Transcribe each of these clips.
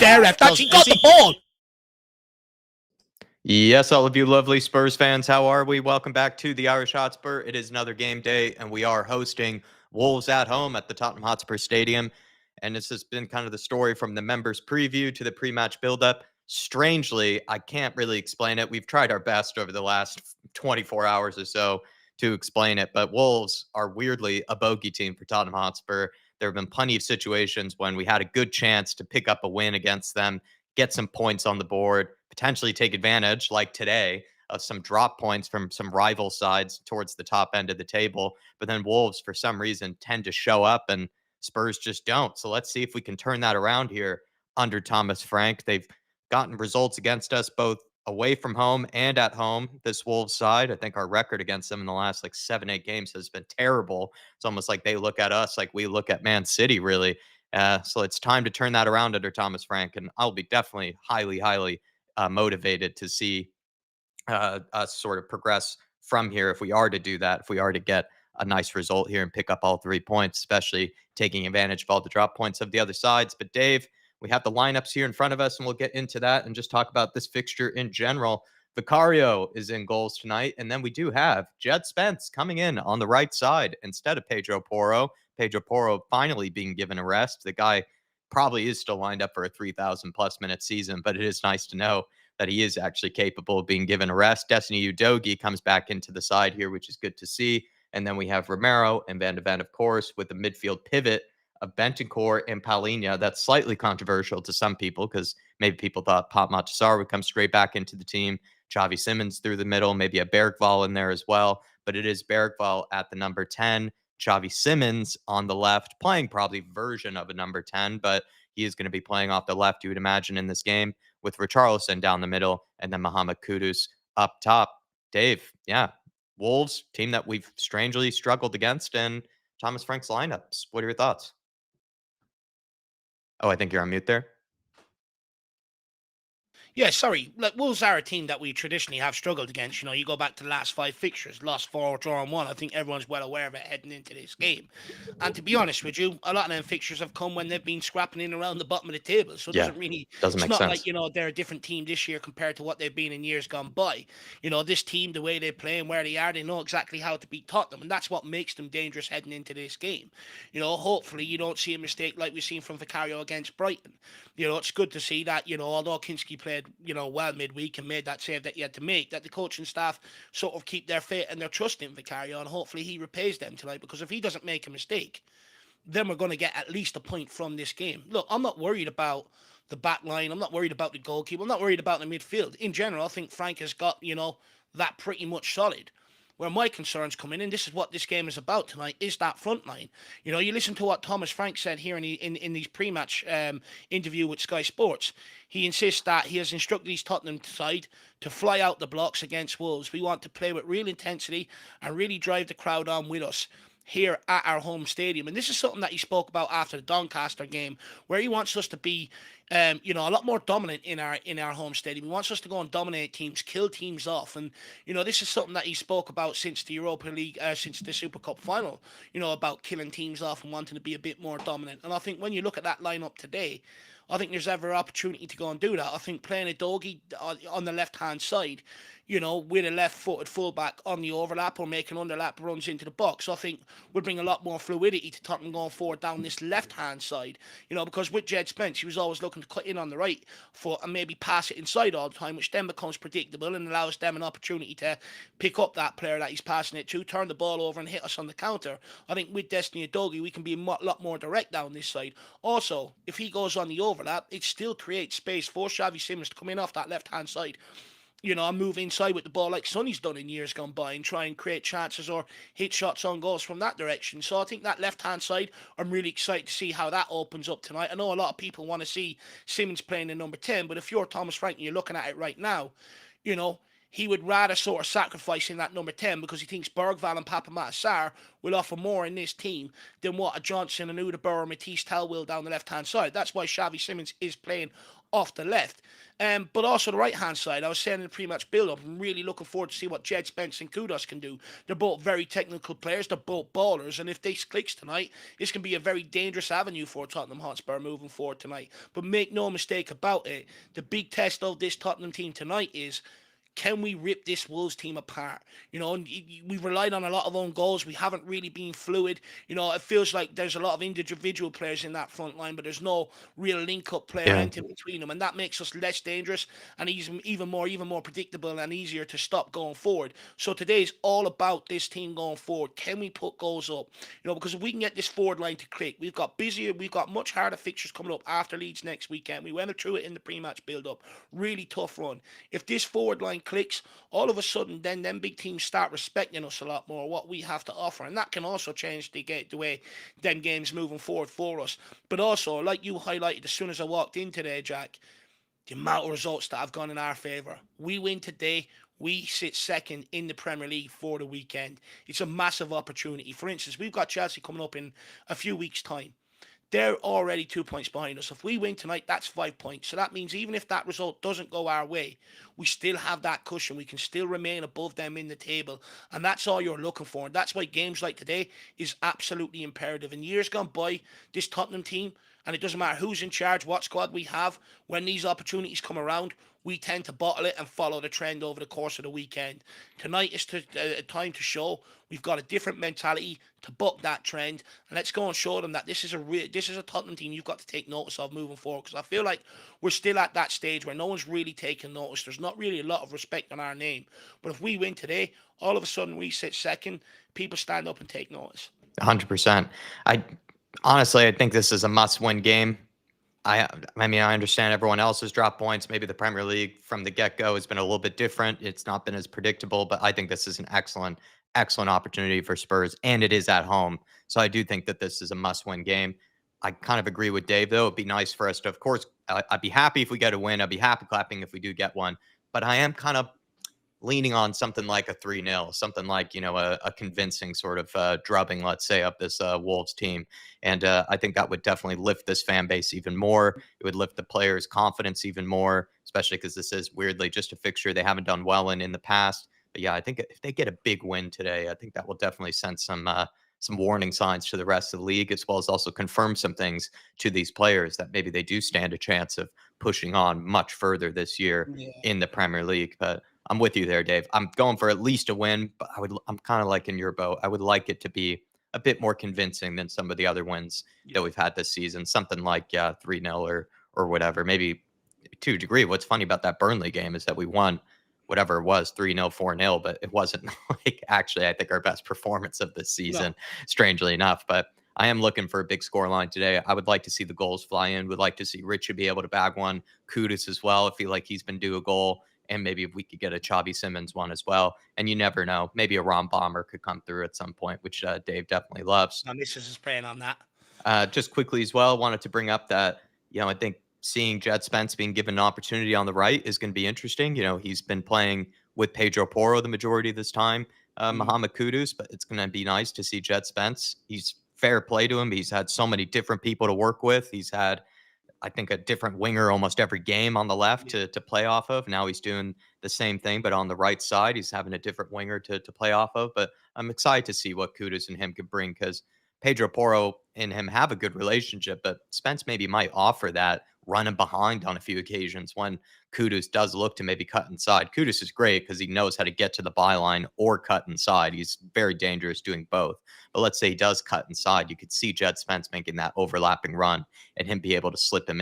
there, ref. That's he got the ball. Yes, all of you lovely Spurs fans, how are we? Welcome back to the Irish Hotspur. It is another game day, and we are hosting Wolves at home at the Tottenham Hotspur Stadium. And this has been kind of the story from the members' preview to the pre-match build-up. Strangely, I can't really explain it. We've tried our best over the last 24 hours or so to explain it, but Wolves are weirdly a bogey team for Tottenham Hotspur. There have been plenty of situations when we had a good chance to pick up a win against them, get some points on the board, potentially take advantage, like today, of some drop points from some rival sides towards the top end of the table. But then Wolves, for some reason, tend to show up and Spurs just don't. So let's see if we can turn that around here under Thomas Frank. They've gotten results against us both away from home and at home. This Wolves side, I think our record against them in the last 7-8 games has been terrible. It's almost like they look at us like we look at Man City, really. So it's time to turn that around under Thomas Frank, and I'll be definitely highly motivated to see us sort of progress from here if we are to do that, if we are to get a nice result here and pick up all 3 points, especially taking advantage of all the drop points of the other sides. But Dave, we have the lineups here in front of us, and we'll get into that and just talk about this fixture in general. Vicario is in goals tonight, and then we do have Jed Spence coming in on the right side instead of Pedro Porro. Pedro Porro finally being given a rest. The guy probably is still lined up for a 3,000-plus minute season, but it is nice to know that he is actually capable of being given a rest. Destiny Udogie comes back into the side here, which is good to see. And then we have Romero and Van de Ven, of course, with the midfield pivot of Bentancur and Palhinha. That's slightly controversial to some people because maybe people thought Pop Matasar would come straight back into the team. Xavi Simons through the middle, maybe a Bergvall in there as well. But it is Bergvall at the number 10. Xavi Simons on the left, playing probably version of a number 10, but he is going to be playing off the left, you would imagine, in this game, with Richarlison down the middle and then Mohamed Kudus up top. Dave, yeah, Wolves, team that we've strangely struggled against in Thomas Frank's lineups. What are your thoughts? Oh, I think you're on mute there. Yeah, sorry. Like, Wolves are a team that we traditionally have struggled against. You go back to the last 5 fixtures, lost 4, drawn 1. I think everyone's well aware of it heading into this game. And to be honest with you, a lot of them fixtures have come when they've been scrapping in around the bottom of the table. So it doesn't make sense. Like, they're a different team this year compared to what they've been in years gone by. This team, the way they play and where they are, they know exactly how to beat Tottenham. And that's what makes them dangerous heading into this game. Hopefully you don't see a mistake like we've seen from Vicario against Brighton. It's good to see that, although Kinski played well midweek and made that save that he had to make, that the coaching staff sort of keep their faith and their trust in Vicario, and hopefully he repays them tonight, because if he doesn't make a mistake, then we're going to get at least a point from this game. Look, I'm not worried about the back line. I'm not worried about the goalkeeper. I'm not worried about the midfield. In general, I think Frank has got, that pretty much solid. Where my concerns come in, and this is what this game is about tonight, is that front line. You listen to what Thomas Frank said here in these pre-match interview with Sky Sports. He insists that he has instructed his Tottenham side to fly out the blocks against Wolves. We want to play with real intensity and really drive the crowd on with us here at our home stadium. And this is something that he spoke about after the Doncaster game, where he wants us to be a lot more dominant in our home stadium. He wants us to go and dominate teams, kill teams off. And this is something that he spoke about since the Europa League, since the Super Cup final, about killing teams off and wanting to be a bit more dominant. And I think when you look at that lineup today, I think there's ever opportunity to go and do that. I think playing a Udogie on the left-hand side, with a left-footed fullback on the overlap or making underlap runs into the box, I think would bring a lot more fluidity to Tottenham going forward down this left-hand side. Because with Jed Spence, he was always looking to cut in on the right foot and maybe pass it inside all the time, which then becomes predictable and allows them an opportunity to pick up that player that he's passing it to, turn the ball over and hit us on the counter. I think with Destiny Udogie, we can be a lot more direct down this side. Also, if he goes on the overlap, it still creates space for Xavi Simons to come in off that left-hand side, and move inside with the ball like Sonny's done in years gone by and try and create chances or hit shots on goals from that direction. So I think that left-hand side, I'm really excited to see how that opens up tonight. I know a lot of people want to see Simons playing in number 10, but if you're Thomas Frank and you're looking at it right now, he would rather sort of sacrifice in that number 10 because he thinks Bergvall and Papa Matasar will offer more in this team than what a Johnson and Udabur or Matisse Tell will down the left-hand side. That's why Xavi Simons is playing off the left. But also the right-hand side, I was saying in the pre-match build-up, I'm really looking forward to see what Jed Spence and Kudos can do. They're both very technical players. They're both ballers. And if this clicks tonight, this can be a very dangerous avenue for Tottenham Hotspur moving forward tonight. But make no mistake about it, the big test of this Tottenham team tonight is, can we rip this Wolves team apart? And we relied on a lot of own goals. We haven't really been fluid. It feels like there's a lot of individual players in that front line, but there's no real link-up player Yeah. anything between them, and that makes us less dangerous and even more predictable and easier to stop going forward. So today's all about this team going forward. Can we put goals up? Because if we can get this forward line to click, we've got much harder fixtures coming up after Leeds next weekend. We went through it in the pre-match build-up. Really tough run. If this forward line clicks, all of a sudden then them big teams start respecting us a lot more, what we have to offer, and that can also change the way them games moving forward for us. But also, like you highlighted as soon as I walked in today, Jack, the amount of results that have gone in our favour. We win today, we sit second in the Premier League for the weekend. It's a massive opportunity. For instance, we've got Chelsea coming up in a few weeks' time. They're already 2 points behind us. If we win tonight, that's 5 points. So that means even if that result doesn't go our way, we still have that cushion. We can still remain above them in the table. And that's all you're looking for. And that's why games like today is absolutely imperative. In years gone by, this Tottenham team, and it doesn't matter who's in charge, what squad we have, when these opportunities come around, we tend to bottle it and follow the trend over the course of the weekend. Tonight is a time to show we've got a different mentality to buck that trend, and let's go and show them that this is a Tottenham team you've got to take notice of moving forward. Because I feel like we're still at that stage where no one's really taking notice. There's not really a lot of respect on our name. But if we win today, all of a sudden we sit second. People stand up and take notice. 100%. I honestly, I think this is a must-win game. I mean, I understand everyone else has dropped points. Maybe the Premier League from the get-go has been a little bit different. It's not been as predictable, but I think this is an excellent opportunity for Spurs, and it is at home. So I do think that this is a must-win game. I kind of agree with Dave, though. It'd be nice for us to, of course, I'd be happy if we get a win. I'd be happy clapping if we do get one. But I am kind of leaning on something like a 3-0, something like, a convincing sort of drubbing, let's say, of this Wolves team. And I think that would definitely lift this fan base even more. It would lift the players' confidence even more, especially because this is weirdly just a fixture they haven't done well in the past. But yeah, I think if they get a big win today, I think that will definitely send some warning signs to the rest of the league, as well as also confirm some things to these players that maybe they do stand a chance of pushing on much further this year Yeah. in the Premier League. But I'm with you there, Dave. I'm going for at least a win, but I'm kind of like in your boat. I would like it to be a bit more convincing than some of the other wins that we've had this season. Something like 3-0 or whatever. Maybe to a degree. What's funny about that Burnley game is that we won whatever it was, 3-0, 4-0, but it wasn't like actually I think our best performance of this season, strangely enough. But I am looking for a big score line today. I would like to see the goals fly in. Would like to see Richard be able to bag one. Kudus as well. I feel like he's been due a goal. And maybe if we could get a Xavi Simmons one as well. And you never know. Maybe a Ron Bomber could come through at some point, which Dave definitely loves. My missus is praying on that. Just quickly as well, wanted to bring up that, I think seeing Jed Spence being given an opportunity on the right is going to be interesting. He's been playing with Pedro Porro the majority of this time, Mohamed Kudus, but it's going to be nice to see Jed Spence. He's fair play to him. He's had so many different people to work with. He's had, I think, a different winger almost every game on the left to play off of. Now he's doing the same thing, but on the right side, he's having a different winger to play off of. But I'm excited to see what Kudus and him could bring, because Pedro Porro and him have a good relationship, but Spence maybe might offer that running behind on a few occasions when Kudus does look to maybe cut inside. Kudus is great because he knows how to get to the byline or cut inside. He's very dangerous doing both. But let's say he does cut inside. You could see Jed Spence making that overlapping run and him be able to slip him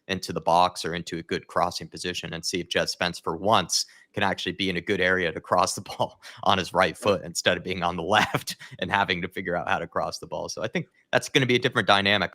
into the box or into a good crossing position, and see if Jed Spence for once can actually be in a good area to cross the ball on his right foot instead of being on the left and having to figure out how to cross the ball. So I think that's going to be a different dynamic.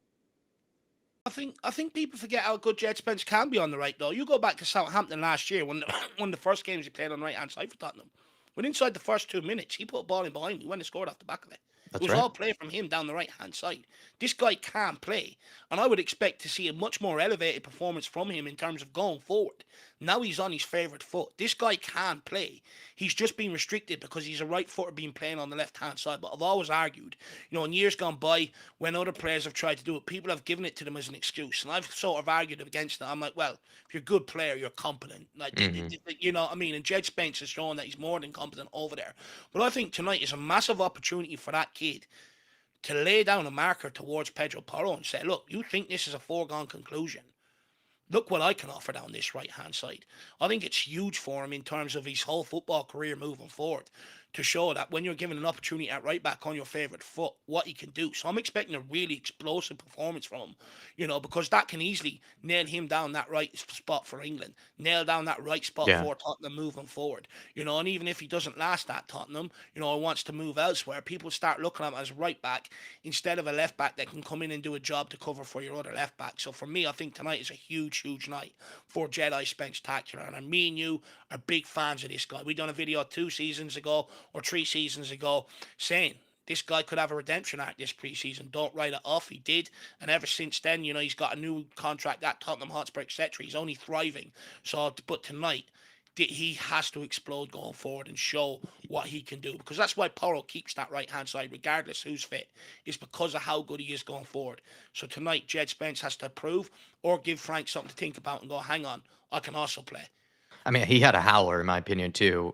I think people forget how good Jed Spence can be on the right, though. You go back to Southampton last year when one of the first games he played on the right hand side for Tottenham. When inside the first 2 minutes, he put a ball in behind me when he scored off the back of it. That's It was right. all play from him down the right hand side. This guy can play, and I would expect to see a much more elevated performance from him in terms of going forward. Now he's on his favourite foot. This guy can play. He's just been restricted because he's a right footer being playing on the left hand side. But I've always argued, in years gone by, when other players have tried to do it, people have given it to them as an excuse. And I've sort of argued against it. I'm like, well, if you're a good player, you're competent. Like, Hmm. you know what I mean? And Jed Spence has shown that he's more than competent over there. But I think tonight is a massive opportunity for that kid to lay down a marker towards Pedro Porro and say, look, you think this is a foregone conclusion? Look what I can offer down this right hand side. I think it's huge for him in terms of his whole football career moving forward to show that when you're given an opportunity at right back on your favourite foot, what he can do. So I'm expecting a really explosive performance from him, because that can easily nail him down that right spot for England, nail down that right spot Yeah. for Tottenham moving forward, and even if he doesn't last at Tottenham, or wants to move elsewhere, people start looking at him as right back instead of a left back that can come in and do a job to cover for your other left back. So for me, I think tonight is a huge, huge night for Jedi Spectacular. And me and you are big fans of this guy. We done a video 2 seasons ago or 3 seasons ago saying this guy could have a redemption arc this preseason. Don't write it off. He did. And ever since then, he's got a new contract at Tottenham Hotspur, etc. He's only thriving. So, but tonight, he has to explode going forward and show what he can do, because that's why Porro keeps that right hand side regardless who's fit, is because of how good he is going forward. So tonight Jed Spence has to prove or give Frank something to think about and go, hang on, I can also play. I mean, he had a howler in my opinion too,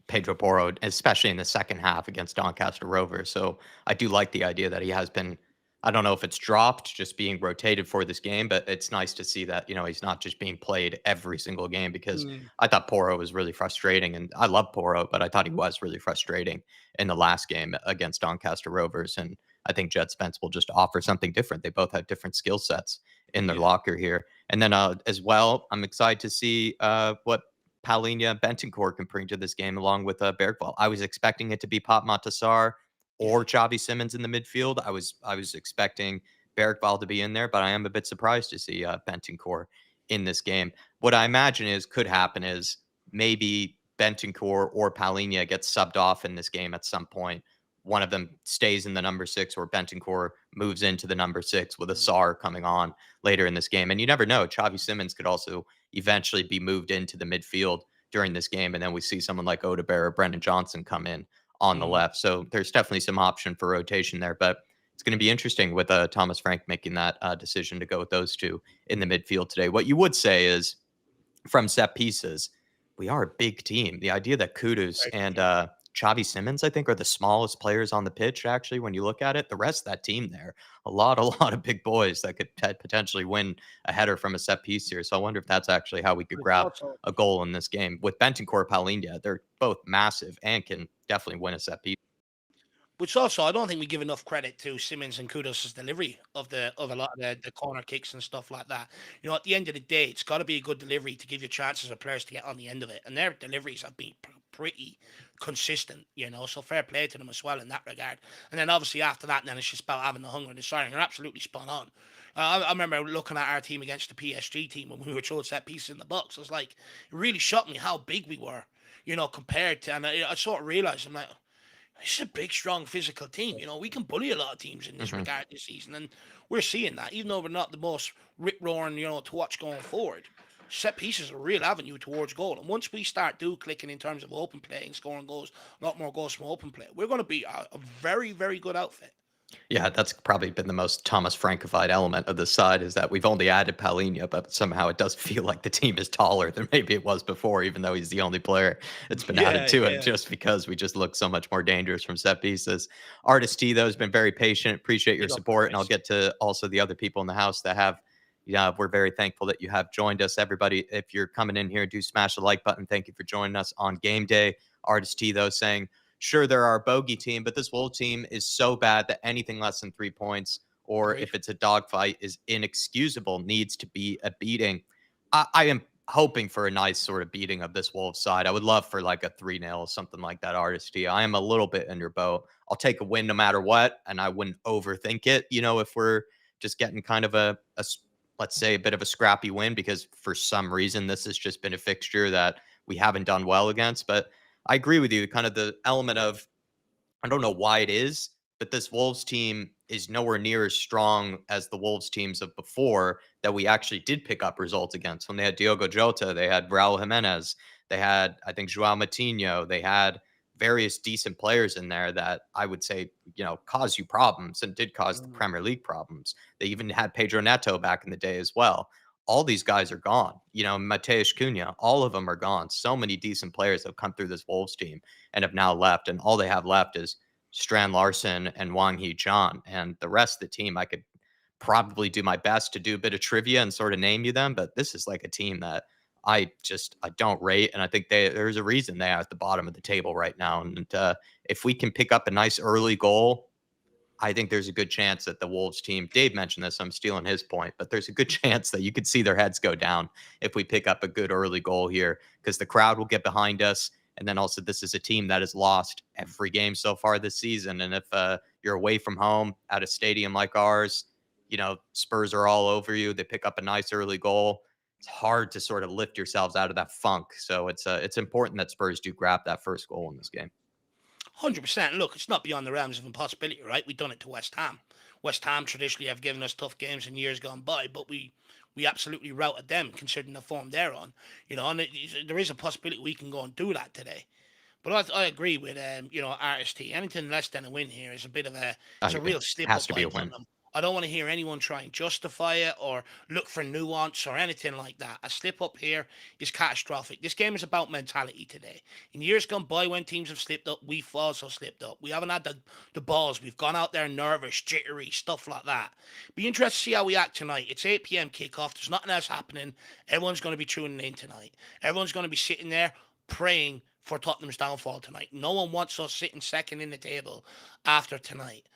Pedro Porro, especially in the second half against Doncaster Rovers. So I do like the idea that he has been. I don't know if it's dropped, just being rotated for this game, but it's nice to see that he's not just being played every single game, because Mm, I thought Porro was really frustrating, and I love Porro, but I thought he was really frustrating in the last game against Doncaster Rovers, and I think Jed Spence will just offer something different. They both have different skill sets in their yeah. locker here. And then as well, I'm excited to see what Palhinha Bentancur can bring to this game along with Bergvall. I was expecting it to be Pop Montasar Yeah. or Xavi Simmons in the midfield. I was expecting Bergvall to be in there, but I am a bit surprised to see Bentancur in this game. What I imagine could happen is maybe Bentancur or Palhinha gets subbed off in this game at some point. One of them stays in the number 6, or Bentancur moves into the number 6 with a Mm, SAR coming on later in this game. And you never know. Xavi Simmons could also eventually be moved into the midfield during this game. And then we see someone like Odebear or Brendan Johnson come in on the mm, left. So there's definitely some option for rotation there. But it's going to be interesting with Thomas Frank making that decision to go with those two in the midfield today. What you would say is, from set pieces, we are a big team. The idea that Kudus very and good. Xavi Simmons, I think, are the smallest players on the pitch. Actually, when you look at it, the rest of that team there, a lot of big boys that could potentially win a header from a set piece here. So I wonder if that's actually how we could It's grab also a goal in this game with Bentancur, Paulinho. They're both massive and can definitely win a set piece. Which also, I don't think we give enough credit to Simmons and Kudus' delivery of a lot of the corner kicks and stuff like that. At the end of the day, it's got to be a good delivery to give you chances of players to get on the end of it, and their deliveries have been pretty consistent. So fair play to them as well in that regard. And then obviously after that, then it's just about having the hunger and desire. And you're absolutely spot on. I remember looking at our team against the PSG team when we were throwing set pieces in the box. I was like, it really shocked me how big we were. Compared to, and I sort of realized, I'm like, it's a big, strong, physical team. We can bully a lot of teams in this Hmm. regard this season, and we're seeing that. Even though we're not the most rip roaring, to watch going forward, set pieces are a real avenue towards goal. And once we start clicking in terms of open play and scoring goals, a lot more goals from open play, we're going to be a very, very good outfit. Yeah, that's probably been the most Thomas Frankified element of the side, is that we've only added Paulinho, but somehow it does feel like the team is taller than maybe it was before, even though he's the only player that's been added Yeah, to it, yeah. just because we just look so much more dangerous from set pieces. Artist T, though, has been very patient. Appreciate your Big up, support. And I'll Chris. get to also the other people in the house that have. Yeah, we're very thankful that you have joined us. Everybody, if you're coming in here, do smash the like button. Thank you for joining us on game day. Artist T, though, saying, sure, they're our bogey team, but this Wolves team is so bad that anything less than 3 points, or Agreed. if it's a dogfight, is inexcusable, needs to be a beating. I am hoping for a nice sort of beating of this Wolves side. I would love for like a 3-0, something like that, Artisty. I am a little bit in your boat. I'll take a win no matter what, and I wouldn't overthink it, if we're just getting kind of let's say, a bit of a scrappy win, because for some reason this has just been a fixture that we haven't done well against. But I agree with you. Kind of the element of, I don't know why it is, but this Wolves team is nowhere near as strong as the Wolves teams of before that we actually did pick up results against. When they had Diogo Jota, they had Raul Jimenez, they had, I think, Joao Matinho, they had various decent players in there that I would say, cause you problems and did cause the Mhm. Premier League problems. They even had Pedro Neto back in the day as well. All these guys are gone. Mateus Cunha, all of them are gone. So many decent players have come through this Wolves team and have now left. And all they have left is Strand Larson and Wang Hee Chan. And the rest of the team, I could probably do my best to do a bit of trivia and sort of name you them. But this is like a team that I don't rate. And I think there's a reason they are at the bottom of the table right now. And if we can pick up a nice early goal, I think there's a good chance that the Wolves team, Dave mentioned this, I'm stealing his point, but there's a good chance that you could see their heads go down if we pick up a good early goal here because the crowd will get behind us. And then also, this is a team that has lost every game so far this season. And if you're away from home at a stadium like ours, Spurs are all over you. They pick up a nice early goal. It's hard to sort of lift yourselves out of that funk. So it's important that Spurs do grab that first goal in this game. 100%. Look, it's not beyond the realms of impossibility, right? We've done it to West Ham. West Ham traditionally have given us tough games in years gone by, but we absolutely routed them considering the form they're on. And there is a possibility we can go and do that today. But I agree with RST. Anything less than a win here is a bit of I it's a agree. real slip Has up to be by a win. Tottenham. I don't want to hear anyone try and justify it or look for nuance or anything like that. A slip up here is catastrophic. This game is about mentality today. In years gone by, when teams have slipped up, we've also slipped up. We haven't had the balls. We've gone out there nervous, jittery, stuff like that. Be interested to see how we act tonight. It's 8 p.m. kickoff. There's nothing else happening. Everyone's going to be tuning in tonight. Everyone's going to be sitting there praying for Tottenham's downfall tonight. No one wants us sitting second in the table after tonight.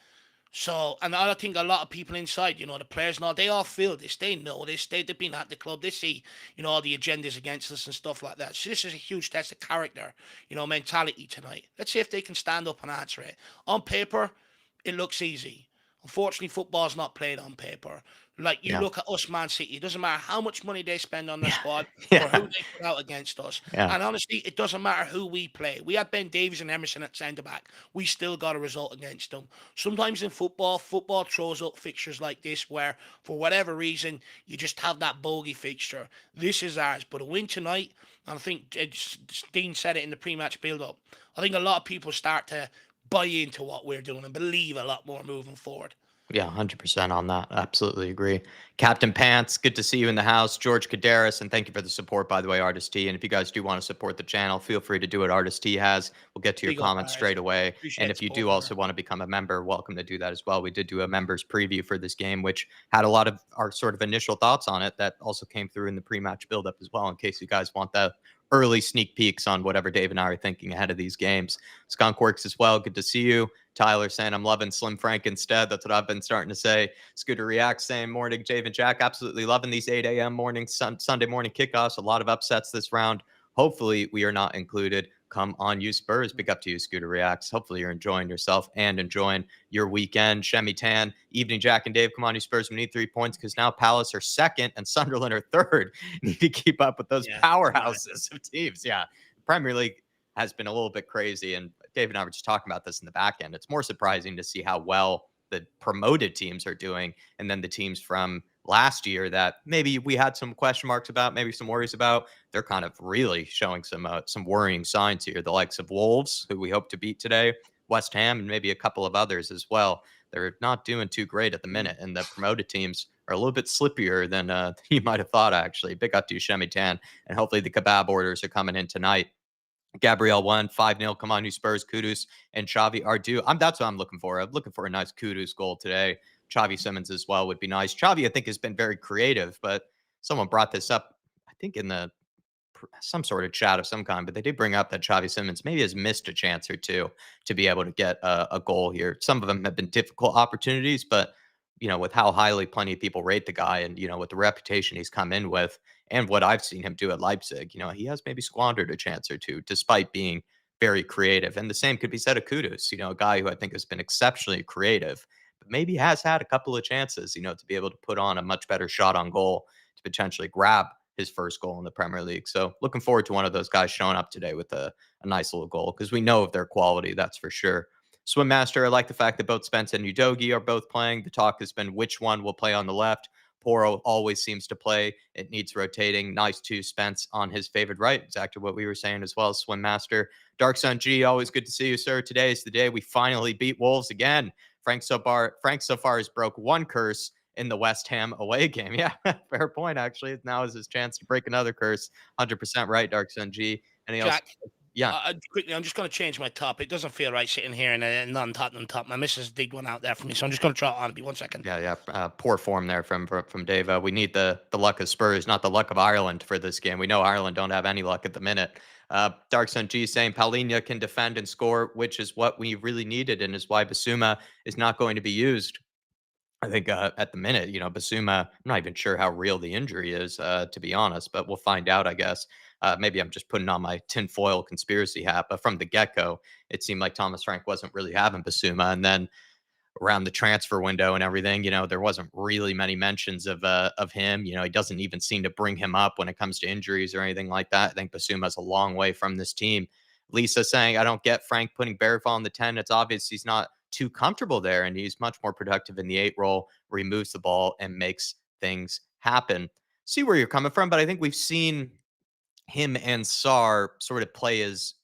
So, and I think a lot of people inside, the players and all, they all feel this. They know this. They've been at the club. They see, all the agendas against us and stuff like that. So this is a huge test of character, mentality tonight. Let's see if they can stand up and answer it. On paper, it looks easy. Unfortunately, football's not played on paper. Like you Yeah. look at us, Man City. It doesn't matter how much money they spend on their Yeah. squad or who Yeah. they put out against us. Yeah. And honestly, it doesn't matter who we play. We had Ben Davies and Emerson at centre back. We still got a result against them. Sometimes in football throws up fixtures like this where, for whatever reason, you just have that bogey fixture. This is ours. But a win tonight, and I think Dean said it in the pre-match build-up, I think a lot of people start to buy into what we're doing and believe a lot more moving forward. Yeah, 100% on that. Absolutely agree. Captain Pants, good to see you in the house. George Kaderis, and thank you for the support, by the way, Artist T. And if you guys do want to support the channel, feel free to do what Artist T has. We'll get to your Big up, comments Ars. straight away. And Appreciate the if you support, do brother. also want to become a member, welcome to do that as well. We did do a members preview for this game, which had a lot of our sort of initial thoughts on it that also came through in the pre-match buildup as well, in case you guys want the early sneak peeks on whatever Dave and I are thinking ahead of these games. Skunk Works as well. Good to see you. Tyler saying I'm loving Slim Frank instead. That's what I've been starting to say. Scooter React saying morning, Jave and Jack. Absolutely loving these 8 a.m. morning, Sunday morning kickoffs. A lot of upsets this round. Hopefully we are not included. Come on, you Spurs. Big up to you, Scooter Reacts. Hopefully you're enjoying yourself and enjoying your weekend. Shemi Tan, evening, Jack and Dave. Come on, you Spurs. We need 3 points because now Palace are second and Sunderland are third. Need to keep up with those Yeah, powerhouses of teams. Yeah, Premier League has been a little bit crazy. And Dave and I were just talking about this in the back end. It's more surprising to see how well the promoted teams are doing, and then the teams from last year that maybe we had some question marks about, maybe some worries about. They're kind of really showing some worrying signs here. The likes of Wolves, who we hope to beat today, West Ham, and maybe a couple of others as well. They're not doing too great at the minute, and the promoted teams are a little bit slippier than you might have thought. Actually, big up to you, Shemi Tan, and hopefully the kebab orders are coming in tonight. Gabrielle won 5-0. Come on, you Spurs. Kudus and Xavi are due. That's what I'm looking for. I'm looking for a nice Kudus goal today. Xavi Simmons as well would be nice. Xavi, I think, has been very creative, but someone brought this up, I think, in some sort of chat of some kind, but they did bring up that Xavi Simmons maybe has missed a chance or two to be able to get a goal here. Some of them have been difficult opportunities, but with how highly plenty of people rate the guy and, with the reputation he's come in with and what I've seen him do at Leipzig, he has maybe squandered a chance or two despite being very creative. And the same could be said of Kudus, a guy who I think has been exceptionally creative, but maybe has had a couple of chances, to be able to put on a much better shot on goal to potentially grab his first goal in the Premier League. So looking forward to one of those guys showing up today with a nice little goal because we know of their quality, that's for sure. Swim Master, I like the fact that both Spence and Udogi are both playing. The talk has been which one will play on the left. Poro always seems to play. It needs rotating. Nice to Spence on his favored right. Exactly what we were saying as well. Swim Master. Dark Sun G, always good to see you, sir. Today is the day we finally beat Wolves again. Frank so far has broke one curse in the West Ham away game. Yeah, fair point, actually. Now is his chance to break another curse. 100% right, Dark Sun G. Any else? Jack, Yeah. quickly, I'm just going to change my top. It doesn't feel right sitting here in a non-Tottenham top. My missus digged one out there for me, so I'm just going to try it on. Be 1 second. Yeah. Poor form there from Dave. We need the luck of Spurs, not the luck of Ireland for this game. We know Ireland don't have any luck at the minute. Dark Sun G saying Paulinho can defend and score, which is what we really needed, and is why Basuma is not going to be used. I think at the minute, Basuma, I'm not even sure how real the injury is, to be honest, but we'll find out, I guess. Maybe I'm just putting on my tinfoil conspiracy hat, but from the get go, it seemed like Thomas Frank wasn't really having Basuma. And then around the transfer window and everything, there wasn't really many mentions of him. He doesn't even seem to bring him up when it comes to injuries or anything like that. I think Basuma's a long way from this team. Lisa saying, I don't get Frank putting Bergvall on the 10. It's obvious he's not too comfortable there, and he's much more productive in the 8 role where he moves the ball and makes things happen. See where you're coming from, but I think we've seen him and Sar sort of play as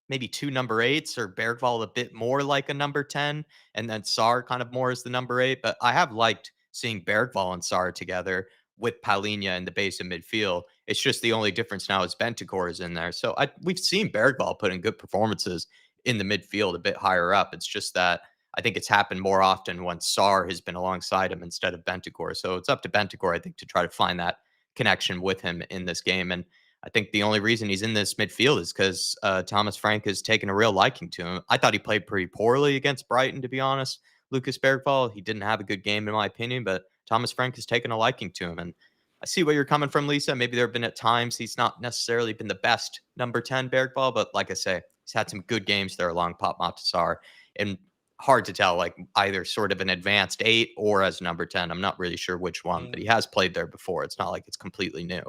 maybe 2 number 8s, or Bergvall a bit more like a number 10, and then Sar kind of more as the number 8. But I have liked seeing Bergvall and Sar together with Paulinho in the base of midfield. It's just the only difference now is Bentancur is in there. So we've seen Bergvall put in good performances in the midfield a bit higher up. It's just that I think it's happened more often when Sar has been alongside him instead of Bentancur. So it's up to Bentancur, I think, to try to find that connection with him in this game. And I think the only reason he's in this midfield is because Thomas Frank has taken a real liking to him. I thought he played pretty poorly against Brighton, to be honest. Lucas Bergvall, he didn't have a good game, in my opinion, but Thomas Frank has taken a liking to him. And I see where you're coming from, Lisa. Maybe there have been at times he's not necessarily been the best number 10 Bergvall, but like I say, he's had some good games there along Pop Matasar. And hard to tell, like either sort of an advanced 8 or as number 10. I'm not really sure which one, but he has played there before. It's not like it's completely new.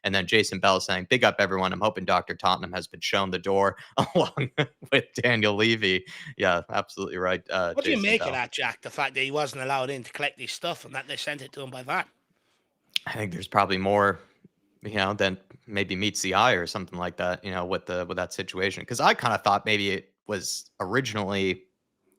And then Jason Bell saying, big up everyone. I'm hoping Dr. Tottenham has been shown the door along with Daniel Levy. Yeah, absolutely right. What do you Jason make Bell. of that, Jack? The fact that he wasn't allowed in to collect his stuff and that they sent it to him by that? I think there's probably more, than maybe meets the eye or something like that, with that situation. Because I kind of thought maybe it was originally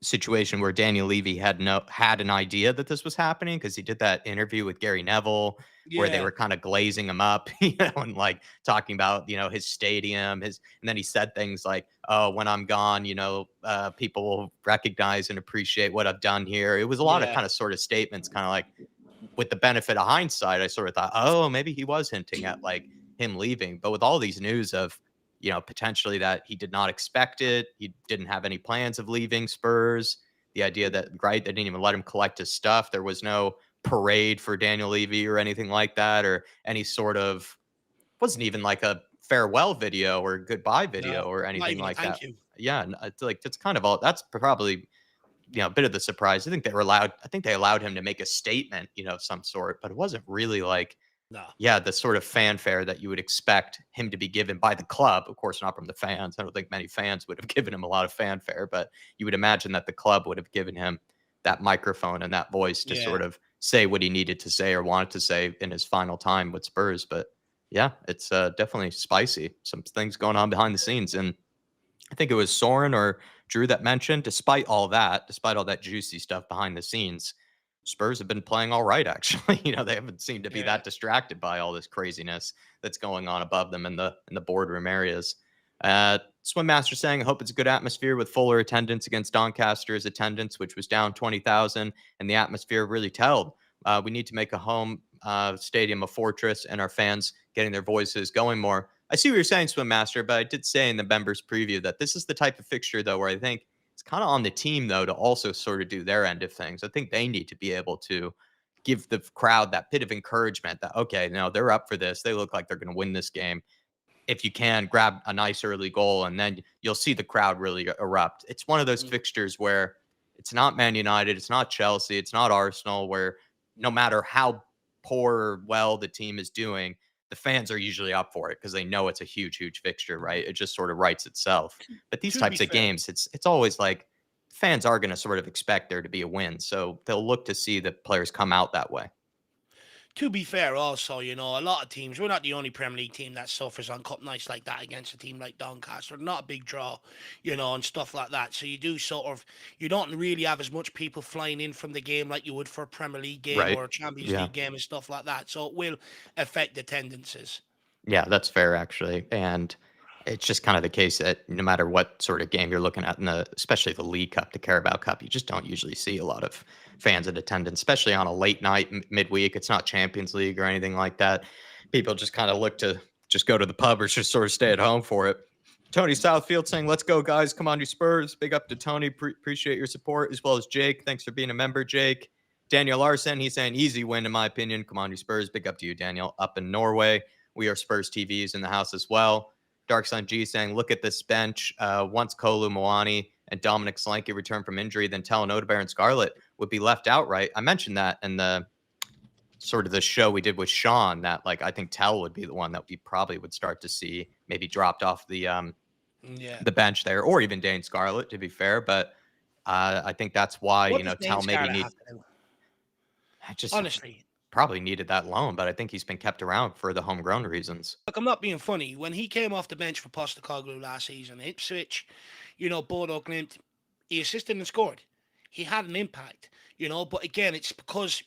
situation where Daniel Levy had an idea that this was happening, because he did that interview with Gary Neville where they Yeah, were kind of glazing him up, and like talking about, his stadium, and then he said things like, oh, when I'm gone, people will recognize and appreciate what I've done here. It was a lot of yeah. kind of sort of statements, kind of like, with the benefit of hindsight, I sort of thought, oh, maybe he was hinting at like him leaving. But with all these news of, potentially that he did not expect it, he didn't have any plans of leaving Spurs, the idea that, right, they didn't even let him collect his stuff. There was no parade for Daniel Levy or anything like that, or any sort of, wasn't even like a farewell video or goodbye video No, or not anything even a like that. thank you. Yeah, it's like, it's kind of all, that's probably, a bit of the surprise. I think they allowed him to make a statement, of some sort, but it wasn't really like, No. yeah, the sort of fanfare that you would expect him to be given by the club. Of course, not from the fans. I don't think many fans would have given him a lot of fanfare, but you would imagine that the club would have given him that microphone and that voice to Yeah. sort of say what he needed to say or wanted to say in his final time with Spurs. But yeah, it's definitely spicy. Some things going on behind the scenes. And I think it was Soren or Drew that mentioned, despite all that juicy stuff behind the scenes, Spurs have been playing all right, actually. They haven't seemed to be Yeah. that distracted by all this craziness that's going on above them in the boardroom areas. Swim Master saying, I hope it's a good atmosphere with fuller attendance against Doncaster's attendance, which was down 20,000, and the atmosphere really told. We need to make a home stadium a fortress and our fans getting their voices going more. I see what you're saying, Swim Master, but I did say in the members preview that this is the type of fixture, though, where I think it's kind of on the team, though, to also sort of do their end of things. I think they need to be able to give the crowd that bit of encouragement that, okay, no, they're up for this. They look like they're going to win this game. If you can, grab a nice early goal, and then you'll see the crowd really erupt. It's one of those Mm. fixtures where it's not Man United, it's not Chelsea, it's not Arsenal, where no matter how poor or well the team is doing, the fans are usually up for it because they know it's a huge, huge fixture, right? It just sort of writes itself. But these To be types of fair, games, it's always like fans are going to sort of expect there to be a win. So they'll look to see the players come out that way. To be fair, also, a lot of teams, we're not the only Premier League team that suffers on cup nights like that against a team like Doncaster. Not a big draw, and stuff like that. So you do you don't really have as much people flying in from the game like you would for a Premier League game Right. or a Champions Yeah. League game and stuff like that. So it will affect attendances. Yeah, that's fair actually. And it's just kind of the case that no matter what sort of game you're looking at in especially the League Cup, the Carabao Cup, you just don't usually see a lot of fans in attendance, especially on a late night midweek. It's not Champions League or anything like that. People just kind of look to just go to the pub or just sort of stay at home for it. Tony Southfield saying, "Let's go, guys. Come on, you Spurs." Big up to Tony. Appreciate your support, as well as Jake. Thanks for being a member, Jake. Daniel Larson, he's saying, "Easy win, in my opinion. Come on, you Spurs." Big up to you, Daniel. Up in Norway. We are Spurs TVs in the house as well. Dark Sun G saying, "Look at this bench. Once Kolu Moani and Dominic Solanke return from injury, then Talon Odebear and Scarlett would be left out, right?" I mentioned that in the sort of the show we did with Sean, that I think Tell would be the one that we probably would start to see maybe dropped off the bench there, or even Dane Scarlett, to be fair. But I think that's why, What does Dane Tell maybe Scarlett have to do? just Honestly, probably needed that loan, but I think he's been kept around for the homegrown reasons. look, I'm not being funny. When he came off the bench for Postecoglou last season, Ipswich, Bodo Glimt, he assisted and scored. He had an impact, But again, it's because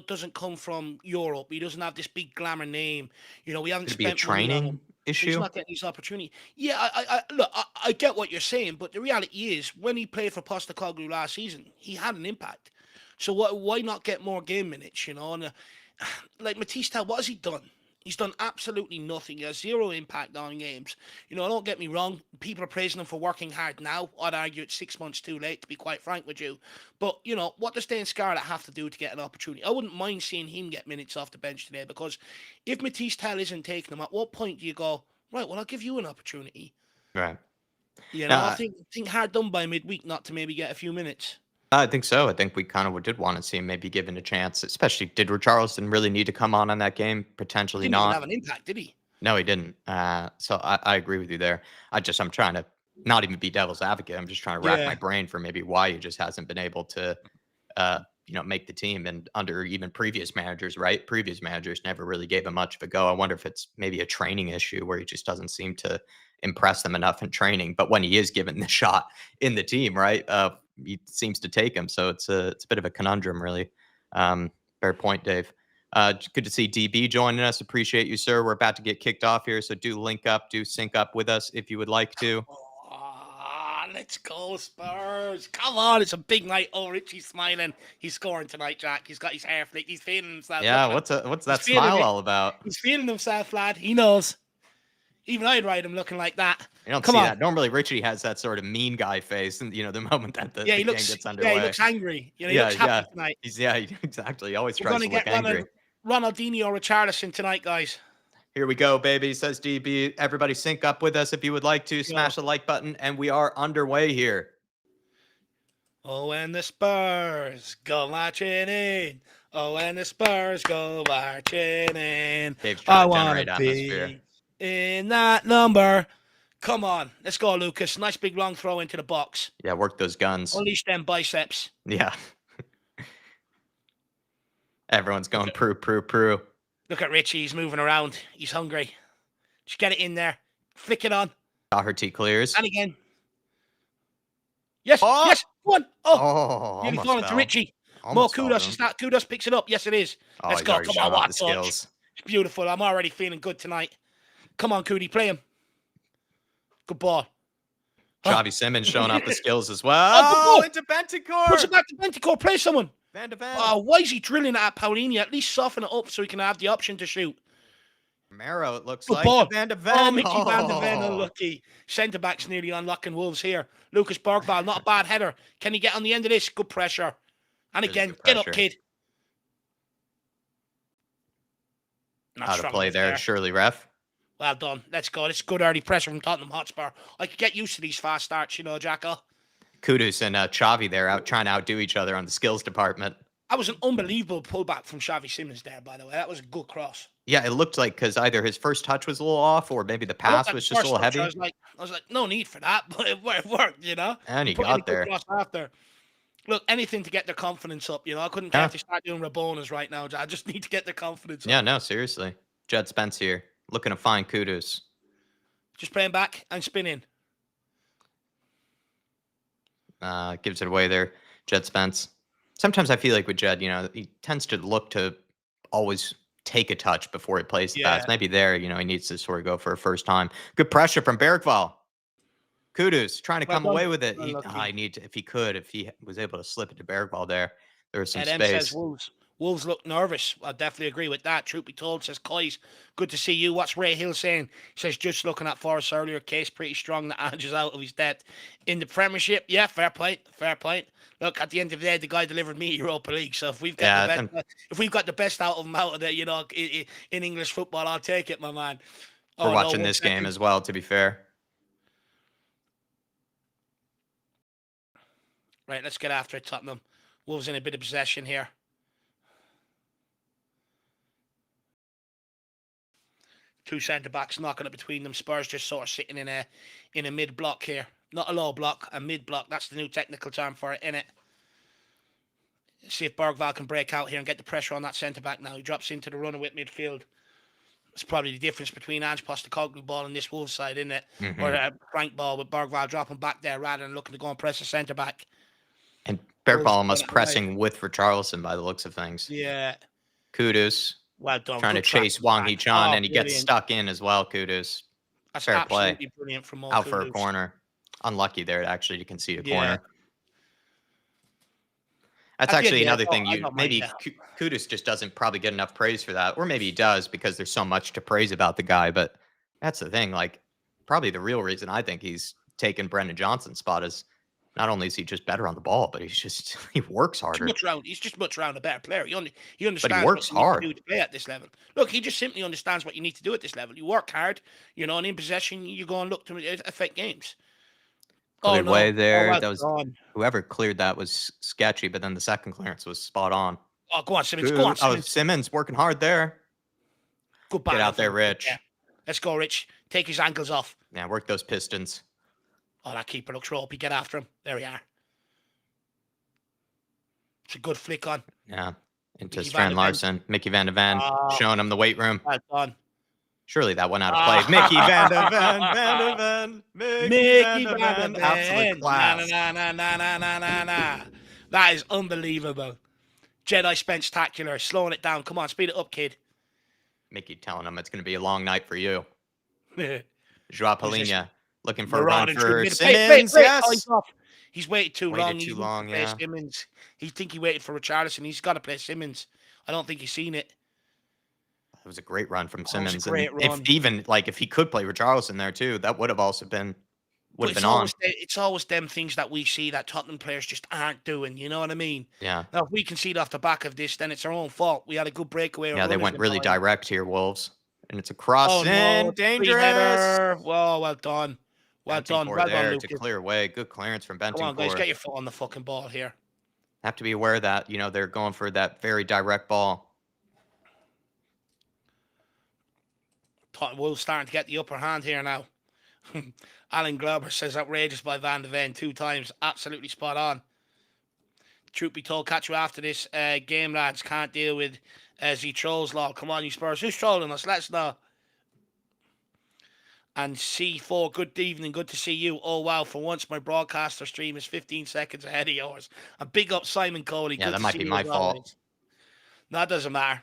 doesn't come from Europe. He doesn't have this big glamour name. We haven't Could it be a spent money on him. training So he's issue? not getting his opportunity. Yeah, I get what you're saying, but the reality is, when he played for Postecoglou last season, he had an impact. So why not get more game minutes? And like Matisse Tell, what has he done? He's done absolutely nothing. He has zero impact on games. Don't get me wrong. People are praising him for working hard now. I'd argue it's 6 months too late, to be quite frank with you. But, what does Dane Scarlett have to do to get an opportunity? I wouldn't mind seeing him get minutes off the bench today, because if Matisse Tell isn't taking them, at what point do you go, right, well, I'll give you an opportunity? Right. I think hard done by midweek not to maybe get a few minutes. I think so. I think we kind of did want to see him maybe given a chance, especially did Richarlison really need to come on that game? Potentially Didn't even not. have an impact, did he? No, he didn't. So I agree with you there. I'm trying to not even be devil's advocate. I'm just trying to rack my brain for maybe why he just hasn't been able to, make the team. And under even previous managers, right? Previous managers never really gave him much of a go. I wonder if it's maybe a training issue where he just doesn't seem to impress them enough in training. But when he is given the shot in the team, right, he seems to take him. So it's a bit of a conundrum, really. Fair point, Dave. Good to see DB joining us. Appreciate you, sir. We're about to get kicked off here, so do link up, do sync up with us if you would like to. Let's go, Spurs. Come on, it's a big night. Oh, Richie's smiling. He's scoring tonight, Jack. He's got his hair flicked. He's feeling himself. Yeah, what's that smile all about? He's feeling himself, lad. He knows. Even I'd ride him looking like that. You don't see that. Normally, Richie has that sort of mean guy face, and the moment that the game gets underway. Yeah, he looks angry. He looks happy tonight. Exactly. He always tries to look angry. Ronaldinho or Richarlison tonight, guys. Here we go, baby, says DB. Everybody sync up with us if you would like to. Smash the like button, and we are underway here. Oh, and the Spurs go marching in. Oh, and the Spurs go marching in. Dave's trying to generate atmosphere. In that number. Come on. Let's go, Lucas. Nice big long throw into the box. Yeah, work those guns. Unleash them biceps. Yeah. Everyone's going prue. Look at Richie. He's moving around. He's hungry. Just get it in there. Flick it on. Doherty clears. And again. Yes. Oh! Yes. One. Oh, nearly falling to Richie. Almost More kudos. It's not kudos picks it up. Yes, it is. Oh, let's go. Come on, what skills. It's beautiful. I'm already feeling good tonight. Come on, Cootie. Play him. Good ball. Xavi Simmons showing off the skills as well. Oh, into Bentancur. Push it back to Bentancur. Play someone. Van de Ven. Oh, why is he drilling at Paulinho? At least soften it up so he can have the option to shoot. Romero, it looks good like. Ball. Van de Ven. Oh, Mickey Van de Ven, unlucky. Centre-back's nearly unlocking Wolves here. Lucas Bergvall, not a bad header. Can he get on the end of this? Good pressure. And again, get up, kid. Out of play there, Shirley ref. Well done. Let's go. It's good early pressure from Tottenham Hotspur. I could get used to these fast starts, Jacko. Kudus and Xavi there trying to outdo each other on the skills department. That was an unbelievable pullback from Xavi Simons there, by the way. That was a good cross. Yeah, it looked like because either his first touch was a little off or maybe the I looked pass at was the just a first little touch. heavy. I was like, no need for that, but it worked, you know. And He he put in a got good there. cross after. Look, anything to get their confidence up, you know. I couldn't care Yeah. if they start doing Rabonas right now. I just need to get their confidence Yeah, up. no, seriously. Jed Spence here, looking to find kudos. Just playing back and spinning. Gives it away there, Jed Spence. Sometimes I feel like with Jed, he tends to look to always take a touch before he plays the pass. Yeah. Maybe there, he needs to sort of go for a first time. Good pressure from Bergvall. Kudos, trying to Well come done. away with it. Unlucky. If he was able to slip it to Bergvall there was some Ed M says space. Wolves. Wolves look nervous. I definitely agree with that. Truth be told, says Coy's. Good to see you. What's Ray Hill saying? He says, just looking at Forrest's earlier case, pretty strong that Ange is out of his depth in the Premiership. Yeah, fair point. Fair point. Look, at the end of the day, the guy delivered me Europa League. So if we've got the best out of him out of the, in English football, I'll take it, my man. We're watching this game as well, to be fair. Right, let's get after it, Tottenham. Wolves in a bit of possession here. Two centre-backs knocking it between them. Spurs just sort of sitting in a mid-block here. Not a low block, a mid-block. That's the new technical term for it, innit? See if Bergvall can break out here and get the pressure on that centre-back now. He drops into the runner with midfield. It's probably the difference between Ange Postecoglou ball and this Wolves side, isn't it? Mm-hmm. Or a Frank ball with Bergvall dropping back there rather than looking to go and press the centre-back. And Bergvall almost pressing with Richarlison by the looks of things. Yeah. Kudos. Well done. Trying to chase Wang Hee-chan, and he gets stuck in as well. Kudos. That's fair absolutely play. Brilliant from Out for a corner. Unlucky there, actually, to concede a corner. That's actually another thing. Maybe Kudus just doesn't probably get enough praise for that, or maybe he does because there's so much to praise about the guy. But that's the thing. Like, probably the real reason I think he's taken Brendan Johnson's spot is not only is he just better on the ball, but he works harder. He's just much round a better player. He understands but he works hard to play at this level. Look, he just simply understands what you need to do at this level. You work hard, and in possession, you go and look to affect games. Cleared way there. That was whoever cleared that was sketchy, but then the second clearance was spot on. Oh, go on, Simmons. Go on, Simmons. Oh, Simmons working hard there. Good Get out there, Rich. Yeah. Let's go, Rich. Take his ankles off. Yeah, work those pistons. Oh, that keeper looks ropey. Get after him. There we are. It's a good flick on. Yeah. Into Strand Larson. Mickey Van de Ven showing him the weight room. Well done. Surely that went out of play. Mickey Van de Ven. Mickey Van de Ven. Absolute class. Nah. That is unbelievable. Jedi Spence-tacular. Slowing it down. Come on, speed it up, kid. Mickey telling him it's going to be a long night for you. Joao Palhinha looking for a run for Simmons. Yes. He's waited too long. Too long, yeah. Simmons. He think he waited for Richarlison. He's got to play Simmons. I don't think he's seen it. It was a great run from Simmons. It was a great run. If he could play Richarlison there too, that would have also been on. It's always them things that we see that Tottenham players just aren't doing. You know what I mean? Yeah. Now, if we concede off the back of this, then it's our own fault. We had a good breakaway. Yeah, they went really direct here, Wolves. And it's a cross in. Dangerous. Whoa, well done. Well done. Well done, to clear away. Good clearance from Bentancur. Come on, guys, get your foot on the fucking ball here. Have to be aware that, they're going for that very direct ball. Wolves starting to get the upper hand here now. Alan Glauber says outrageous by Van de Ven 2 times. Absolutely spot on. Truth be told, catch you after this game, lads. Can't deal with Z trolls, lol. Come on, you Spurs. Who's trolling us? Let's know. And C4, good evening. Good to see you. Oh, wow. For once, my broadcaster stream is 15 seconds ahead of yours. And big up Simon Coley. Yeah, that might be my fault. No, it doesn't matter.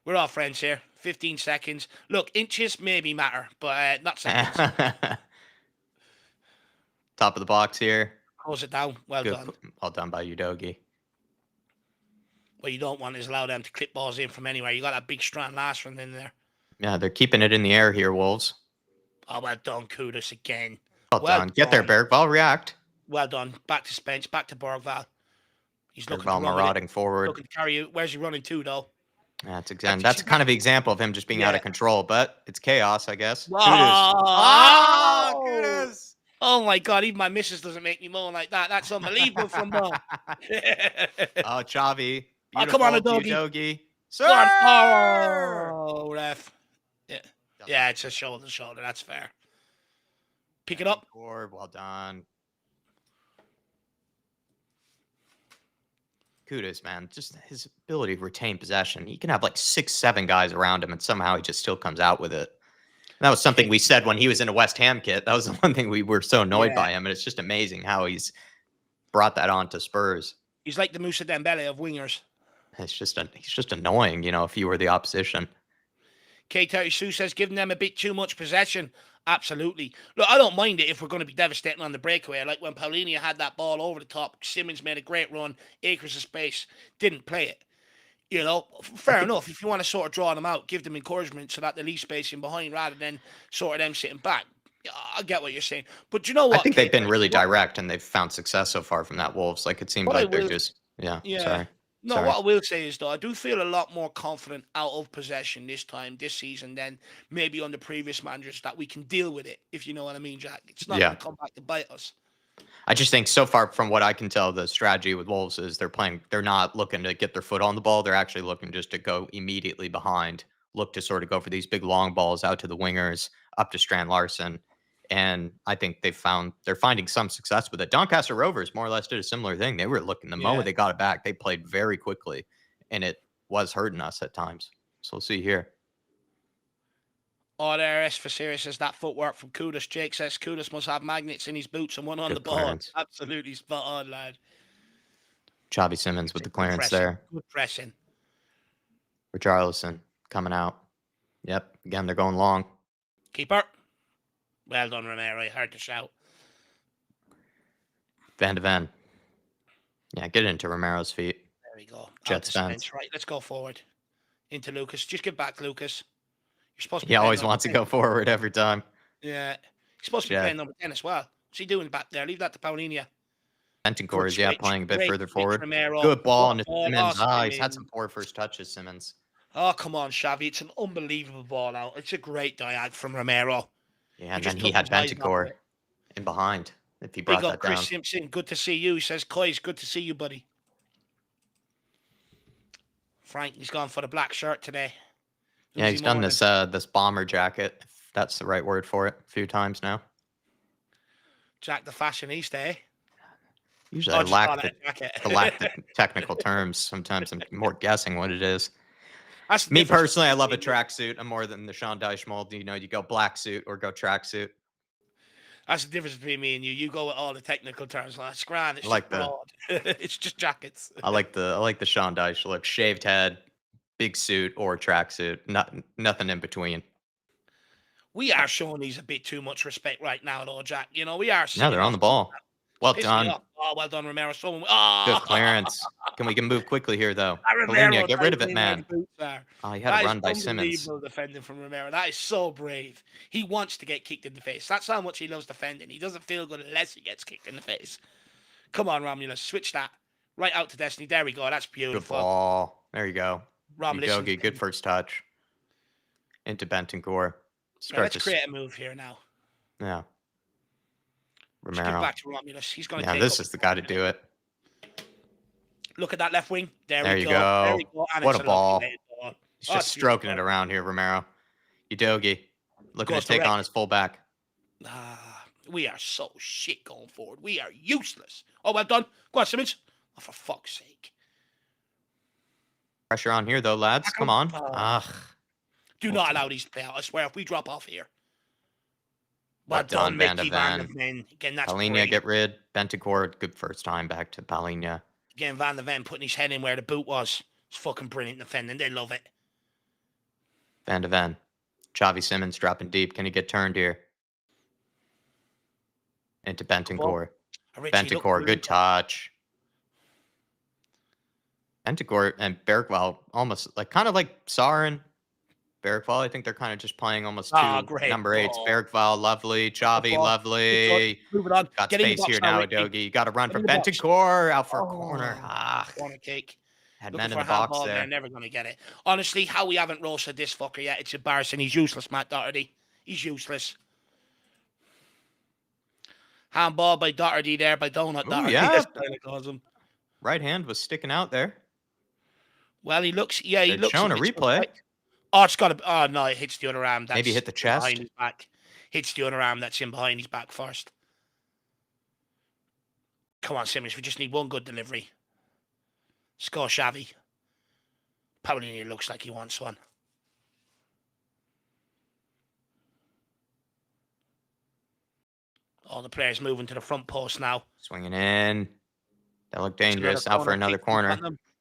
We're all friends here. 15 seconds. Look, inches maybe matter, but not seconds. Top of the box here. Close it down. Well done. Well done by Udogie. What you don't want is allow them to clip balls in from anywhere. You got that big strand last one in there. Yeah, they're keeping it in the air here, Wolves. Oh, well done, Kudus again. Well done. Get there, Bergvall. React. Well done. Back to Spence. Back to Bergvall. He's looking to marauding forward. Looking to carry you. Where's he running to, though? Yeah, that's kind of an example of him just being out of control, but it's chaos, I guess. Kudus. Oh, my God. Even my missus doesn't make me moan like that. That's unbelievable from Mo. Xavi Oh, come on, Beautiful, Adogi. Udogi. Go on. Sir! Oh, ref. Yeah, Doesn't yeah, it's a matter. shoulder to shoulder. That's fair. Pick it up. Bentancur, well done. Kudos, man. Just his ability to retain possession. He can have like 6, 7 guys around him, and somehow he just still comes out with it. And that was something we said when he was in a West Ham kit. That was the one thing we were so annoyed Yeah. by him, and it's just amazing how he's brought that on to Spurs. He's like the Musa Dembele of wingers. He's just annoying, if you were the opposition. K32 says, giving them a bit too much possession. Absolutely. Look, I don't mind it if we're going to be devastating on the breakaway. Like when Paulinho had that ball over the top, Simmons made a great run, acres of space, didn't play it. Fair enough. If you want to sort of draw them out, give them encouragement so that they leave space in behind rather than sort of them sitting back. I get what you're saying. But you know what? I think they've been really direct and they've found success so far from that Wolves. Like it seems like they're just, sorry. No, Sorry. what I will say is, though, I do feel a lot more confident out of possession this season, than maybe on the previous managers, that we can deal with it, if you know what I mean, Jack. It's not going to come back to bite us. I just think so far from what I can tell, the strategy with Wolves is they're not looking to get their foot on the ball. They're actually looking just to go immediately behind, look to sort of go for these big long balls out to the wingers, up to Strand Larson. And I think they're finding some success with it. Doncaster Rovers more or less did a similar thing. They were looking the moment they got it back, they played very quickly, and it was hurting us at times. So we'll see here. Oh, there, S for serious says that footwork from Kudus. Jake says Kudus must have magnets in his boots and one on the ball. Clearance. Absolutely spot on, lad. Xavi Simmons with the clearance there. Good pressing. Richarlison coming out. Yep. Again, they're going long. Keeper. Well done, Romero. Hard to shout. Van de Ven. Yeah, get into Romero's feet. There we go. Jed Spence. Right, let's go forward. Into Lucas. Just get back, Lucas. You're supposed to be He always wants to go forward every time. Yeah. He's supposed to be playing number 10 as well. What's he doing back there? Leave that to Paulinho. Bentancur is, playing a bit further forward. Romero. Good ball into Simmons. He's had some poor first touches, Simmons. Oh, come on, Xavi. It's an unbelievable ball out. It's a great diag from Romero. Yeah, and then he had Bentancur in behind if he brought that Chris down. Simpson, good to see you. He says, Coy's good to see you, buddy. Frank, he's gone for the black shirt today. Yeah, he's done this bomber jacket, if that's the right word for it, a few times now. Jack the fashionista, eh? Usually I lack the technical terms. Sometimes I'm more guessing what it is. Me personally, I love a tracksuit. I'm more than the Sean Dyche mold. You go black suit or go tracksuit. That's the difference between me and you. You go with all the technical terms. Like, it's grand. It's like broad. It's just jackets. I like the Sean Dyche look. Shaved head, big suit, or tracksuit. Nothing in between. We are showing these a bit too much respect right now, though, Jack. We are. Yeah, they're on the ball. Well done. Oh, well done, Romero. Good clearance. We can move quickly here, though. Paulinho, get rid of it, man. Oh, he had a run by Simmons. Defending from Romero. That is so brave. He wants to get kicked in the face. That's how much he loves defending. He doesn't feel good unless he gets kicked in the face. Come on, Romulus. Switch that. Right out to Destiny. There we go. That's beautiful. Good ball. There you go. Romulus. Good first touch. Into Bentancur. Let's create a move here now. Yeah. Romero. Just give back to Romulus. He's going to this is the guy to do it. Look at that left wing. There you go. There we go. And what a ball. He's just stroking it around here, Romero. Udogi looking to take on his fullback. We are so shit going forward. We are useless. Oh, well done. Go on, Simmons. Oh, for fuck's sake. Pressure on here, though, lads. Come on. Do not allow these to play out. I swear, if we drop off here. Well done, Van de Ven. Again, that's Paulinho get rid. Bentancur, good first time back to Paulinho. Again, Van de Ven putting his head in where the boot was. It's fucking brilliant defending. They love it. Van de Ven. Xavi Simmons dropping deep. Can he get turned here? Into Bentancur. Bentancur, good touch. Bentancur and Bergwall almost kind of like Sarin. Bergwall, I think they're kind of just playing almost two number 8s. Bergwall, lovely. Xavi, lovely. Move it on. Got space here now, Udogi. You got to run for Bentancur. Out for a corner. Corner kick. Had men in the box there. They're never going to get it. Honestly, how we haven't roasted this fucker yet, it's embarrassing. He's useless, Matt Doherty. He's useless. Handball by Doherty there, by Donut Doherty. Yeah. Right hand was sticking out there. Well, he looks. Yeah, he They're looks a showing a bit replay. suspect. Oh, it's got to. Oh no, it hits the other arm. That's Maybe hit the chest. behind his back. Hits the other arm. That's in behind his back first. Come on, Simmons. We just need one good delivery. Score Xavi. Paulinho looks like he wants one. All the players moving to the front post now. Swinging in. That looked dangerous. Out for another corner.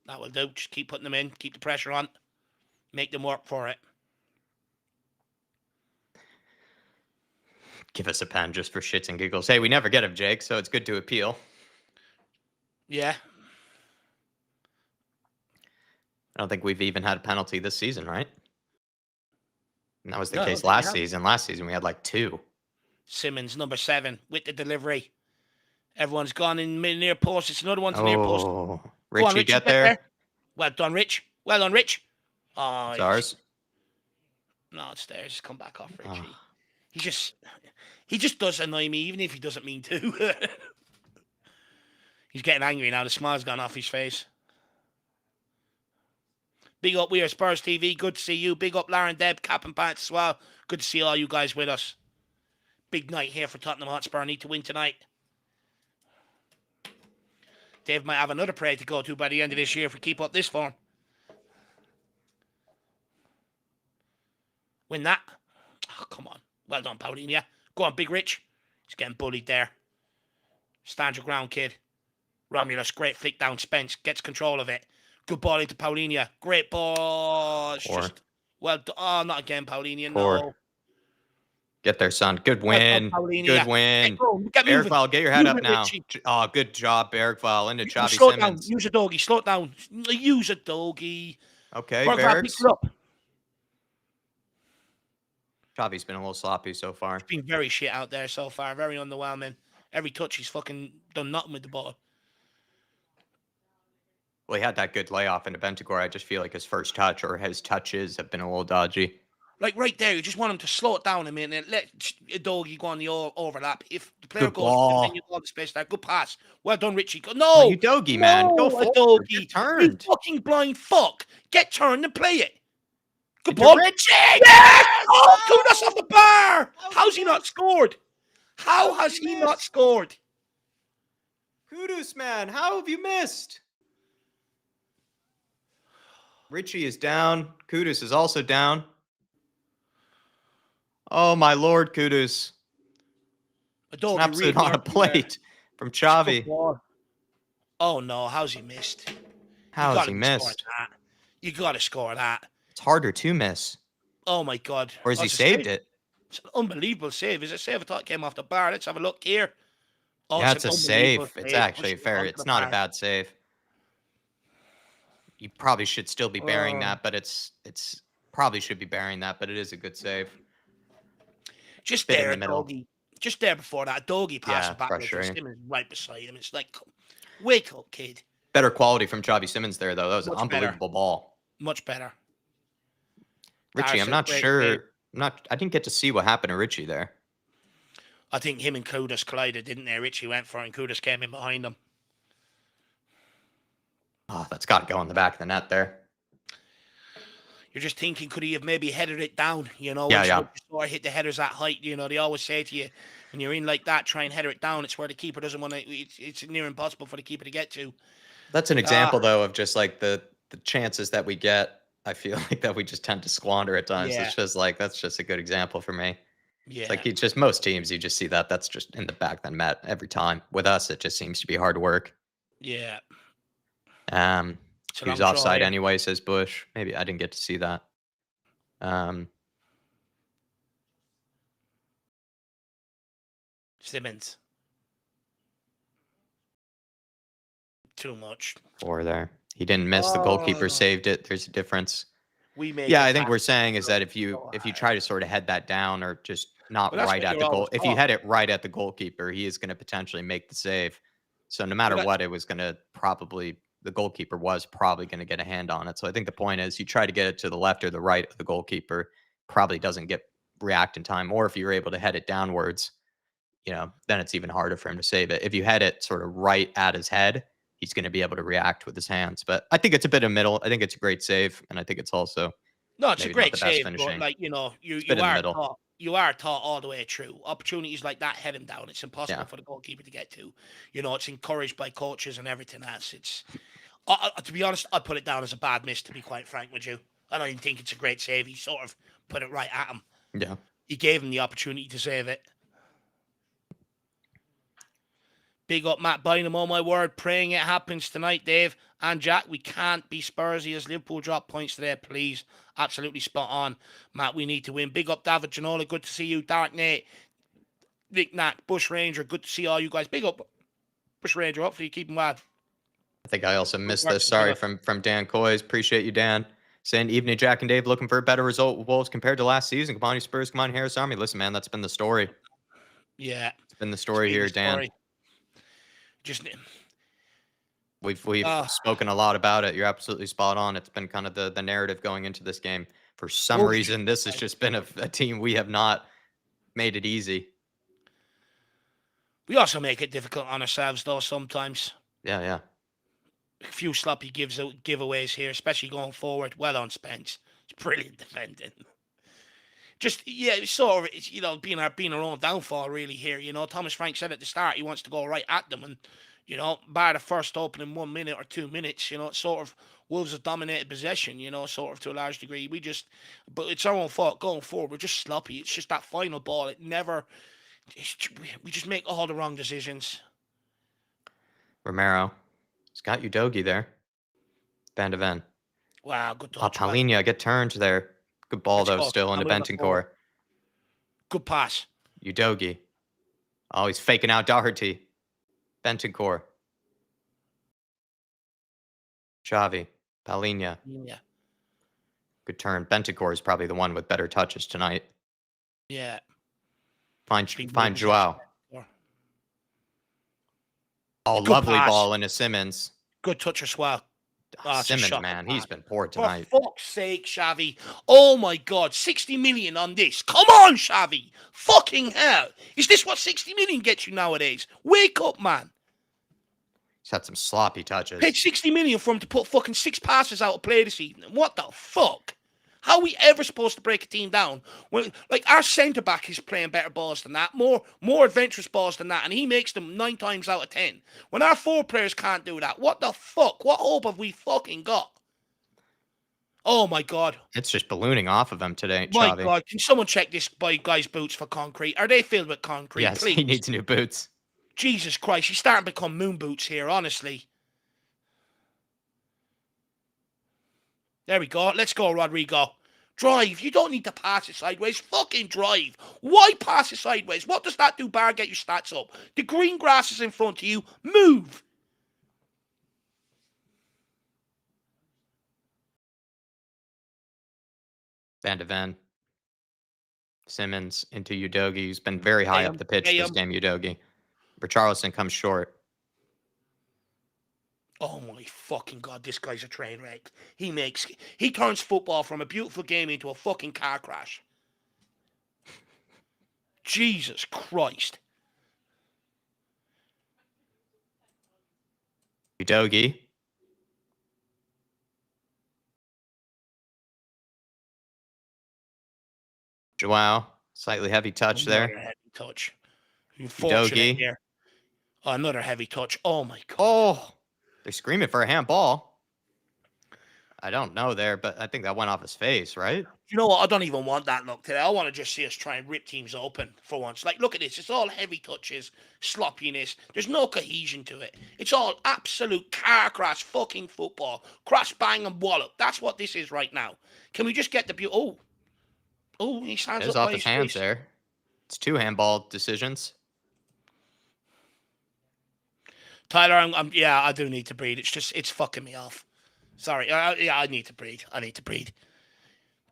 That will do. Just keep putting them in. Keep the pressure on. Make them work for it. Give us a pen just for shits and giggles. Hey, we never get him, Jake, so it's good to appeal. Yeah. I don't think we've even had a penalty this season, right? And that was the No, case last season. Last season, we had like 2. Simmons, number 7, with the delivery. Everyone's gone in near post. It's another one to near post. Oh, Richie, get there. Well done, Rich. Well done, Rich. Oh, it's ours. No, it's theirs. Just come back off, Richie. Oh. He just does annoy me, even if he doesn't mean to. He's getting angry now. The smile's gone off his face. Big up, we are Spurs TV. Good to see you. Big up, Lauren, Deb, Cap and Pants as well. Good to see all you guys with us. Big night here for Tottenham Hotspur. Need to win tonight. Dave might have another parade to go to by the end of this year if we keep up this form. Win that. Oh, come on. Well done, Paulinho. Go on, Big Rich. He's getting bullied there. Stand your ground, kid. Romulus, great flick down. Spence gets control of it. Good ball into Paulinho. Great ball. Just, well, oh, not again, Paulinho. No. Get there, son. Good win. Good win. Bergval, get your head up now. Oh, good job, Bergval. Into Xavi Simmons. Use a doggy. Slow it down. Use a doggy. Okay, Bergs. Xavi's been a little sloppy so far. He's been very shit out there so far. Very underwhelming. Every touch, he's fucking done nothing with the ball. Well, he had that good layoff into Bentancur. I just feel like his first touch or his touches have been a little dodgy. Like right there, you just want him to slow it down a minute and let a doggy go on the overlap. If the player goes, then you go on the space there. Good pass. Well done, Richie. No! Oh, you doggy, man. Go for doggy. You fucking blind fuck. Get turned and play it. Good ball. Richie! Yes! Oh, kudos off the bar! How's he not scored? How has he not scored? Kudos, man. How have you missed? Richie is down. Kudos is also down. Oh, my Lord, Kudos. Snaps it on a plate from Xavi. Oh, no. How's he missed? How has he missed? You got to score that. It's harder to miss. Oh, my God. Or has he saved it? It's an unbelievable save. Is it a save? I thought it came off the bar. Let's have a look here. Oh, yeah, it's a save. It's actually fair. It's not a bad save. You probably should still be bearing that, but it's probably should be bearing that, but it is a good save. Just there, doggy. Just there before that, doggy passing back with Simmons right beside him. It's like, wake up, kid. Better quality from Xavi Simmons there, though. That was an unbelievable ball. Much better. Richie, I'm not sure. I didn't get to see what happened to Richie there. I think him and Kudos collided, didn't they? Richie went for it, and Kudos came in behind him. Oh, that's got to go in the back of the net there. You're just thinking, could he have maybe headed it down? You know, or hit the headers at height. You know, they always say to you, when you're in like that, try and header it down. It's where the keeper doesn't want to. It's near impossible for the keeper to get to. That's an example, though, of just like the chances that we get. I feel like that we just tend to squander at times. Yeah. It's just like that's just a good example for me. Yeah, it's like it's just most teams you just see that's just in the back of the net every time. With us, it just seems to be hard work. Yeah. He was offside anyway, says Bush. Maybe I didn't get to see that. Simmons. Too much. 4 there. He didn't miss. The goalkeeper saved it. There's a difference. I think we're saying is that if you try to sort of head that down or just not right at the goal, if you head it right at the goalkeeper, he is going to potentially make the save. So no matter what, it was going to the goalkeeper was probably going to get a hand on it. So I think the point is you try to get it to the left or the right of the goalkeeper, probably doesn't react in time. Or if you're able to head it downwards, then it's even harder for him to save it. If you head it sort of right at his head, he's going to be able to react with his hands. But I think it's a bit of middle. I think it's a great save, and I think it's also No, it's a maybe not great the best save, but finishing. like you know, It's a bit in the middle. you are taught all the way through. Opportunities like that head him down. It's impossible Yeah. for the goalkeeper to get to. You know, it's encouraged by coaches and everything else. It's to be honest, I put it down as a bad miss. To be quite frank with you, I don't even think it's a great save. He sort of put it right at him. Yeah. He gave him the opportunity to save it. Big up Matt Bynum, oh my word. Praying it happens tonight, Dave and Jack. We can't be Spursy as Liverpool drop points today, please. Absolutely spot on. Matt, we need to win. Big up David Janola. Good to see you. Dark Nate, Nick Knack, Bush Ranger. Good to see all you guys. Big up Bush Ranger. Hopefully you keep him well. I think I also missed this. Sorry, from Dan Coys. Appreciate you, Dan. Saying, evening, Jack and Dave, looking for a better result with Wolves compared to last season. Come on, you Spurs. Come on, Harris Army. Listen, man, that's been the story. Yeah. It's been the story here, Dan. Just We've spoken a lot about it. You're absolutely spot on. It's been kind of the narrative going into this game. For some reason, this has just been a team we have not made it easy. We also make it difficult on ourselves, though, sometimes. Yeah. A few sloppy giveaways here, especially going forward. Well on Spence. It's brilliant defending. Just, yeah, sort of, it's, you know, being our own downfall, really, here. You know, Thomas Frank said at the start he wants to go right at them. And, you know, by the first opening 1 minute or 2 minutes, you know, it's sort of Wolves have dominated possession, you know, sort of to a large degree. But it's our own fault going forward. We're just sloppy. It's just that final ball. We just make all the wrong decisions. Romero. He's got Udogi there. Van de Ven. Wow, good touch. Paulinho, get turned there. Good ball, though, still into Bentancur. Good pass. Udogi. Oh, he's faking out Doherty. Bentancur. Xavi. Paulinho. Yeah. Good turn. Bentancur is probably the one with better touches tonight. Yeah. Find Joao. Oh, lovely ball into Simmons. Good touch as well. Simmons, man, he's been poor tonight. For fuck's sake, Xavi. Oh my God, 60 million on this. Come on, Xavi. Fucking hell. Is this what 60 million gets you nowadays? Wake up, man. He's had some sloppy touches. Paid 60 million for him to put fucking 6 passes out of play this evening. What the fuck? How are we ever supposed to break a team down? When, like, our centre-back is playing better balls than that, more adventurous balls than that, and he makes them 9 times out of 10. When our 4 players can't do that, what the fuck? What hope have we fucking got? Oh, my God. It's just ballooning off of him today, Xavi. My God, can someone check this guy's boots for concrete? Are they filled with concrete, yes, please? He needs new boots. Jesus Christ, he's starting to become moon boots here, honestly. There we go. Let's go, Rodrigo. Drive. You don't need to pass it sideways. Fucking drive. Why pass it sideways? What does that do bar get your stats up? The green grass is in front of you. Move. Van de Ven. Simmons into Udogi. He's been very high up the pitch this game, Udogi. Richarlison comes short. Oh my fucking God, this guy's a train wreck. He turns football from a beautiful game into a fucking car crash. Jesus Christ. Udogi. Joao. Slightly heavy touch there. Heavy touch. Udogi. Here. Oh, another heavy touch. Oh my God. Oh. They're screaming for a handball. I don't know there, but I think that went off his face, right? You know what? I don't even want that look today. I want to just see us try and rip teams open for once. Like, look at this. It's all heavy touches, sloppiness. There's no cohesion to it. It's all absolute car crash fucking football. Crash, bang, and wallop. That's what this is right now. Can we just get the beauty? Oh, he stands up off his hands there. It's 2 handball decisions. Tyler, I do need to breathe. It's fucking me off. Sorry. I need to breathe.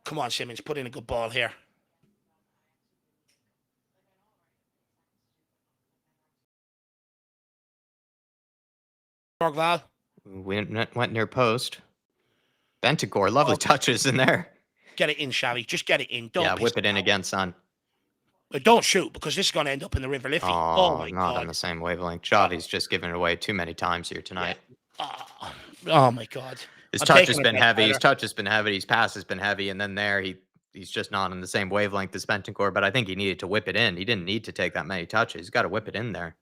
Come on, Simmons, put in a good ball here. Borgval. Went near post. Bentancur, lovely touches in there. Get it in, Xavi. Just get it in. Don't whip it in again, son. But don't shoot, because this is going to end up in the River Liffey. Oh my God. Not on the same wavelength. Xavi's just given it away too many times here tonight. Yeah. Oh my God. His I'm touch has taking a been bet, heavy. His Tyler. touch has been heavy. His pass has been heavy. And then he's just not on the same wavelength as Bentancur. But I think he needed to whip it in. He didn't need to take that many touches. He's got to whip it in there.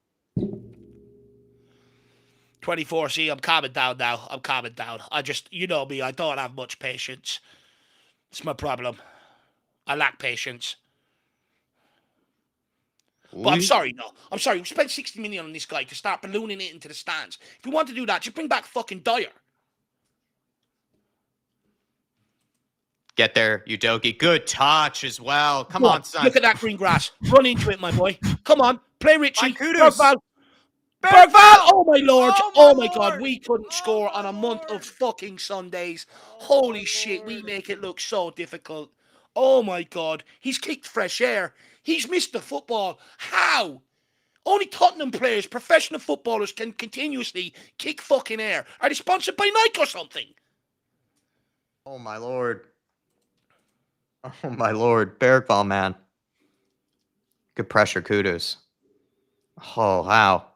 24. See, I'm calming down now. I'm calming down. I just, you know me, I don't have much patience. It's my problem. I lack patience. But I'm sorry, no. I'm sorry. We spent 60 million on this guy to start ballooning it into the stands. If we want to do that, just bring back fucking Dyer. Get there, Udogie. Good touch as well. Come on, son. Look at that green grass. Run into it, my boy. Come on. Play Richie. Kudus. Bergvall. Bergvall! Oh my lord. Oh My my God. lord. We couldn't score on a month of fucking Sundays. Holy shit. We make it look so difficult. Oh my God. He's kicked fresh air. He's missed the football. How? Only Tottenham players, professional footballers, can continuously kick fucking air. Are they sponsored by Nike or something? Oh my lord. Oh my lord. Bergvall, man. Good pressure, Kudus. Oh, wow.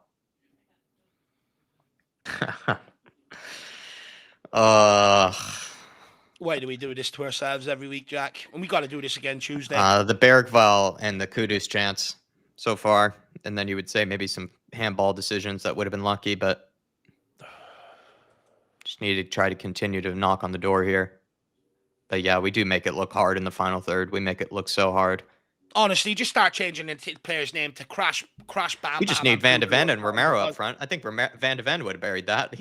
Why do we do this to ourselves every week, Jack? And we got to do this again Tuesday. The Bergvall and the Kudus chance so far. And then you would say maybe some handball decisions that would have been lucky, but just need to try to continue to knock on the door here. But yeah, we do make it look hard in the final third. We make it look so hard. Honestly, just start changing the player's name to Crash Bam. We just need Van de Ven and Romero up front. I think Van de Ven would have buried that.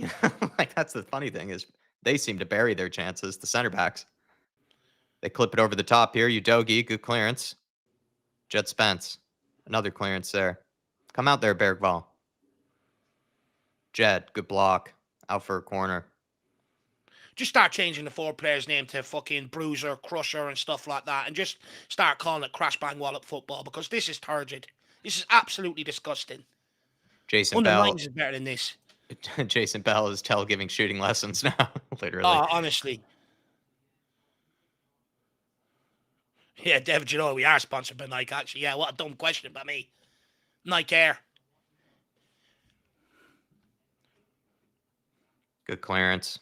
Like, that's the funny thing is they seem to bury their chances, the center backs. They clip it over the top here. Udogie, good clearance. Jed Spence, another clearance there. Come out there, Bergvall. Jed, good block. Out for a corner. Just start changing the four players' name to fucking Bruiser, Crusher, and stuff like that, and just start calling it Crash Bang Wallop football, because this is turgid. This is absolutely disgusting. Jason Bell is better than this. Jason Bell is giving shooting lessons now, literally. Oh, honestly. Yeah, David, you know we are sponsored by Nike, actually. Yeah, what a dumb question by me. Nike Air. Good clearance.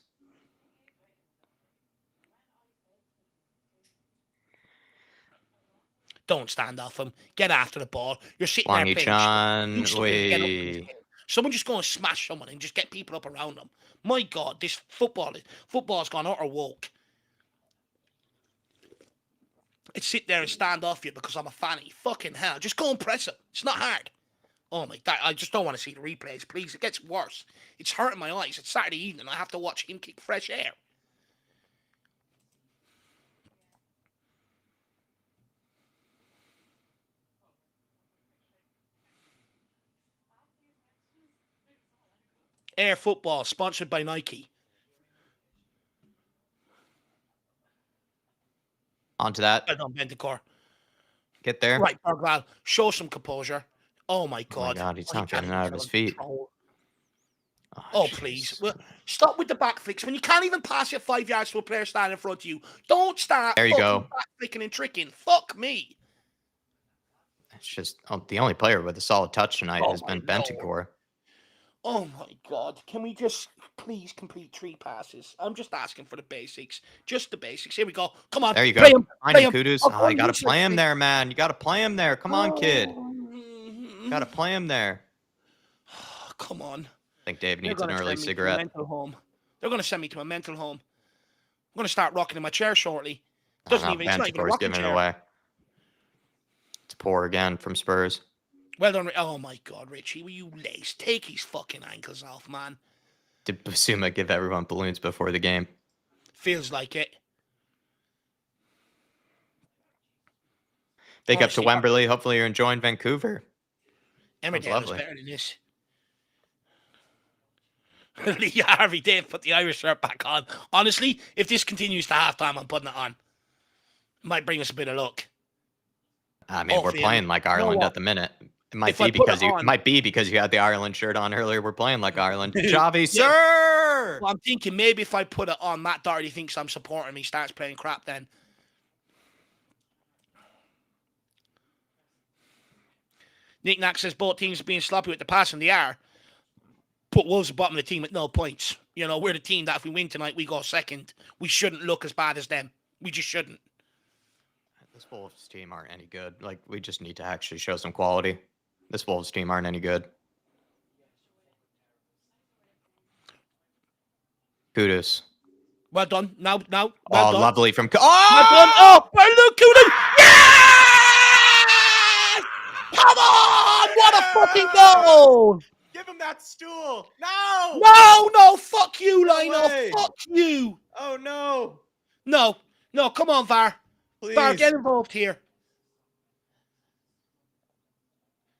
Don't stand off him. Get after the ball. You're sitting Wangi there Chan. playing. Someone just go and smash someone and just get people up around them. My God, this football's gone utter woke. It's sit there and stand off you because I'm a fanny. Fucking hell. Just go and press it. It's not hard. Oh my God. I just don't want to see the replays, please. It gets worse. It's hurting my eyes. It's Saturday evening. I have to watch him kick fresh air. Air football, sponsored by Nike. Onto that. I don't bend the core. Get there. Right, Bergvall, show some composure. Oh my God. Oh my God, he's not getting out of his feet. Oh, please. Well, stop with the back flicks. When you can't even pass your 5 yards to a player standing in front of you, don't start there you go. back flicking and tricking. Fuck me. It's just the only player with a solid touch tonight has been Bentancur. Oh my God. Can we just please complete 3 passes? I'm just asking for the basics. Just the basics. Here we go. Come on. There you go. Play him. Play him. Kudus. Oh, you got to play him there, man. You got to play him there. Come on, kid. Got to play him there. Come on. I think Dave needs an early cigarette. Mental home. They're going to send me to a mental home. I'm going to start rocking in my chair shortly. It's not even a rocking chair. Giving it away. It's poor again from Spurs. Well done. Oh my God, Richie, will you lace? Take his fucking ankles off, man. Did Basuma give everyone balloons before the game? Feels like it. Big up to Wembley. Hopefully you're enjoying Vancouver. Emmerdale is better than this. Lee Harvey Dave put the Irish shirt back on. Honestly, if this continues to halftime, I'm putting it on. It might bring us a bit of luck. I mean, we're playing like Ireland at the minute. It might be because you had the Ireland shirt on earlier. We're playing like Ireland. Javi, sir! Well, I'm thinking maybe if I put it on, Matt Doherty thinks I'm supporting me, starts playing crap then. Nick Knack says both teams are being sloppy with the pass, and they are. But Wolves are bottom of the team with no points. You know, we're the team that if we win tonight, we go second. We shouldn't look as bad as them. We just shouldn't. This Wolves team aren't any good. Like, we just need to actually show some quality. This Wolves team aren't any good. Kudos. Well done. Now. Well Oh, done. lovely from... Well done. Oh, by Luke Kudos. Yes! Come on! What a fucking goal! Give him that stool. No! No, fuck you, No Lino. way. Fuck you. Oh, no. No, come on, VAR. Please. VAR, get involved here.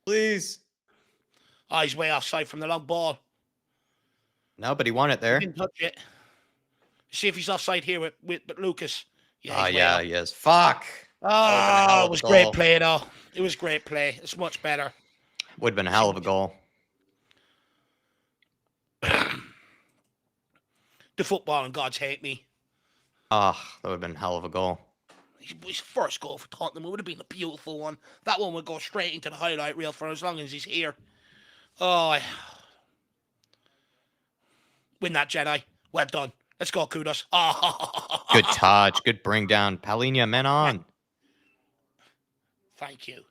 Please. Oh, he's way offside from the long ball. No, but he won it there. He didn't touch it. See if he's offside here with Lucas. Yeah, yeah, he is. Fuck. Oh, it was great play, though. It was great play. It's much better. Would have been a hell of a goal. The football and gods hate me. Ah, that would have been a hell of a goal. His first goal for Tottenham, it would have been a beautiful one. That one would go straight into the highlight reel for as long as he's here. Oh, win that, Jedi. Well done. Let's go, Kudos. Oh. Good touch. Good bring down. Palhinha, men on. Thank you.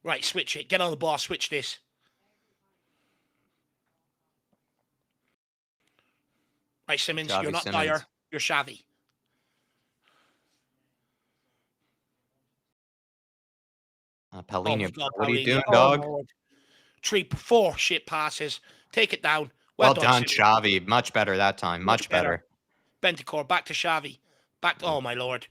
Right, switch it. Get on the ball. Switch this. Right, Simmons, Xavi you're not Simmons. Dyer. You're Xavi. Palhinha, God, what are you Palhinha. doing, Oh, dog? Lord. 4 shit passes. Take it down. Well done, Xavi. Much better that time. Much better. Bentancur, back to Xavi. Back to, oh, my Lord.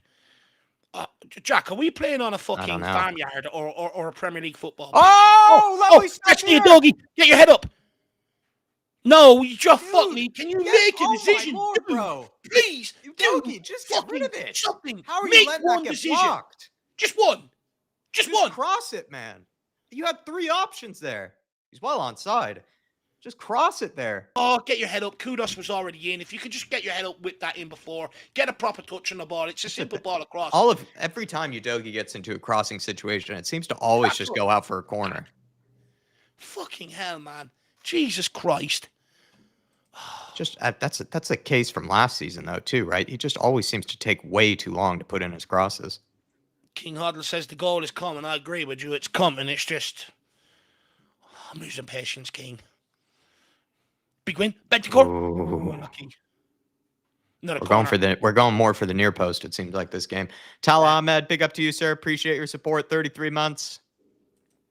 Jack, are we playing on a fucking farmyard or a Premier League football? Lovely stuff that's here. you, doggy. Get your head up. No, you just fuck me. Can you make a decision? My Lord, bro. Please, Doggy, just get rid of it. Something. How are you Make letting one that get decision. blocked? Just one. Just one. Cross it, man. You had 3 options there. He's well onside. Just cross it there. Oh, get your head up. Kudos was already in. If you could just get your head up, whip that in before. Get a proper touch on the ball. It's a simple ball across. Every time Udogie gets into a crossing situation, it seems to always just go out for a corner. Fucking hell, man. Jesus Christ. Just that's a case from last season though too, right? He just always seems to take way too long to put in his crosses. King Hoddle says the goal is coming. I agree with you. It's coming. It's just I'm losing patience, King. Big win. Bentancur. Lucky. We're going more for the near post, it seems like this game. Tala Ahmed, big up to you, sir. Appreciate your support. 33 months.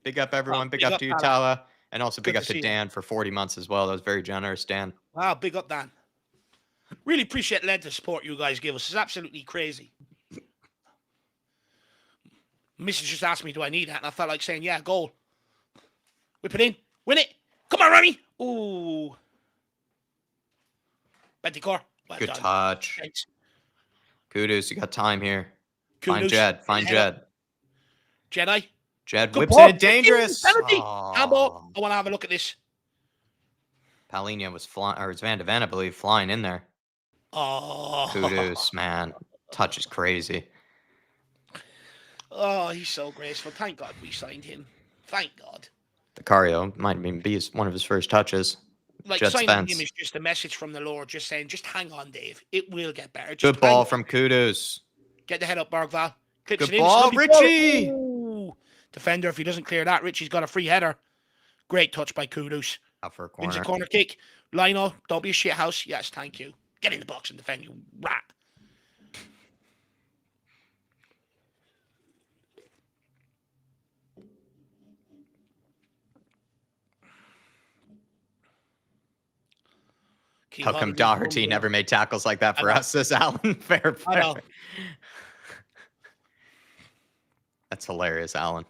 Big up everyone. Big up to you, Tala. And also big up to Dan for 40 months as well. That was very generous, Dan. Wow, big up, Dan. Really appreciate the support you guys give us. It's absolutely crazy. Mrs. just asked me, do I need that? And I felt like saying, yeah, goal. Whip it in. Win it. Come on, Remy. Ooh. Bentancur. Well Good done. touch. Thanks. Kudos, you got time here. Kudos. Find Jed. Find Jed. Jedi. Jed Good whips ball. in. Dangerous. Penalty. Oh. Handball. I want to have a look at this. Palhinha was flying, or it was Van de Ven, I believe, flying in there. Oh. Kudos, man. Touch is crazy. Oh, he's so graceful. Thank God we signed him. Thank God. The Cario might even be one of his first touches. Like, Jed signing Spence. him is just a message from the Lord, just saying, just hang on, Dave. It will get better. Just Good ball from Kudos. Get the head up, Bergval. Clips Good it in. ball, Richie. Ooh. Defender, if he doesn't clear that, Richie's got a free header. Great touch by Kudos. Out for a Wins corner. a corner kick. Lino, don't be a shithouse. Yes, thank you. Get in the box and defend, you rat. How come Doherty never made tackles like that for us, says Alan? Fair play. That's hilarious, Alan.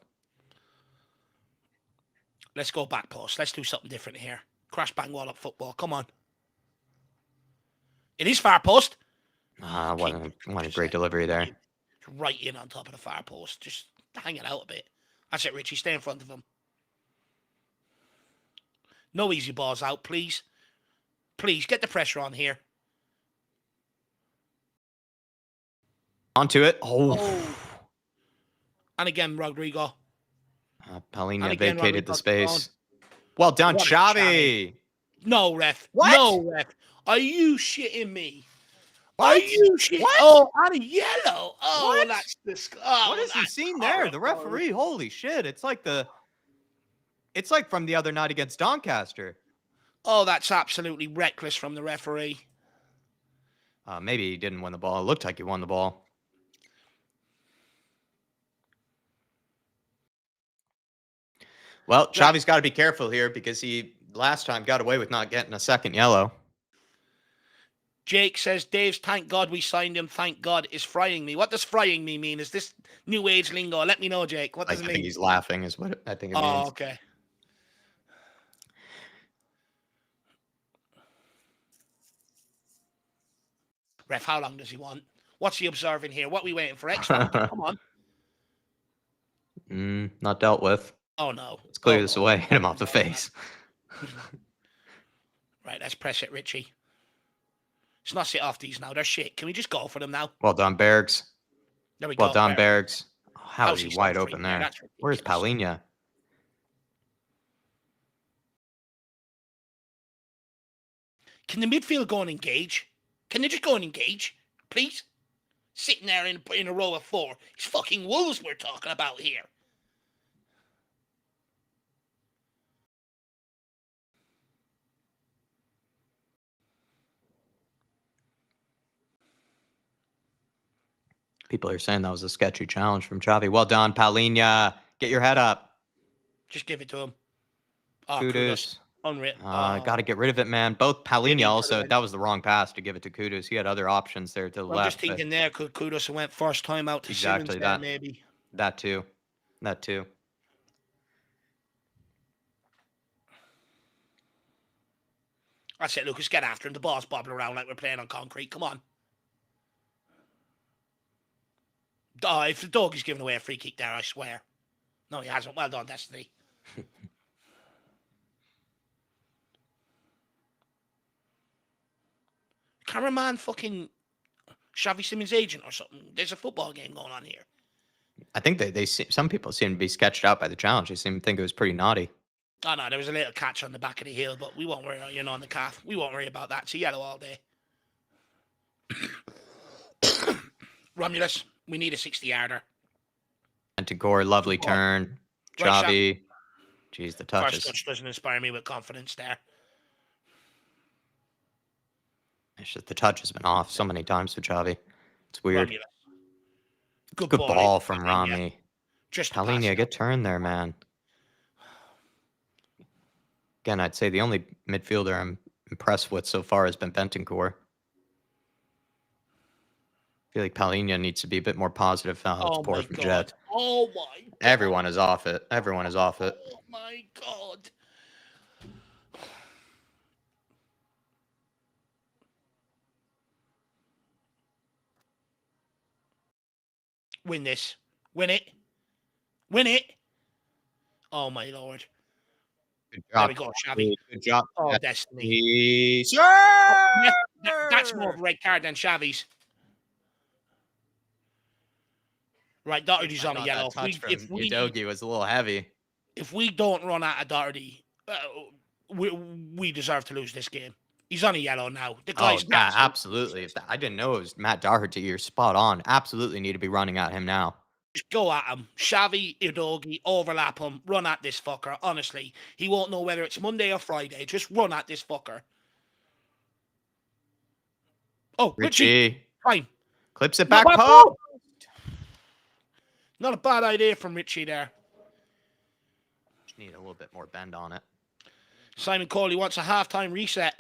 Let's go back post. Let's do something different here. Crash bang wall up football. Come on. It is far post. What a great delivery there. Right in on top of the far post. Just hang it out a bit. That's it, Richie. Stay in front of him. No easy balls out, please. Please, get the pressure on here. Onto it. Oh. And again, Rodrigo. Palhinha vacated the space. Well done, Xavi. No, ref. What? No, ref. Are you shitting me? What? Are you shitting? What? Oh, and a yellow. Oh, What? that's disgusting. Oh, What is he that's seeing there? The horrible. referee, holy shit. It's like from the other night against Doncaster. Oh, that's absolutely reckless from the referee. Maybe he didn't win the ball. It looked like he won the ball. Well, Xavi's got to be careful here because he last time got away with not getting a second yellow. Jake says, Dave's thank God we signed him. Thank God is frying me. What does frying me mean? Is this new age lingo? Let me know, Jake. What does it mean? I think he's laughing is what I think it means. Oh, okay. Ref, how long does he want? What's he observing here? What are we waiting for? X Factor? Come on. Not dealt with. Oh, no. Let's clear this away. Hit him off the face. Right, let's press it, Richie. Let's not sit off these now. They're shit. Can we just go for them now? Well done, Bergs. There we go. Well done, Bergs. Oh, how is he so wide free open there? That's Where's Paulinho? Can the midfield go and engage? Can they just go and engage, please? Sitting there in a row of four. It's fucking Wolves we're talking about here. People are saying that was a sketchy challenge from Xavi. Well done, Paulinho. Get your head up. Just give it to him. Oh, Kudus. Unreal. Got to get rid of it, man. Both Paulinho also, that was the wrong pass to give it to Kudus. He had other options there to the left. I'm just thinking there, could Kudus have went first time out to Simmons there, maybe. That too. That's it, Lucas. Get after him. The ball's bobbling around like we're playing on concrete. Come on. Oh, if the dog is giving away a free kick there, I swear. No, he hasn't. Well done, Destiny. Cameraman fucking Xavi Simmons' agent or something. There's a football game going on here. I think some people seem to be sketched out by the challenge. They seem to think it was pretty naughty. Oh, no, there was a little catch on the back of the heel, but we won't worry, on the calf. We won't worry about that. It's a yellow all day. Romulus, we need a 60-yarder. Bentancur, lovely turn. Xavi. Jeez, the touches. First touch doesn't inspire me with confidence there. It's just the touch has been off so many times for Xavi. It's weird. Romulus. Good ball from Rami. Just Paulinho, get turned there, man. Again, I'd say the only midfielder I'm impressed with so far has been Bentancur. I feel like Paulinho needs to be a bit more positive. It's poor from Jed. Oh my God. Everyone is off it. Everyone is off it. Oh my God. Win this. Win it. Win it. Oh my Lord. Good job. There we go, Xavi. Good job. Oh, Destiny. Sir! That's more of a red card than Xavi's. Right, Doherty's on a yellow. If Udogie was a little heavy. If we don't run out of Doherty, we deserve to lose this game. He's on a yellow now. The guy's absolutely. I didn't know it was Matt Doherty. You're spot on. Absolutely need to be running at him now. Just go at him. Xavi, Udogie, overlap him. Run at this fucker. Honestly, he won't know whether it's Monday or Friday. Just run at this fucker. Oh, Richie. Fine. Clips it back post. Not a bad idea from Richie there. Just need a little bit more bend on it. Simon Coley wants a halftime reset.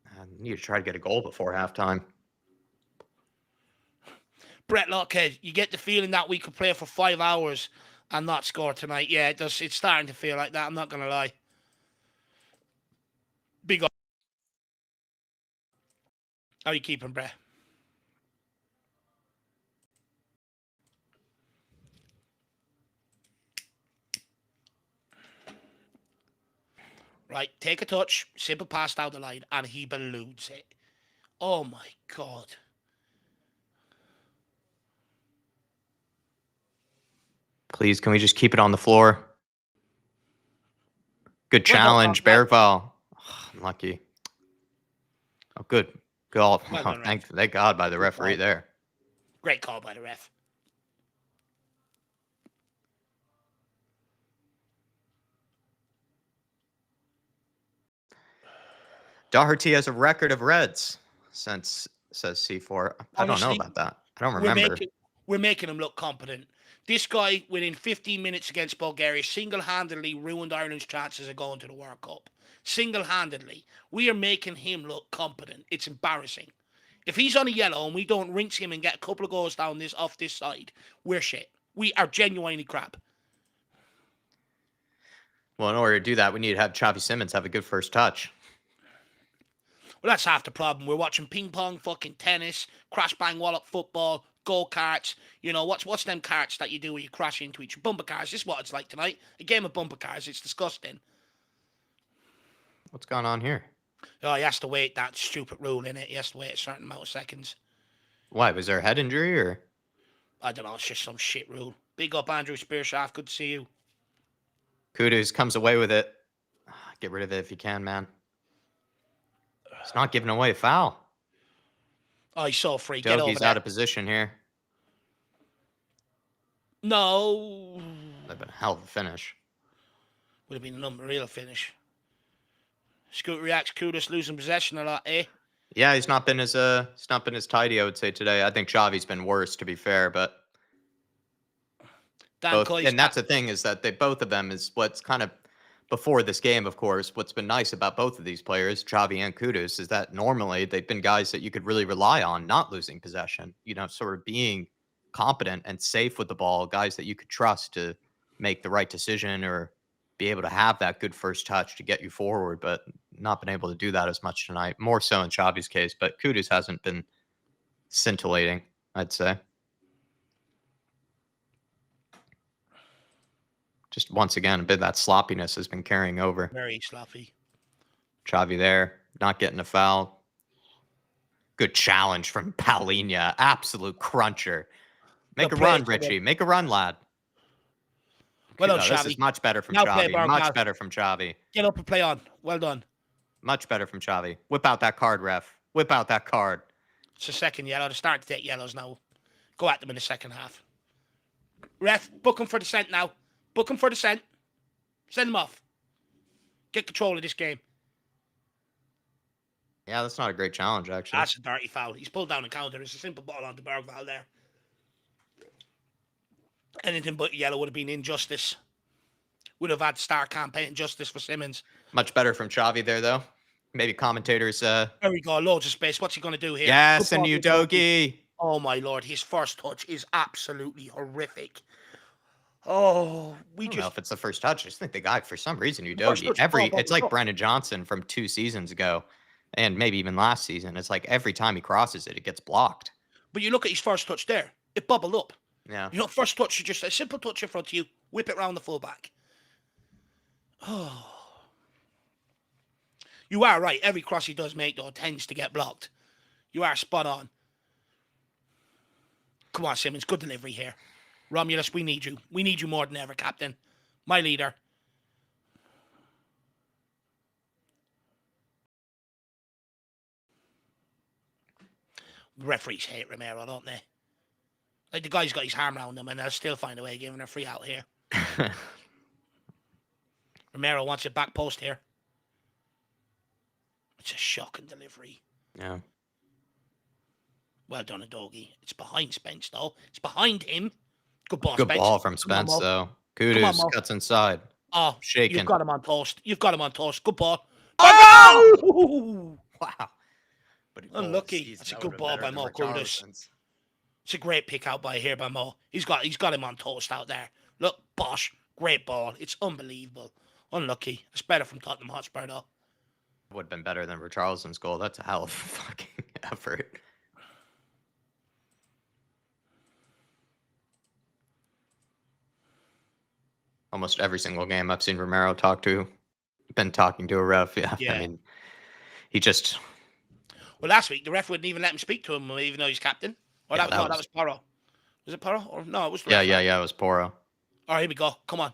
I need to try to get a goal before halftime. Brett Lockhead, you get the feeling that we could play for 5 hours and not score tonight. Yeah, it does. It's starting to feel like that. I'm not going to lie. Big up. How are you keeping, Brett? Right, take a touch, simple pass down the line, and he balloons it. Oh my God. Please, can we just keep it on the floor? Good challenge, Bergvall. getting lucky. Oh, good. Goal. Well Oh, done, ref. thank God by the Good referee call. there. Great call by the ref. Doherty has a record of reds since, says C4. I don't know Honestly, about that. I don't we're remember. making him look competent. This guy, within 15 minutes against Bulgaria, single-handedly ruined Ireland's chances of going to the World Cup. Single-handedly. We are making him look competent. It's embarrassing. If he's on a yellow and we don't rinse him and get a couple of goals down this off this side, we're shit. We are genuinely crap. Well, in order to do that, we need to have Xavi Simons have a good first touch. Well, that's half the problem. We're watching ping pong, fucking tennis, crash bang wallop football, go karts. You know, what's them karts that you do where you crash into each bumper cars? This is what it's like tonight. A game of bumper cars. It's disgusting. What's going on here? Oh, he has to wait that stupid rule in it. He has to wait a certain amount of seconds. Why? Was there a head injury or? I don't know. It's just some shit rule. Big up, Andrew Spearshaft. Good to see you. Kudus comes away with it. Get rid of it if you can, man. He's not giving away a foul. Oh, he's so free. Get over Dogi's there. out of position here. No. That'd have been a hell of a finish. Would have been an unreal finish. Scoot reacts. Kudus losing possession a lot, eh? Yeah, he's not been as tidy, I would say, today. I think Xavi's been worse, to be fair, but and that's the thing, is that both of them is what's kind of before this game, of course, what's been nice about both of these players, Xavi and Kudus, is that normally they've been guys that you could really rely on not losing possession, you know, sort of being competent and safe with the ball, guys that you could trust to make the right decision or be able to have that good first touch to get you forward, but not been able to do that as much tonight, more so in Xavi's case, but Kudus hasn't been scintillating, I'd say. Just once again, a bit of that sloppiness has been carrying over. Very sloppy. Xavi there, not getting a foul. Good challenge from Paulinho. Absolute cruncher. Make a run, Richie. Make a run, lad. Well done, This Xavi. is much better from Now Xavi. Much better from Xavi. Get up and play on. Well done. Much better from Xavi. Whip out that card, ref. Whip out that card. It's a second yellow. They're starting to take yellows now. Go at them in the second half. Ref, book them for the scent now. Book them for the scent. Send them off. Get control of this game. Yeah, that's not a great challenge, actually. That's a dirty foul. He's pulled down the counter. It's a simple ball on the Bergval there. Anything but yellow would have been injustice. Would have had star campaign justice for Simmons. Much better from Xavi there, though. Maybe commentators... There we go. Loads of space. What's he going to do here? Yes, and Udogi. Oh, my Lord. His first touch is absolutely horrific. Oh, I don't know if it's the first touch. I just think the guy, for some reason, Udogi, it's like Brennan Johnson from 2 seasons ago, and maybe even last season. It's like every time he crosses it, it gets blocked. But you look at his first touch there. It bubbled up. Yeah. You know, first touch, you just a simple touch in front of you, whip it round the fullback. Oh. You are right. Every cross he does make, though, tends to get blocked. You are spot on. Come on, Simmons. Good delivery here. Romulus, we need you. We need you more than ever, Captain. My leader. Referees hate Romero, don't they? Like, the guy's got his arm around him and they'll still find a way of giving a free out here. Romero wants it back post here. It's a shocking delivery. Yeah. Well done, Udogi. It's behind Spence, though. It's behind him. Good ball, Good Spence. ball from Spence, though. Kudus cuts inside. Oh, shaking. You've got him on toast. You've got him on toast. Good ball. Oh! Wow. But unlucky. That's a good ball by Mo Kudus. It's a great pick out by Mo. He's got him on toast out there. Look, Bosch. Great ball. It's unbelievable. Unlucky. It's better from Tottenham Hotspur, though. Would have been better than Richarlison's goal. That's a hell of a fucking effort. Almost every single game I've seen Romero been talking to a ref. Yeah. I mean, he just... Well, last week, the ref wouldn't even let him speak to him, even though he's captain. Or that was Porro. Was it Porro? Or no, it was the ref. Yeah, it was Porro. All right, here we go. Come on.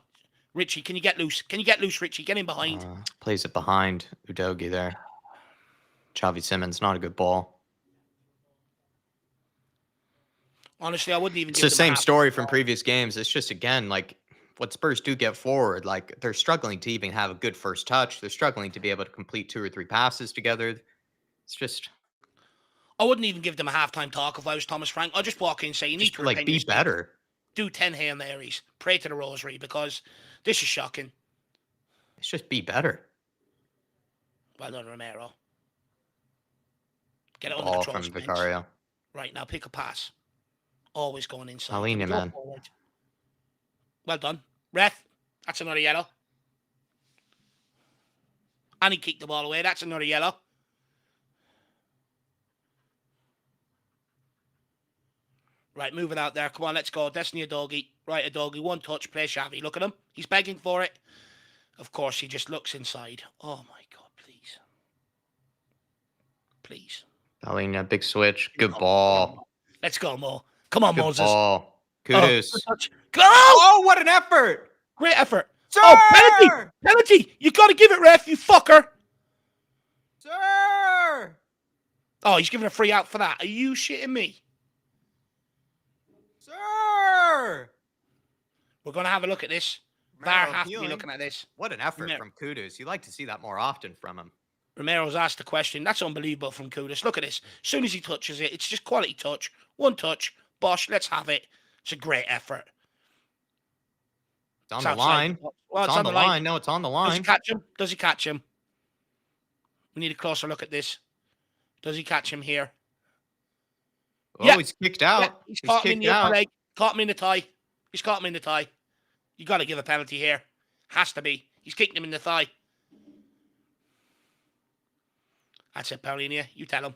Richie, can you get loose? Can you get loose, Richie? Get in behind. Plays it behind Udogie there. Xavi Simons, not a good ball. Honestly, I wouldn't even It's give the them a same half story from previous games. It's just, again, like what Spurs do get forward, like they're struggling to even have a good first touch. They're struggling to be able to complete 2 or 3 passes together. It's just... I wouldn't even give them a halftime talk if I was Thomas Frank. I'd just walk in and say, you need to repent. Be better. Do 10 Hail Marys. Pray to the Rosary, because this is shocking. It's just be better. Well done, Romero. Get it under Ball control, from Spence. Vicario. Right, now pick a pass. Always going inside. Alina, man. Forward? Well done. Ref, that's another yellow. And he kicked the ball away. That's another yellow. Right, moving out there. Come on, let's go. Destiny Udogie. Right, Udogie. One touch. Play Xavi. Look at him. He's begging for it. Of course, he just looks inside. Oh, my God. Please. Please. Alina, big switch. Good ball. Let's go, Mo. Come on, Good Moses. ball. Kudus. Go! Oh, what an effort. Great effort. Sir! Oh, penalty! Penalty! You got to give it, ref, you fucker. Sir! Oh, he's giving a free out for that. Are you shitting me? Sir! We're going to have a look at this. VAR has to be looking at this. What an effort from Kudus. You like to see that more often from him. Romero's asked the question. That's unbelievable from Kudus. Look at this. As soon as he touches it, it's just quality touch. One touch. Bosh, let's have it. It's a great effort. It's on the line. Well, it's on the line. No, it's on the line. Does he catch him? Does he catch him? We need a closer look at this. Does he catch him here? Oh, yeah. He's kicked out. Yeah. He's caught him in the upper leg. Caught him in the thigh. He's caught him in the thigh. You got to give a penalty here. Has to be. He's kicked him in the thigh. That's it, Paulinia. You tell him.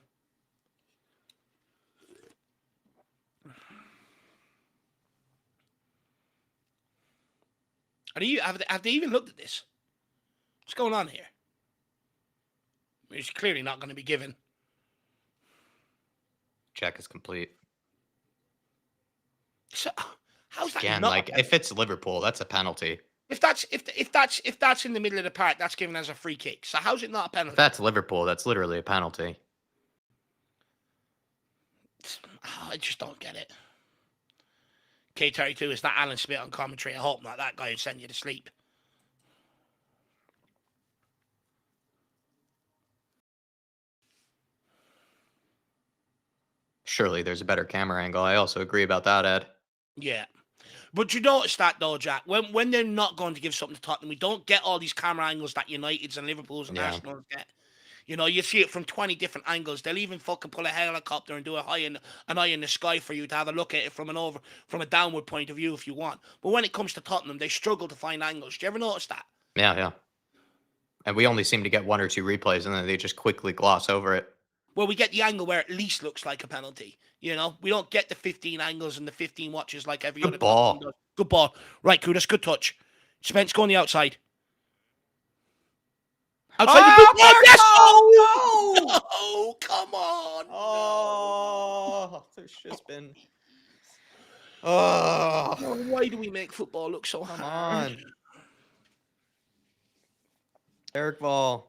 Have they even looked at this? What's going on here? It's clearly not going to be given. Check is complete. So, how's that? Again, like if it's Liverpool, that's a penalty. If that's in the middle of the park, that's given as a free kick. So how's it not a penalty? If that's Liverpool, that's literally a penalty. I just don't get it. K32 is that Alan Smith on commentary. I hope not. That guy would send you to sleep. Surely there's a better camera angle. I also agree about that, Ed. Yeah. But you notice that, though, Jack, when they're not going to give something to Tottenham, we don't get all these camera angles that United's and Liverpool's and Arsenal's get. You know, you see it from 20 different angles. They'll even fucking pull a helicopter and do an eye in the sky for you to have a look at it from a downward point of view if you want. But when it comes to Tottenham, they struggle to find angles. Do you ever notice that? Yeah. And we only seem to get 1 or 2 replays, and then they just quickly gloss over it. Well, we get the angle where it at least looks like a penalty. You know, we don't get the 15 angles and the 15 watches like every other ball. Does. Good ball. Right, Kudus, good touch. Spence, go on the outside. Outside the boot. Yes! Oh, no! Oh, come on. Oh, there's just been... Oh. Why do we make football look so hard? Eric Ball.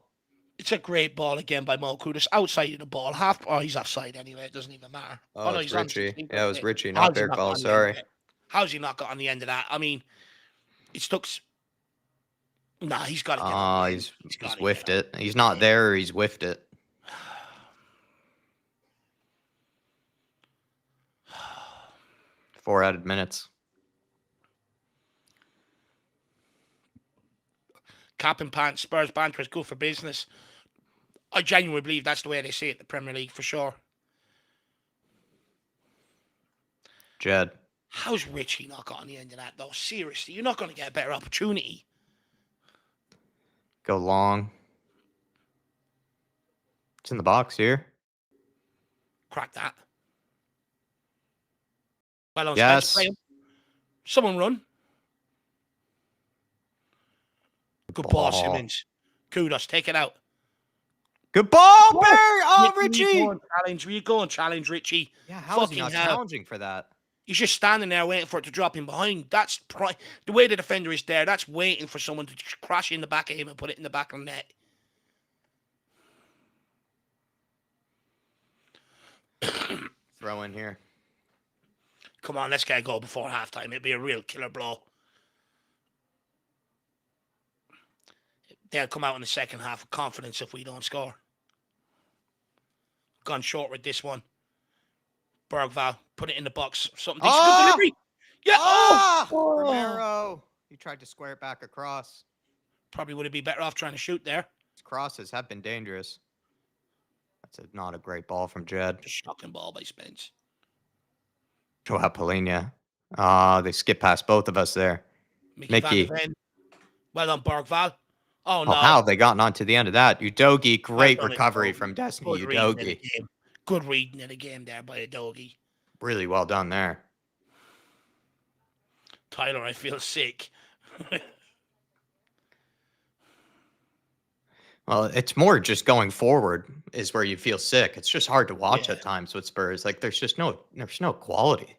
It's a great ball again by Mo Kudus. Outside of the ball. He's offside anyway. It doesn't even matter. Oh, no, it's Richie. Yeah, it was Richie, not Eric Ball. Sorry. How's he not got on the end of that? I mean, it stuck... Nah, he's got to get on. He's whiffed it. He's not there, or he's whiffed it. Four added minutes. Cap and pants, Spurs banter is good for business. I genuinely believe that's the way they see it, the Premier League, for sure. Jed. How's Richie not got on the end of that, though? Seriously, you're not going to get a better opportunity. Go long. It's in the box here. Crack that. Well on, yes. Spence, someone run. Good ball, Simmons. Kudos, take it out. Good ball, Barry. Oh, Richie. Where you going, challenge, Richie? Yeah, how is he not challenging for that? He's just standing there waiting for it to drop in behind. That's the way the defender is there. That's waiting for someone to crash in the back of him and put it in the back of the net. Throw in here. Come on, let's get a goal before halftime. It'd be a real killer blow. They'll come out in the second half with confidence if we don't score. Gone short with this one. Bergval, put it in the box. Something decent. Good delivery. Yeah. Oh! Romero. He tried to square it back across. Probably would have been better off trying to shoot there. His crosses have been dangerous. That's not a great ball from Jed. A shocking ball by Spence. Joao Polina. They skip past both of us there. Mickey. Well done, Bergval. Oh, no. How have they gotten onto the end of that? Udogie, great recovery from Destiny Udogie. Good reading of the game there by Udogie. Really well done there. Tyler, I feel sick. Well, it's more just going forward is where you feel sick. It's just hard to watch at times with Spurs. Like there's no quality.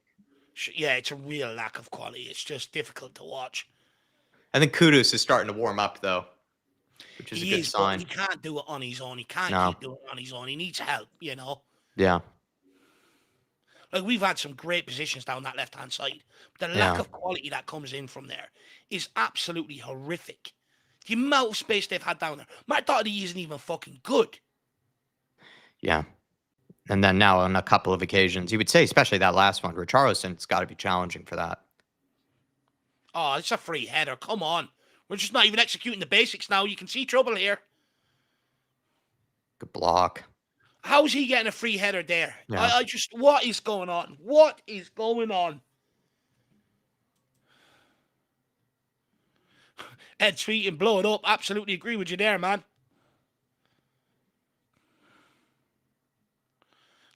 Yeah, it's a real lack of quality. It's just difficult to watch. I think Kudus is starting to warm up though, which is a good sign. He can't do it on his own. He can't keep doing it on his own. He needs help, you know. Yeah. Like we've had some great positions down that left-hand side. But the lack of quality that comes in from there is absolutely horrific. The amount of space they've had down there. My thought he isn't even fucking good. Yeah. And then now on a couple of occasions, you would say, especially that last one, Richarlison's got to be challenging for that. Oh, it's a free header. Come on. We're just not even executing the basics now. You can see trouble here. Good block. How's he getting a free header there? Yeah. What is going on? What is going on? Ed Tweet and blow it up. Absolutely agree with you there, man.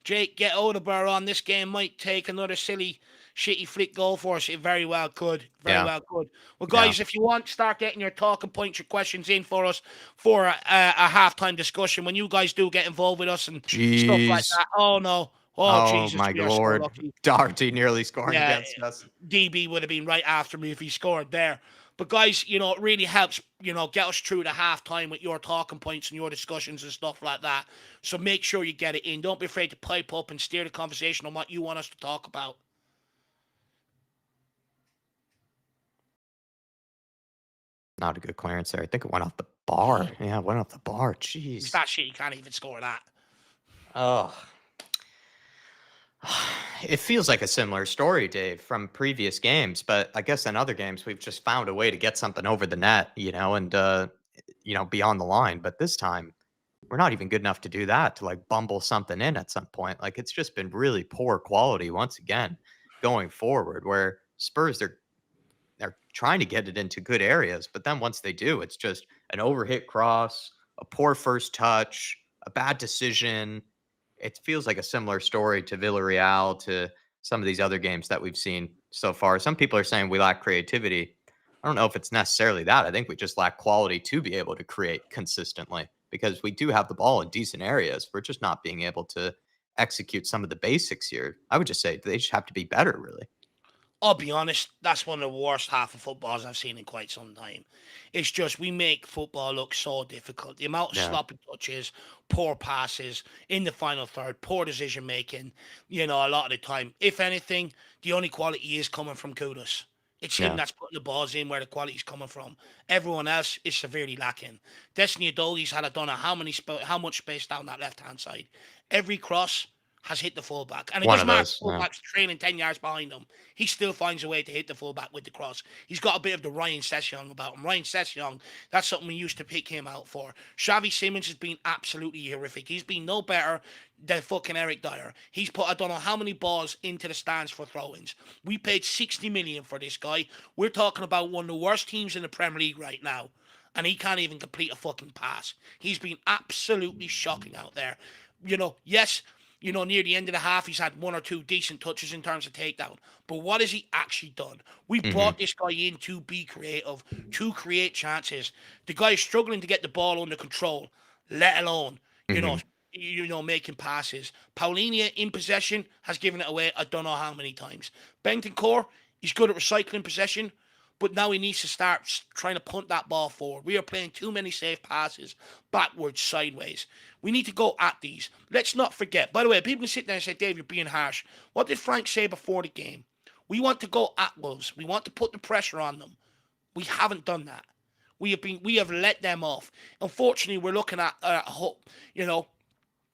Jake, get Odegaard on. This game might take another silly, shitty flick goal for us. It very well could. Very well could. Well, guys, if you want, start getting your talking points, your questions in for us for a halftime discussion. When you guys do get involved with us and stuff like that. Oh, no. Oh, Jesus. My Lord. Doherty nearly scoring against us. DB would have been right after me if he scored there. But guys, you know, it really helps, you know, get us through the halftime with your talking points and your discussions and stuff like that. So make sure you get it in. Don't be afraid to pipe up and steer the conversation on what you want us to talk about. Not a good clearance there. I think it went off the bar. Yeah, it went off the bar. Jeez. It's that shit. You can't even score that. Oh. It feels like a similar story, Dave, from previous games, but I guess in other games we've just found a way to get something over the net, you know, and beyond the line. But this time we're not even good enough to do that, to like bumble something in at some point. Like it's just been really poor quality once again going forward, where Spurs they're trying to get it into good areas, but then once they do, it's just an overhit cross, a poor first touch, a bad decision. It feels like a similar story to Villarreal, to some of these other games that we've seen so far. Some people are saying we lack creativity. I don't know if it's necessarily that. I think we just lack quality to be able to create consistently, because we do have the ball in decent areas. We're just not being able to execute some of the basics here. I would just say they just have to be better, really. I'll be honest, that's one of the worst half of footballs I've seen in quite some time. It's just we make football look so difficult. The amount of sloppy touches, poor passes in the final third, poor decision making, you know, a lot of the time. If anything, the only quality is coming from Kudus. It's him that's putting the balls in where the quality is coming from. Everyone else is severely lacking. Destiny Udogie's had a done how much space down that left-hand side. Every cross has hit the fullback. And it doesn't matter if the fullback's trailing 10 yards behind him. He still finds a way to hit the fullback with the cross. He's got a bit of the Ryan Sessegnon about him. Ryan Sessegnon, that's something we used to pick him out for. Xavi Simons has been absolutely horrific. He's been no better than fucking Eric Dyer. He's put I don't know how many balls into the stands for throw-ins. We paid 60 million for this guy. We're talking about one of the worst teams in the Premier League right now. And he can't even complete a fucking pass. He's been absolutely shocking out there. You know, yes, you know, near the end of the half, he's had one or two decent touches in terms of takedown. But what has he actually done? We brought this guy in to be creative, to create chances. The guy is struggling to get the ball under control, let alone, you know, making passes. Paulinia in possession has given it away I don't know how many times. Bentancur, he's good at recycling possession, but now he needs to start trying to punt that ball forward. We are playing too many safe passes, backwards, sideways. We need to go at these. Let's not forget. By the way, people can sit there and say, Dave, you're being harsh. What did Frank say before the game? We want to go at Wolves. We want to put the pressure on them. We haven't done that. We have let them off. Unfortunately, we're looking at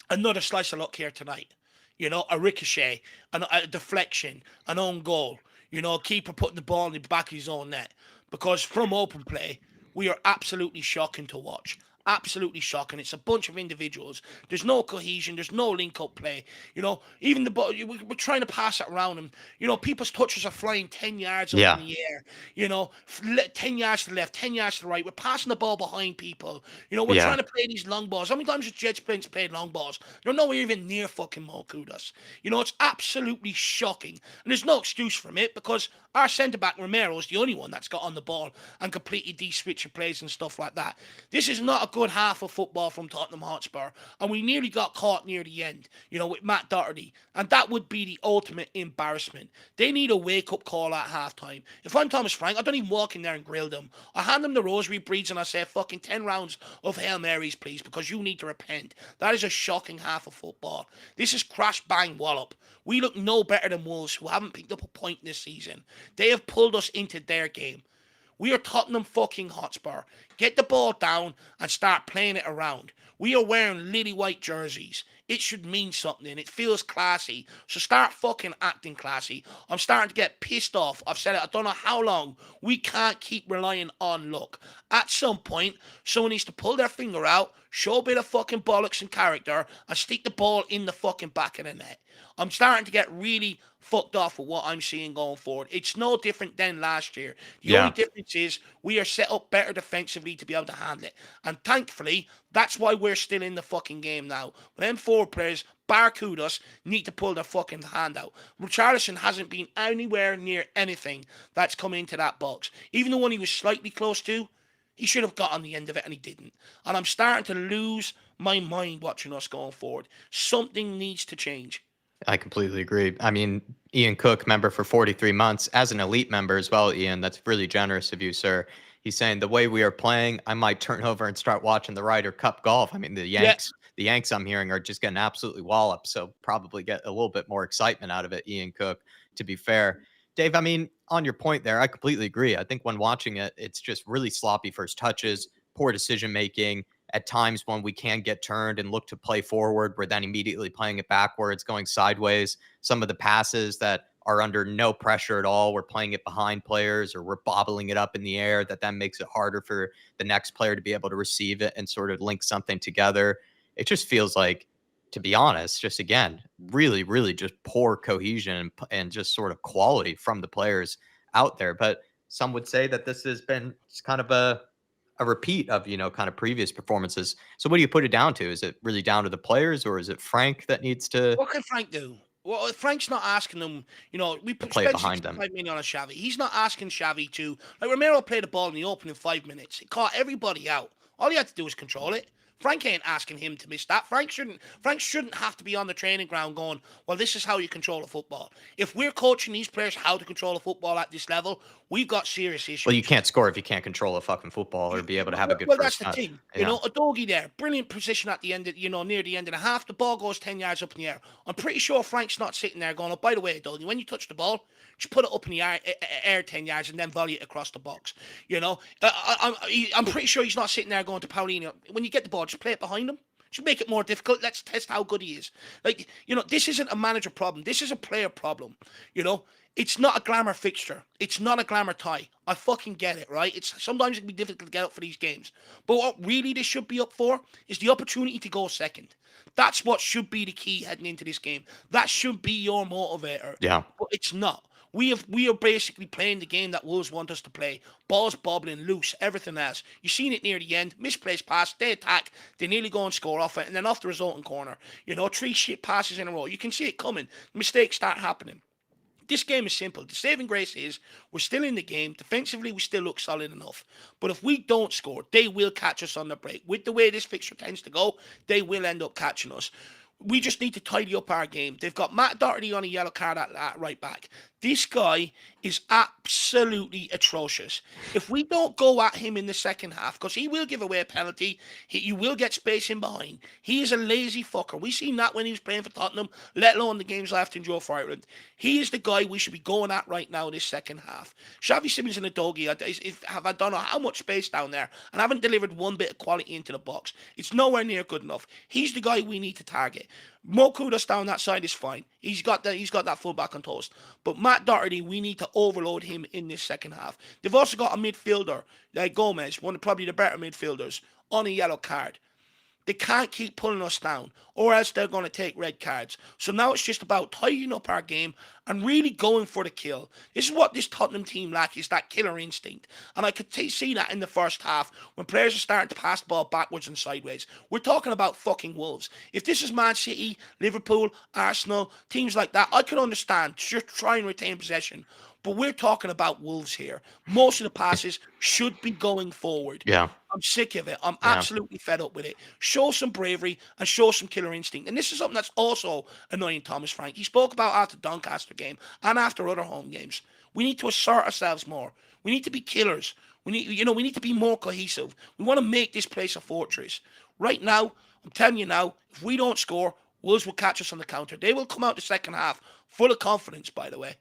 another slice of luck here tonight. A ricochet, a deflection, an own goal. A keeper putting the ball in the back of his own net. Because from open play, we are absolutely shocking to watch. Absolutely shocking. It's a bunch of individuals. There's no cohesion. There's no link-up play. Even the ball, we're trying to pass it around him. People's touches are flying 10 yards up in the air. 10 yards to the left, 10 yards to the right. We're passing the ball behind people. We're trying to play these long balls. How many times has Jed Spence played long balls? They're nowhere even near fucking Mo Kudos. It's absolutely shocking. And there's no excuse from it because our centre-back, Romero, is the only one that's got on the ball and completely de-switched plays and stuff like that. This is not a good half of football from Tottenham Hotspur, and we nearly got caught near the end, with Matt Doherty, and that would be the ultimate embarrassment. They need a wake-up call at half-time. If I'm Thomas Frank, I don't even walk in there and grill them. I hand them the rosary beads and I say, fucking 10 rounds of Hail Marys, please, because you need to repent. That is a shocking half of football. This is crash, bang, wallop. We look no better than Wolves, who haven't picked up a point this season. They have pulled us into their game. We are Tottenham fucking Hotspur. Get the ball down and start playing it around. We are wearing lily white jerseys. It should mean something. It feels classy. So start fucking acting classy. I'm starting to get pissed off. I've said it, I don't know how long. We can't keep relying on luck. At some point, someone needs to pull their finger out, show a bit of fucking bollocks and character, and stick the ball in the fucking back of the net. I'm starting to get really fucked off with what I'm seeing going forward. It's no different than last year. The only difference is we are set up better defensively to be able to handle it. And thankfully, that's why we're still in the fucking game now. But them forward players, bar kudos, need to pull their fucking hand out. Richarlison hasn't been anywhere near anything that's come into that box. Even the one he was slightly close to, he should have got on the end of it and he didn't. And I'm starting to lose my mind watching us going forward. Something needs to change. I completely agree. I mean, Ian Cook, member for 43 months, as an elite member as well, Ian, that's really generous of you, sir. He's saying the way we are playing, I might turn over and start watching the Ryder Cup golf. I mean, the Yanks I'm hearing are just getting absolutely walloped, so probably get a little bit more excitement out of it, Ian Cook, to be fair. Dave, I mean, on your point there, I completely agree. I think when watching it, it's just really sloppy first touches, poor decision making. At times when we can get turned and look to play forward, we're then immediately playing it backwards, going sideways. Some of the passes that are under no pressure at all, we're playing it behind players or we're bobbling it up in the air. That then makes it harder for the next player to be able to receive it and sort of link something together. It just feels like, to be honest, just again, really, really just poor cohesion and just sort of quality from the players out there. But some would say that this has been kind of a repeat of, kind of previous performances. So what do you put it down to? Is it really down to the players or is it Frank that needs to What can Frank do? Well, Frank's not asking them, we play it spent behind them? 65 million on a Xavi. He's not asking Xavi to, like Romero played the ball in the opening 5 minutes. He caught everybody out. All he had to do was control it. Frank ain't asking him to miss that. Frank shouldn't have to be on the training ground going, well, this is how you control a football. If we're coaching these players how to control a football at this level, we've got serious issues. Well, you can't score if you can't control a fucking football or be able to have a good Well, first that's the touch. thing. Yeah. A doggy there. Brilliant position at the end of, near the end of the half. The ball goes 10 yards up in the air. I'm pretty sure Frank's not sitting there going, oh, by the way, doggy, when you touch the ball, just put it up in the air 10 yards and then volley it across the box. I'm pretty sure he's not sitting there going to Paulinho, when you get the ball, just play it behind him. Should make it more difficult. Let's test how good he is. This isn't a manager problem. This is a player problem. It's not a glamour fixture. It's not a glamour tie. I fucking get it, right? Sometimes it can be difficult to get up for these games. But what really this should be up for is the opportunity to go second. That's what should be the key heading into this game. That should be your motivator. Yeah. But it's not. We are basically playing the game that Wolves want us to play. Balls bobbling, loose, everything else. You've seen it near the end. Misplaced pass, they attack, they nearly go and score off it, and then off the resulting corner. 3 shit passes in a row. You can see it coming. Mistakes start happening. This game is simple. The saving grace is we're still in the game. Defensively, we still look solid enough. But if we don't score, they will catch us on the break. With the way this fixture tends to go, they will end up catching us. We just need to tidy up our game. They've got Matt Doherty on a yellow card at right back. This guy is absolutely atrocious. If we don't go at him in the second half, because he will give away a penalty, you will get space in behind. He is a lazy fucker. We seen that when he was playing for Tottenham, let alone the games left in Joe for Ireland. He is the guy we should be going at right now this second half. Xavi Simons and Udogie have I don't know how much space down there and haven't delivered one bit of quality into the box. It's nowhere near good enough. He's the guy we need to target. Mo Kudos down that side is fine. He's got that fullback on toast. But Matt Doherty, we need to overload him in this second half. They've also got a midfielder like Gomez, one of probably the better midfielders, on a yellow card. They can't keep pulling us down, or else they're going to take red cards. So now it's just about tidying up our game and really going for the kill. This is what this Tottenham team lacks, is that killer instinct. And I could see that in the first half when players are starting to pass the ball backwards and sideways. We're talking about fucking Wolves. If this is Man City, Liverpool, Arsenal, teams like that, I could understand. Just try and retain possession. But we're talking about Wolves here. Most of the passes should be going forward. Yeah. I'm sick of it. I'm absolutely fed up with it. Show some bravery and show some killer instinct. And this is something that's also annoying Thomas Frank. He spoke about after Doncaster game and after other home games. We need to assert ourselves more. We need to be killers. We need to be more cohesive. We want to make this place a fortress. Right now, I'm telling you now, if we don't score, Wolves will catch us on the counter. They will come out the second half full of confidence, by the way.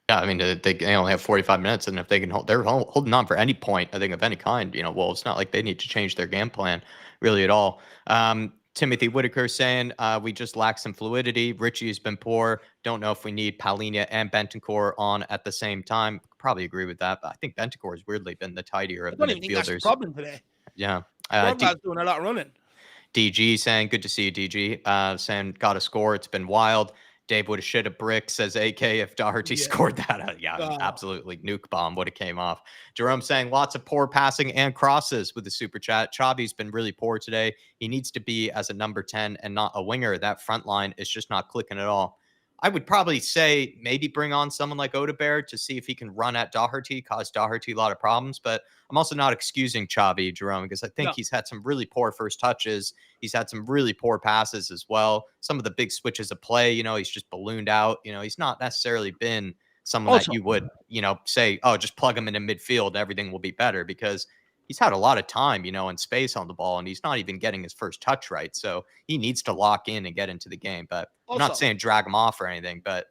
Yeah, I mean, they only have 45 minutes, and if they can they're holding on for any point, I think, of any kind. Well, it's not like they need to change their game plan really at all. Timothy Whitaker saying we just lack some fluidity. Richie has been poor. Don't know if we need Palhinha and Bentancur on at the same time. Probably agree with that, but I think Bentancur has weirdly been the tidier of the I don't even think that's the midfielders. problem today. Yeah. Drogba's doing a lot of running. DG saying, good to see you, DG. Saying, got to score. It's been wild. Dave would have shit a brick, says AK, if Doherty scored that. Absolutely. Nuke bomb would have came off. Jerome saying, lots of poor passing and crosses with the super chat. Chavi's been really poor today. He needs to be as a number 10 and not a winger. That front line is just not clicking at all. I would probably say maybe bring on someone like Odegaard to see if he can run at Doherty, cause Doherty a lot of problems. But I'm also not excusing Xavi, Jerome, because I think he's had some really poor first touches. He's had some really poor passes as well. Some of the big switches of play, he's just ballooned out. He's not necessarily been someone that you would, say, oh, just plug him into midfield, everything will be better, because he's had a lot of time, and space on the ball, and he's not even getting his first touch right. So he needs to lock in and get into the game. But I'm not saying drag him off or anything, but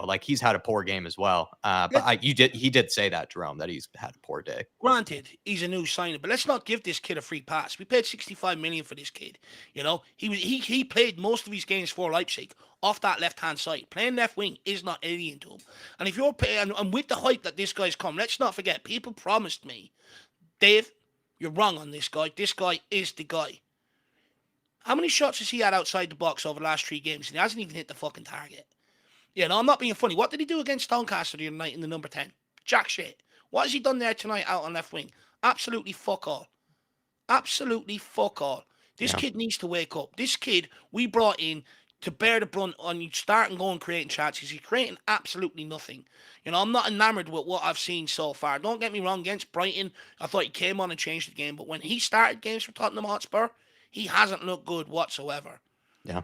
like he's had a poor game as well. But he did say that, Jerome, that he's had a poor day. Granted, he's a new signing, but let's not give this kid a free pass. We paid 65 million for this kid. He played most of his games for Leipzig off that left-hand side. Playing left wing is not alien to him. And if you're paying, and with the hype that this guy's come, let's not forget, people promised me, Dave, you're wrong on this guy. This guy is the guy. How many shots has he had outside the box over the last 3 games? And he hasn't even hit the fucking target. I'm not being funny. What did he do against Doncaster the other night in the number 10? Jack shit. What has he done there tonight out on left wing? Absolutely fuck all. Absolutely fuck all. This kid needs to wake up. This kid we brought in to bear the brunt on you starting going creating chances. He's creating absolutely nothing. I'm not enamored with what I've seen so far. Don't get me wrong, against Brighton, I thought he came on and changed the game. But when he started games for Tottenham Hotspur, he hasn't looked good whatsoever. Yeah.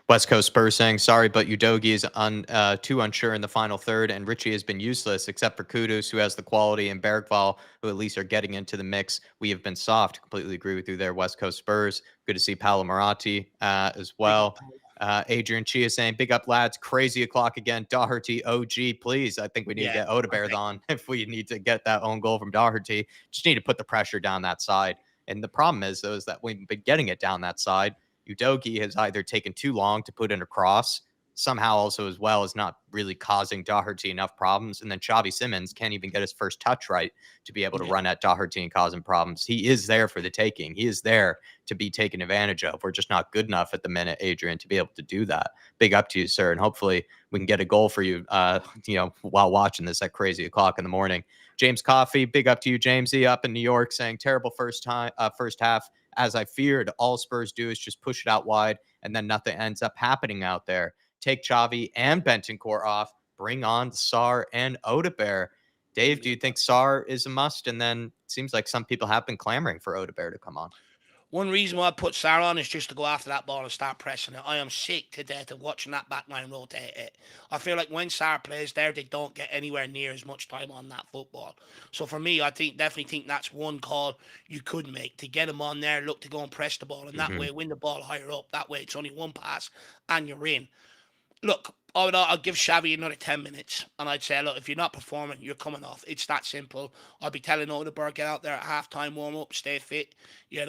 West Coast Spurs saying, sorry, but Udogie is too unsure in the final third, and Richie has been useless, except for Kudus, who has the quality, and Bergvall, who at least are getting into the mix. We have been soft. Completely agree with you there, West Coast Spurs. Good to see Paolo Maratti as well. Adrian Chia saying, big up, lads. Crazy o'clock again. Doherty, OG, please. I think we need to get Odegaard on if we need to get that own goal from Doherty. Just need to put the pressure down that side. And the problem is, though, is that we've been getting it down that side. Udogie has either taken too long to put in a cross, somehow also as well is not really causing Doherty enough problems. And then Xavi Simons can't even get his first touch right to be able to run at Doherty and cause him problems. He is there for the taking. He is there to be taken advantage of. We're just not good enough at the minute, Adrian, to be able to do that. Big up to you, sir. And hopefully we can get a goal for you, while watching this at crazy o'clock in the morning. James Coffey, big up to you, Jamesy, up in New York, saying terrible first half. As I feared, all Spurs do is just push it out wide, and then nothing ends up happening out there. Take Xavi and Bentancur off. bring on Sarr and Odebear. Dave, do you think Sarr is a must? And then it seems like some people have been clamoring for Odebear to come on. One reason why I put Sarr on is just to go after that ball and start pressing it. I am sick to death of watching that back line rotate it. I feel like when Sarr plays there, they don't get anywhere near as much time on that football. So for me, I definitely think that's one call you could make to get him on there, look to go and press the ball, and that way win the ball higher up. That way it's only one pass and you're in. Look, I'd give Xavi another 10 minutes and I'd say, look, if you're not performing, you're coming off. It's that simple. I'd be telling Odeberg, get out there at halftime, warm up, stay fit. You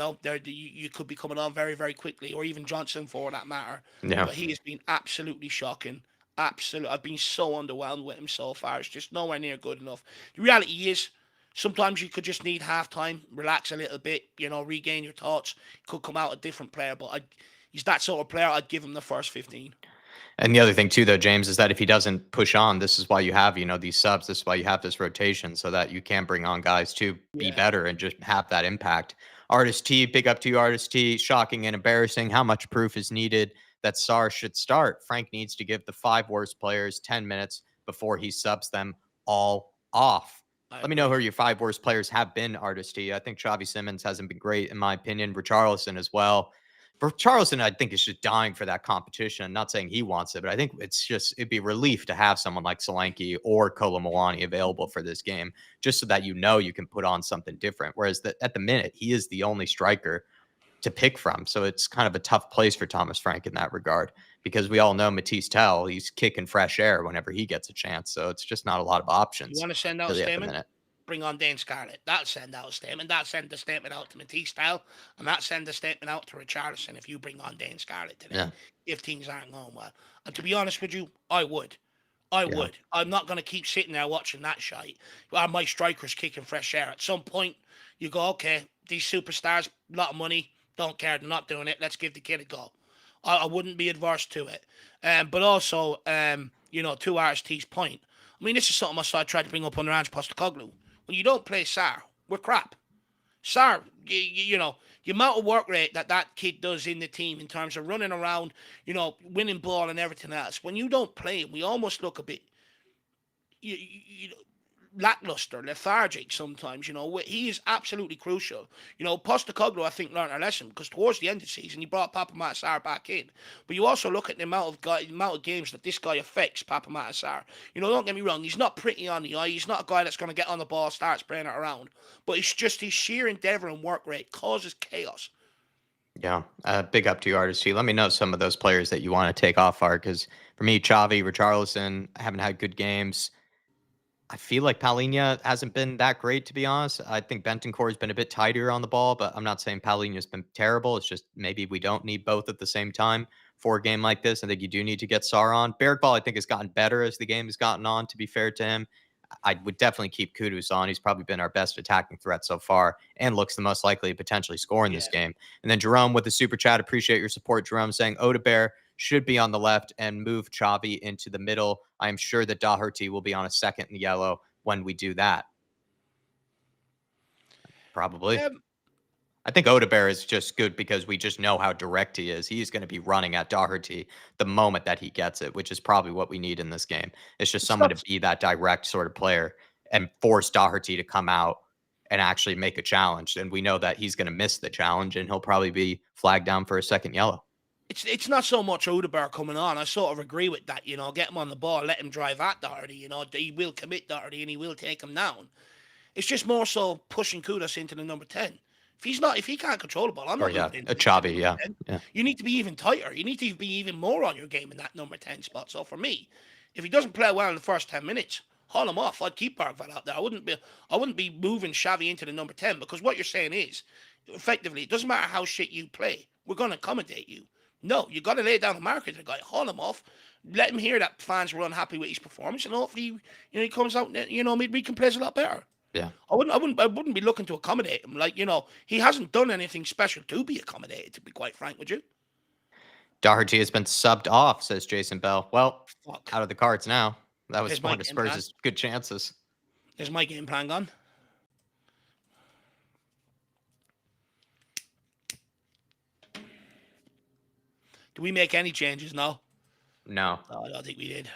could be coming on very, very quickly, or even Johnson for that matter. Yeah. But he has been absolutely shocking. Absolutely. I've been so underwhelmed with him so far. It's just nowhere near good enough. The reality is, sometimes you could just need halftime, relax a little bit, regain your thoughts. Could come out a different player, but he's that sort of player. I'd give him the first 15. And the other thing too, though, James, is that if he doesn't push on, this is why you have, these subs. This is why you have this rotation so that you can bring on guys to be Yeah. better and just have that impact. Artist T, big up to you, Artist T. Shocking and embarrassing. How much proof is needed that Sarr should start? Frank needs to give the 5 worst players 10 minutes before he subs them all off. Let me know who your 5 worst players have been, Artist T. I think Xavi Simons hasn't been great, in my opinion. Richarlison as well. For Charleston, I think is just dying for that competition. I'm not saying he wants it, but I think it'd be relief to have someone like Solanke or Kolomwani available for this game, just so that you can put on something different. Whereas at the minute, he is the only striker to pick from. So it's kind of a tough place for Thomas Frank in that regard, because we all know Matisse Tell, he's kicking fresh air whenever he gets a chance. So it's just not a lot of You options want to send out a really at the statement? minute. Bring on Dane Scarlett. That'll send out a statement. That'll send the statement out to Matisse Style. And that'll send the statement out to Richarlison if you bring on Dane Scarlett today. Yeah. If things aren't going well. And to be honest with you, I would. I Yeah. would. I'm not going to keep sitting there watching that shite. My striker's kicking fresh air. At some point, you go, okay, these superstars, a lot of money, don't care, they're not doing it. Let's give the kid a go. I wouldn't be adverse to it. But also, to RST's point, I mean, this is something I tried to bring up on Ranch Postecoglou. When you don't play Sarr, we're crap. Sarr, the amount of work rate that kid does in the team in terms of running around, winning ball and everything else. When you don't play him, we almost look a bit, lackluster, lethargic sometimes. He is absolutely crucial. Postecoglou, I think, learned a lesson because towards the end of the season, he brought Papa Sarr back in. But you also look at the amount of games that this guy affects Papa Sarr. Don't get me wrong, he's not pretty on the eye. He's not a guy that's going to get on the ball, start spraying it around. But it's just his sheer endeavour and work rate causes chaos. Yeah. Big up to you, Artist T. Let me know some of those players that you want to take off, Art, because for me, Xavi, Richarlison haven't had good games. I feel like Palhinha hasn't been that great, to be honest. I think Bentancur has been a bit tighter on the ball, but I'm not saying Palhinha's been terrible. It's just maybe we don't need both at the same time for a game like this. I think you do need to get Sarr on. Bergvall, I think, has gotten better as the game has gotten on, to be fair to him. I would definitely keep Kudus on. He's probably been our best attacking threat so far and looks the most likely to potentially score in this game. And then Jerome with the super chat. Appreciate your support, Jerome, saying Odebear should be on the left and move Xavi into the middle. I am sure that Doherty will be on a second in yellow when we do that. Probably. I think Odebear is just good because we just know how direct he is. He's going to be running at Doherty the moment that he gets it, which is probably what we need in this game. It's just someone to be that direct sort of player and force Doherty to come out and actually make a challenge. And we know that he's going to miss the challenge and he'll probably be flagged down for a second yellow. It's not so much Odebear coming on. I sort of agree with that. Get him on the ball, let him drive at Doherty. He will commit Doherty and he will take him down. It's just more so pushing Kudus into the number 10. If he can't control the ball, I'm not moving a Xavi, yeah. You need to be even tighter. You need to be even more on your game in that number 10 spot. So for me, if he doesn't play well in the first 10 minutes, haul him off. I'd keep Bergvall out there. I wouldn't be moving Xavi into the number 10 because what you're saying is, effectively, it doesn't matter how shit you play. We're going to accommodate you. No, you got to lay down the marker to the guy. Haul him off. Let him hear that fans were unhappy with his performance, and hopefully, he comes out. Midweek and plays a lot better. Yeah. I wouldn't be looking to accommodate him. He hasn't done anything special to be accommodated, to be quite frank with you. Doherty has been subbed off, says Jason Bell. Well, Fuck. Out of the cards now. That was Here's one of Spurs' good chances. There's my game plan gone. Do we make any changes now? No. I don't think we did.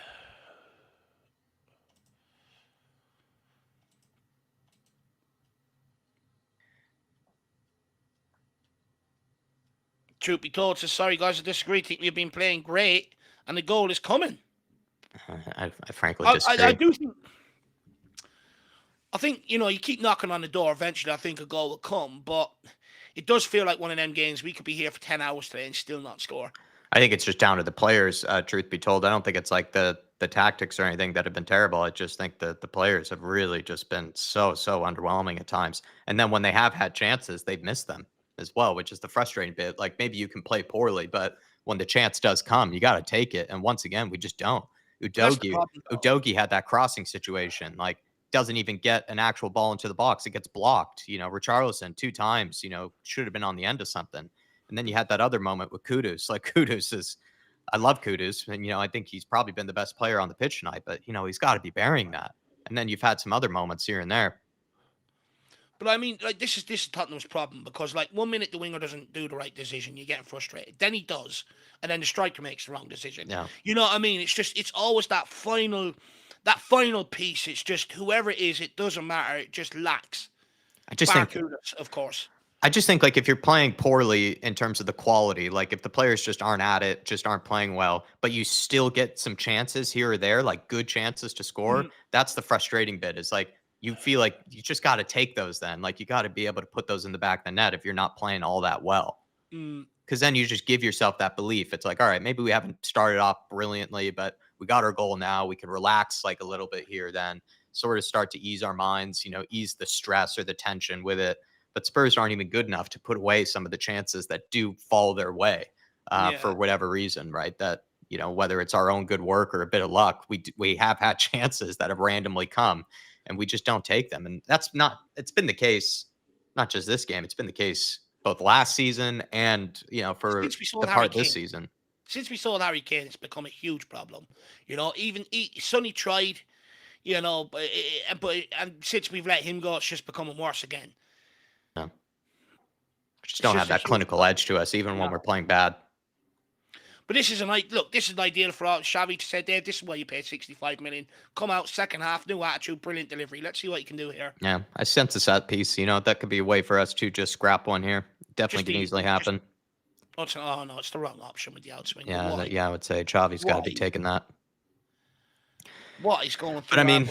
Truth be told, says, sorry guys, I disagree. I think we've been playing great and the goal is coming. I frankly I disagree. do think, you keep knocking on the door. Eventually, I think a goal will come. But it does feel like one of them games we could be here for 10 hours today and still not score. I think it's just down to the players, truth be told. I don't think it's like the tactics or anything that have been terrible. I just think that the players have really just been so underwhelming at times. And then when they have had chances, they've missed them as well, which is the frustrating bit. Like maybe you can play poorly, but when the chance does come, you got to take it. And once again, we just don't. That's the Udogi, problem, though. Udogi had that crossing situation. Like doesn't even get an actual ball into the box. It gets blocked. Richarlison 2 times, should have been on the end of something. And then you had that other moment with Kudus. Like I love Kudus, and I think he's probably been the best player on the pitch tonight. But he's got to be burying that. And then you've had some other moments here and there. But I mean, like this is Tottenham's problem because like 1 minute the winger doesn't do the right decision, you're getting frustrated. Then he does, and then the striker makes the wrong decision. Yeah. You know what I mean? It's always that final piece. It's just whoever it is, it doesn't matter. It just lacks. I just think, Kudus, of course. like if you're playing poorly in terms of the quality, like if the players just aren't at it, just aren't playing well, but you still get some chances here or there, like good chances to score, that's the frustrating bit. Is like you feel like you just got to take those then. Like you got to be able to put those in the back of the net if you're not playing all that well. Because then you just give yourself that belief. It's like, all right, maybe we haven't started off brilliantly, but we got our goal now. We can relax like a little bit here then, sort of start to ease our minds, ease the stress or the tension with it. But Spurs aren't even good enough to put away some of the chances that do fall their way for whatever reason, right? That, whether it's our own good work or a bit of luck, we have had chances that have randomly come and we just don't take them. And it's been the case, not just this game, it's been the case both last season and, for the part this season. Since we saw Harry Kane, it's become a huge problem. Even Sonny tried, but since we've let him go, it's just becoming worse again. No. Just don't have that clinical edge to us, even when we're playing bad. But this is this is an ideal for Xavi to say, Dave, this is why you paid 65 million. Come out, second half, new attitude, brilliant delivery. Let's see what you can do here. Yeah, I sense a set piece. That could be a way for us to just scrap one here. Definitely can easily happen. It's the wrong option with the outswing. Yeah, I would say Xavi's got to be taking that. What he's going through. But I mean,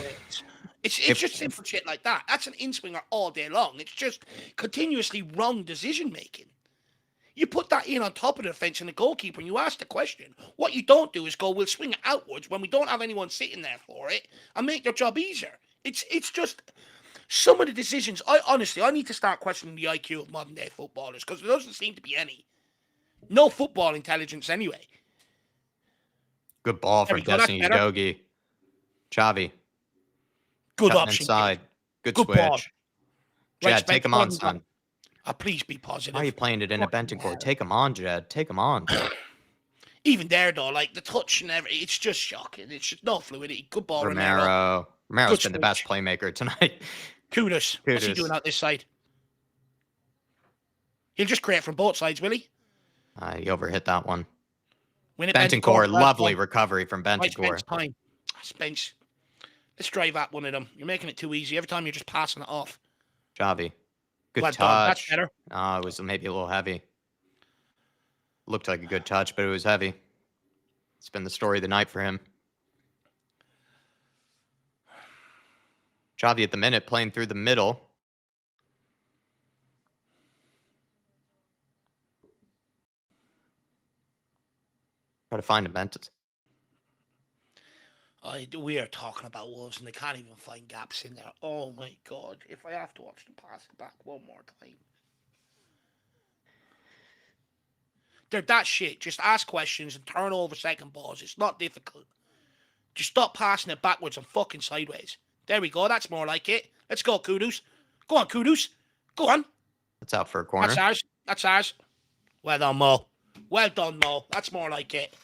it's just simple shit like that. That's an in-swinger all day long. It's just continuously wrong decision making. You put that in on top of the defence and the goalkeeper and you ask the question. What you don't do is go, we'll swing it outwards when we don't have anyone sitting there for it and make their job easier. It's just some of the decisions. I need to start questioning the IQ of modern day footballers because there doesn't seem to be any. No football intelligence anyway. Good ball from Destiny Udogi. Xavi. Good option. Inside. Good switch. Ball. Jed, take him on, son. Please be positive. Why are you playing it in a Bentancur? Take him on, Jed. Take him on. Even there, though, like the touch and everything, it's just shocking. It's just no fluidity. Good ball, Romero's been the best playmaker tonight. Kudus. What's he doing out this side? He'll just create from both sides, will he? He overhit that one. Bentancur, lovely recovery from Bentancur. Spence. Let's drive at one of them. You're making it too easy. Every time you're just passing it off. Xavi. Good touch. That's better. It was maybe a little heavy. Looked like a good touch, but it was heavy. It's been the story of the night for him. Xavi at the minute playing through the middle. Try to find a Bentis. We are talking about Wolves and they can't even find gaps in there. Oh my God. If I have to watch them pass it back one more time. They're that shit. Just ask questions and turn over second balls. It's not difficult. Just stop passing it backwards and fucking sideways. There we go. That's more like it. Let's go, Kudus. Go on, Kudus. Go on. That's out for a corner. That's ours. Well done, Mo. That's more like it.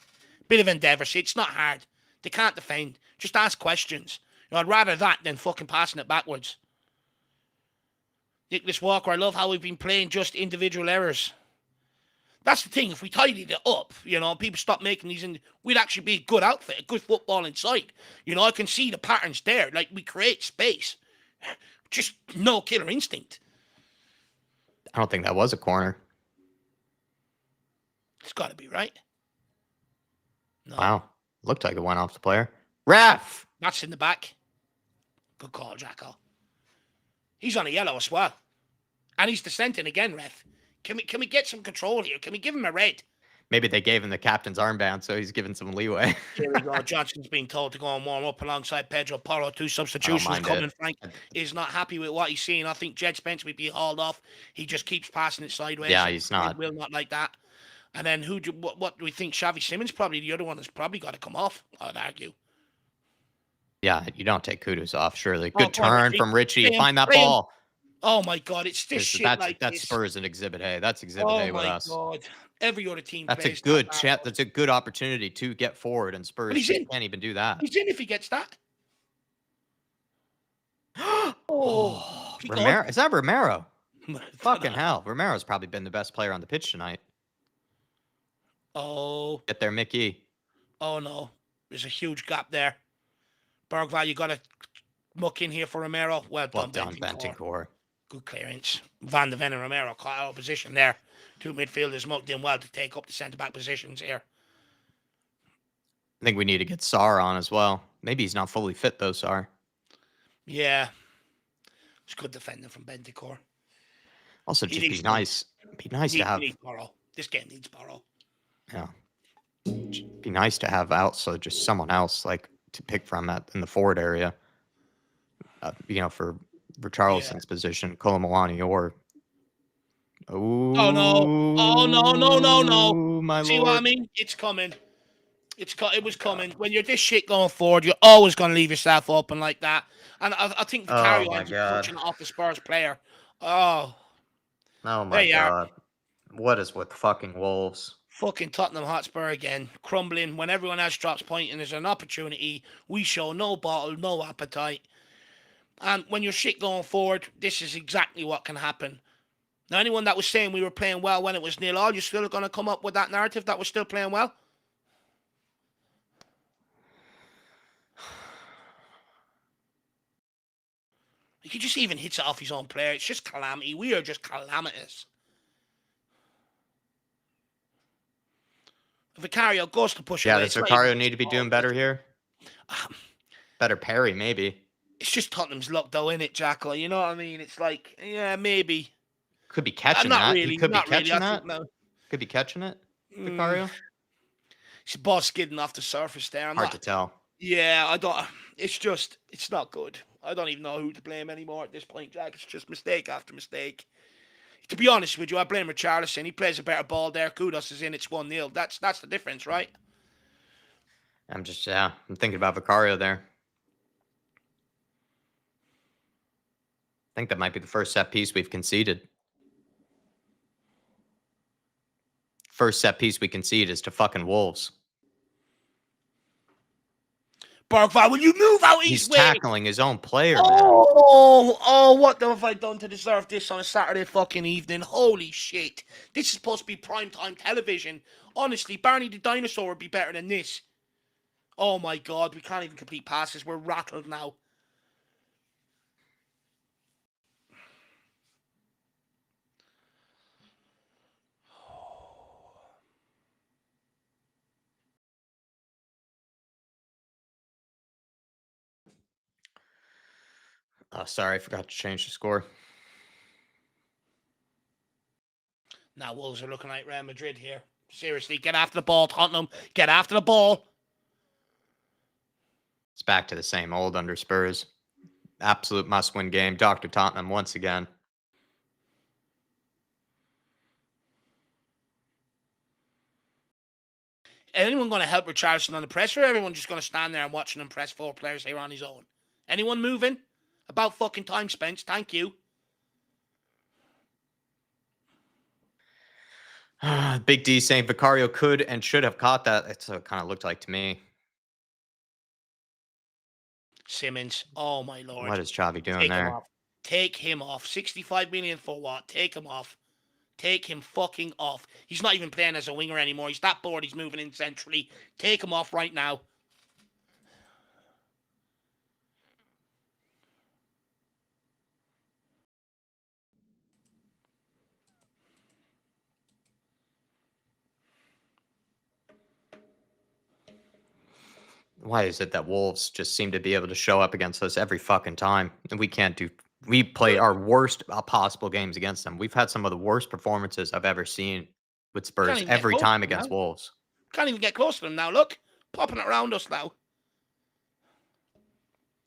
Bit of endeavour. See, it's not hard. They can't defend. Just ask questions. I'd rather that than fucking passing it backwards. Nicholas Walker, I love how we've been playing just individual errors. That's the thing. If we tidied it up, people stop making these, we'd actually be a good outfit, a good football inside. I can see the patterns there. Like, we create space. Just no killer instinct. I don't think that was a corner. got to be right. No. Wow. Looked like it went off the player. Ref! That's in the back. Good call, Jacko. He's on a yellow as well. And he's dissenting again, ref. Can we get some control here? Can we give him a red? Maybe they gave him the captain's armband, so he's given some leeway. Here we go. Johnson's being told to go and warm up alongside Pedro Porro. 2 I don't substitutions mind coming. it. Frank is not happy with what he's seeing. I think Jed Spence would be hauled off. He just keeps passing it sideways. Yeah, he's not. Will not like that. And then what do we think? Xavi Simons probably the other one that's probably got to come off, I'd argue. Yeah, you don't take Kudus off, surely. Oh, Good come on, turn Richie. from Richie. Play him, Find that play him. ball. Oh my God, it's this shit like That's this. Spurs and Exhibit A. That's Exhibit Oh A with my us. God. Every other team That's a plays good that chat. That's a good opportunity to get forward, and Spurs he's in. can't even do that. He's in if he gets that. Oh, He Romero. Is that Romero? gone. Fucking hell. Romero's probably been the best player on the pitch tonight. Oh. Get there, Mickey. Oh no. There's a huge gap there. Bergvall, you got to muck in here for Romero. Well Well done, done, Bentancur. Good clearance. Van de Ven and Romero caught out of position there. 2 midfielders mucked in well to take up the centre-back positions here. I think we need to get Sarr on as well. Maybe he's not fully fit, though, Sarr. Yeah. It's good defending from Bentancur. Also, just be nice. Be nice to have. Borrow. This game needs Borrow. Yeah. Be nice to have also just someone else like to pick from in the forward area. For Richarlison's position, Colomwani or. Oh no! Oh no! My See lord. what I mean? It's coming. It was coming. When you're this shit going forward, you're always going to leave yourself open like that. And I think Vicario ends up touching it off the Spurs player. Oh. Oh my God. What is with fucking Wolves? Fucking Tottenham Hotspur again. Crumbling. When everyone else drops point and there's an opportunity, we show no bottle, no appetite. And when you're shit going forward, this is exactly what can happen. Now, anyone that was saying we were playing well when it was 0-0, you're still going to come up with that narrative that we're still playing well? He just even hits it off his own player. It's just calamity. We are just calamitous. Vicario goes to push away. Does Vicario need to be doing better here? Better parry, maybe. It's just Tottenham's luck, though, isn't it, Jacko? You know what I mean? It's like, yeah, maybe. Could be catching not that. Really, He could be not catching really. that. No. Could be catching it, Vicario. His ball skidding off the surface there. Hard to tell. Yeah, I don't. It's not good. I don't even know who to blame anymore at this point, Jack. It's just mistake after mistake. To be honest with you, I blame Richarlison. He plays a better ball there. Kudos is in. It's 1-0. That's the difference, right? I'm thinking about Vicario there. I think that might be the first set piece we've conceded. First set piece we concede is to fucking Wolves. Bergvall, will you move out He's way? tackling his own player, man. What have I done to deserve this on a Saturday fucking evening? Holy shit. This is supposed to be primetime television. Honestly, Barney the Dinosaur would be better than this. Oh my God, we can't even complete passes. We're rattled now. Oh, sorry, I forgot to change the score. Now Wolves are looking like Real Madrid here. Seriously, get after the ball, Tottenham. Get after the ball. It's back to the same old under Spurs. Absolute must-win game. Dr. Tottenham once again. Anyone going to help Richarlison on the press, or everyone just going to stand there and watching him press 4 players here on his own? Anyone moving? About fucking time, Spence. Thank you. Big D saying Vicario could and should have caught that. That's what it kind of looked like to me. Simmons. Oh, my Lord. What is Xavi doing there? Take him off. 65 million for what? Take him off. Take him fucking off. He's not even playing as a winger anymore. He's that bored. He's moving in centrally. Take him off right now. Why is it that Wolves just seem to be able to show up against us every fucking time? And we can't do. We play our worst possible games against them. We've had some of the worst performances I've ever seen with Can't Spurs even get every close to time them against now. Wolves. Can't even get close to them now. Look, popping it around us now.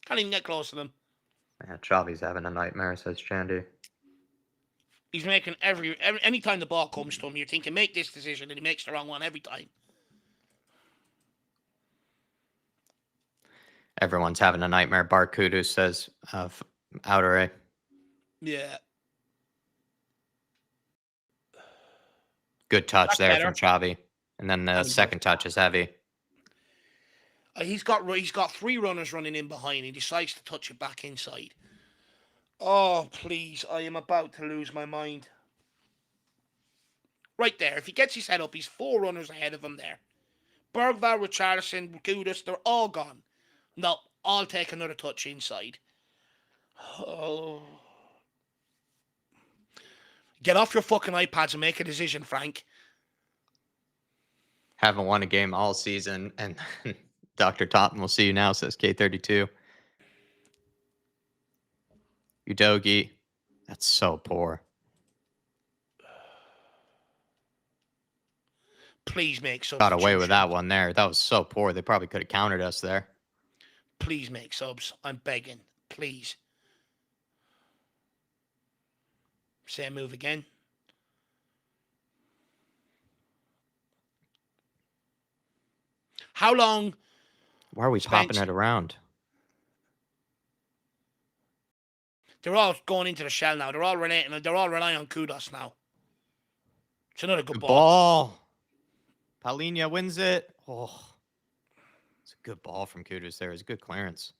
Can't even get close to them. Yeah, Xavi's having a nightmare, says Chandy. He's making any time the ball comes to him, you're thinking, make this decision, and he makes the wrong one every time. Everyone's having a nightmare. Bart Kudus says, outer A. Yeah. Good touch That's there better. from Xavi. And then the second touch is heavy. He's got 3 runners running in behind. He decides to touch it back inside. Oh, please. I am about to lose my mind. Right there. If he gets his head up, he's 4 runners ahead of him there. Bergvall, Richarlison, Gudis, they're all gone. No, I'll take another touch inside. Oh. Get off your fucking iPads and make a decision, Frank. Haven't won a game all season. And Dr. Totten will see you now, says K32. Udogi. That's so poor. Please make subs. Got away with that one there. That was so poor. They probably could have countered us there. Please make subs. I'm begging. Please. Same move again. How long? Why are we popping it around? They're all going into the shell now. They're all relying on Kudos now. It's another good ball. Paulinho wins it. Oh, it's a good ball from Kudus there. It's a good clearance.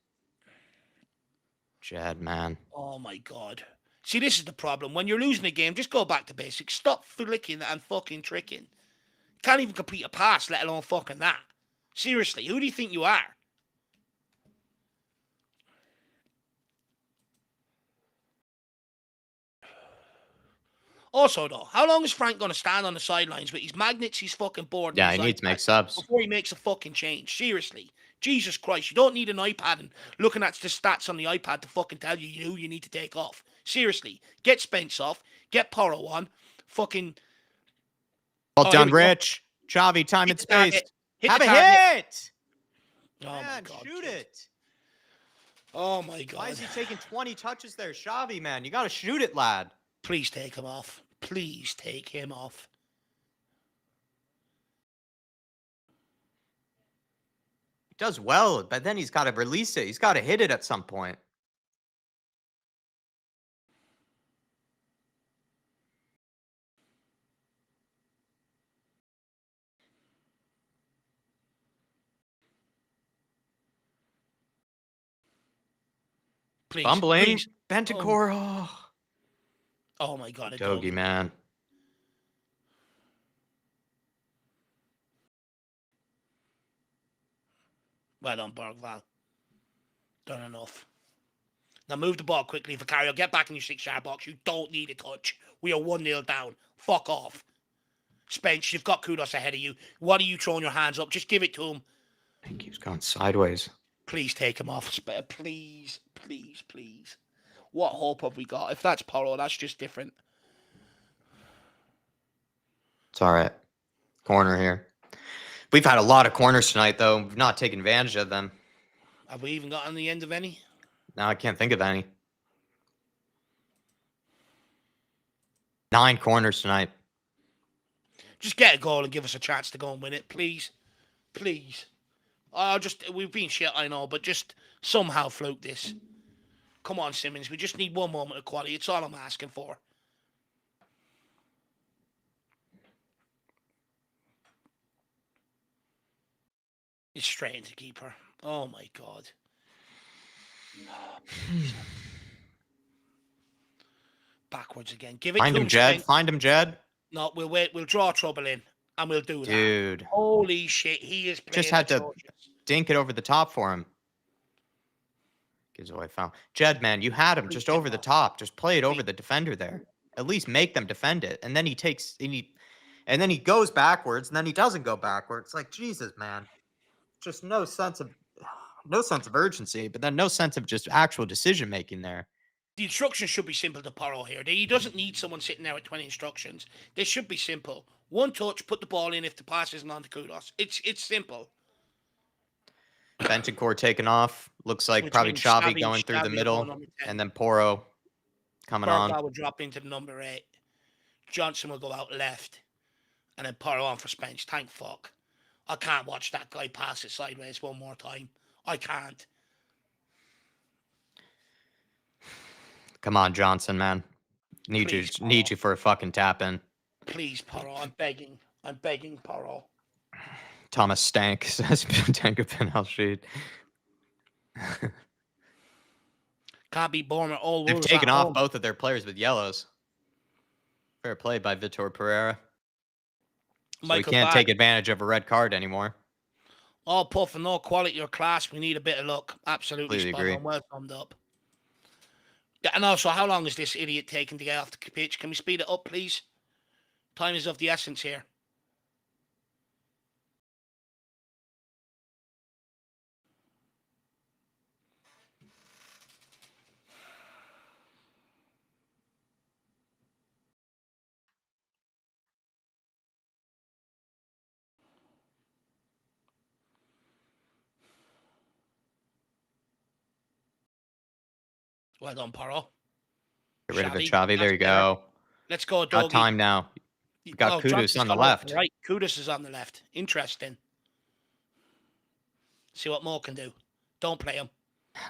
Jed, man. Oh, my God. See, this is the problem. When you're losing a game, just go back to basics. Stop flicking and fucking tricking. Can't even complete a pass, let alone fucking that. Seriously, who do you think you are? Also, though, how long is Frank going to stand on the sidelines with his magnets, his fucking board? Yeah, he needs to make subs. Before he makes a fucking change. Seriously. Jesus Christ, you don't need an iPad and looking at the stats on the iPad to fucking tell you who you need to take off. Seriously. Get Spence off. Get Porro on. Fucking... Well done, Rich. Xavi, time and space. Have a hit! Oh, man, my God. Shoot it. Oh, my God. Why is he taking 20 touches there? Xavi, man, you got to shoot it, lad. Please take him off. Please take him off. He does well, but then he's got to release it. He's got to hit it at some point. Please. Fumbling. Please. Bentancur. Oh, my God. Dogie, man. Well done, Bergvall. Done enough. Now move the ball quickly, Vicario. Get back in your 6-yard box. You don't need a touch. We are 1-0 down. Fuck off. Spence, you've got Kudos ahead of you. What are you throwing your hands up? Just give it to him. I think he's gone sideways. Please take him off. Please, please, please. What hope have we got? If that's Porro, that's just different. It's all right. Corner here. We've had a lot of corners tonight, though. We've not taken advantage of them. Have we even gotten the end of any? No, I can't think of any. 9 corners tonight. Just get a goal and give us a chance to go and win it, please. Please. We've been shit, I know, but just somehow float this. Come on, Simmons. We just need one moment of quality. It's all I'm asking for. It's straight into keeper. Oh, my God. Backwards again. Give it Find to him, Jed. Spence. Find him, Jed. No, we'll wait. We'll draw trouble in, and we'll do that. Dude. Holy shit. He is playing Just had atrocious. to dink it over the top for him. Gives away foul. Jed, man, you had him just over the top. Just play it over the defender there. At least make them defend it. And then he takes... And then he goes backwards, and then he doesn't go backwards. Like, Jesus, man. Just no sense of no sense of urgency, but then no sense of just actual decision making there. The instructions should be simple to Porro here. He doesn't need someone sitting there with 20 instructions. They should be simple. One touch, put the ball in if the pass isn't on to Kudos. It's simple. Bentancur taking off. Looks like probably Xavi going through the middle. And then Porro coming on. Bergwijn will drop into the number 8. Johnson will go out left. And then Porro on for Spence. Thank fuck. I can't watch that guy pass it sideways one more time. I can't. Come on, Johnson, man. Need you for a fucking tap in. Please, Porro. I'm begging, Porro. Thomas Stank says Tank of IrishHotspur. Can't be Bournemouth all They've taken off both of their players with yellows. Fair play by Vitor Pereira. So we can't take advantage of a red card anymore. All puff and no quality or class. We need a bit of luck. Absolutely spot on. Well summed up. And also, how long is this idiot taking to get off the pitch? Can we speed it up, please? Time is of the essence here. Well done, Porro. Get rid of it, Xavi. There you go. Let's go, Doggy. Got time now. We've got Kudus on the left. Right, Kudus is on the left. Interesting. See what Mo can do. Don't play him.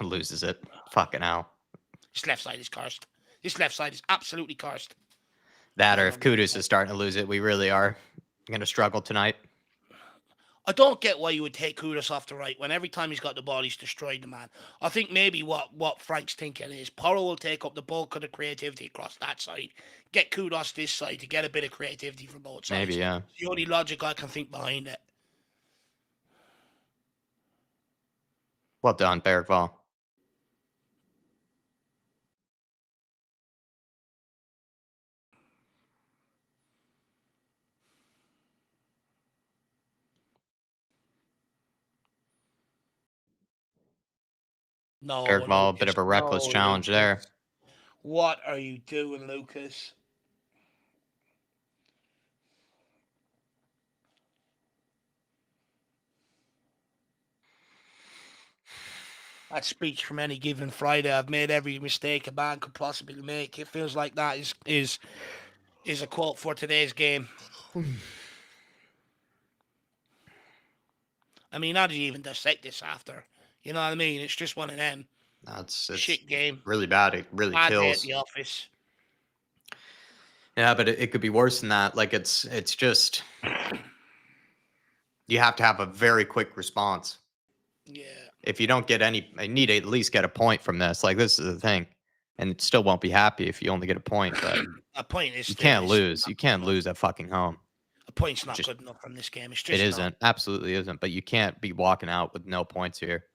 Loses it. Fucking hell. This left side is cursed. This left side is absolutely cursed. That or if Kudus is starting to lose it, we really are going to struggle tonight. I don't get why you would take Kudus off the right when every time he's got the ball, he's destroyed the man. I think maybe what Frank's thinking is Porro will take up the bulk of the creativity across that side, get Kudus this side to get a bit of creativity from both sides. Maybe, yeah. It's the only logic I can think behind it. Well done, Bergwijn. No, Bergwijn, a bit of a reckless challenge there. What are you doing, Lucas? That speech from any given Friday. I've made every mistake a man could possibly make. It feels like that is a quote for today's game. I mean, how did you even dissect this after? You know what I mean? It's just one of them. It's shit game. Really bad. It really bad kills. Day at the office. Yeah, but it could be worse than that. Like it's just you have to have a very quick response. Yeah. If you don't get any, I need to at least get a point from this. Like this is the thing, and it still won't be happy if you only get a point. But a point is you can't lose. You can't lose at fucking home. A point's not good enough from this game. It's just it isn't. Absolutely isn't. But you can't be walking out with no points here.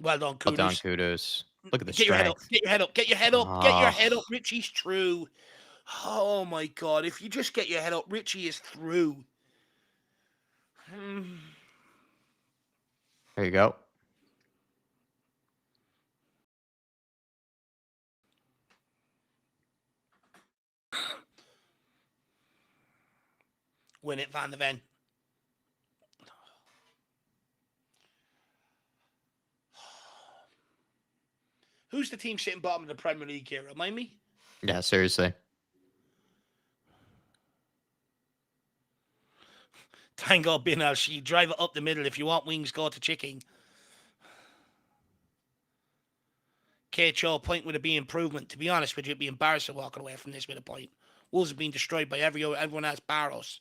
Well done, Kudus. Well done, Kudus. Look at the strength. Get your head up. Get your head up. Oh. Get your head up. Richie's through. Oh my God! If you just get your head up, Richie is through. There you go. Win it, Van der Ven. Who's the team sitting bottom of the Premier League here? Remind me? Yeah, seriously. Tango bin al-Shi. Drive it up the middle. If you want wings, go to chicken. KHO, point would be improvement. To be honest with you, it'd be embarrassing walking away from this with a point. Wolves have been destroyed by everyone else. Barrows.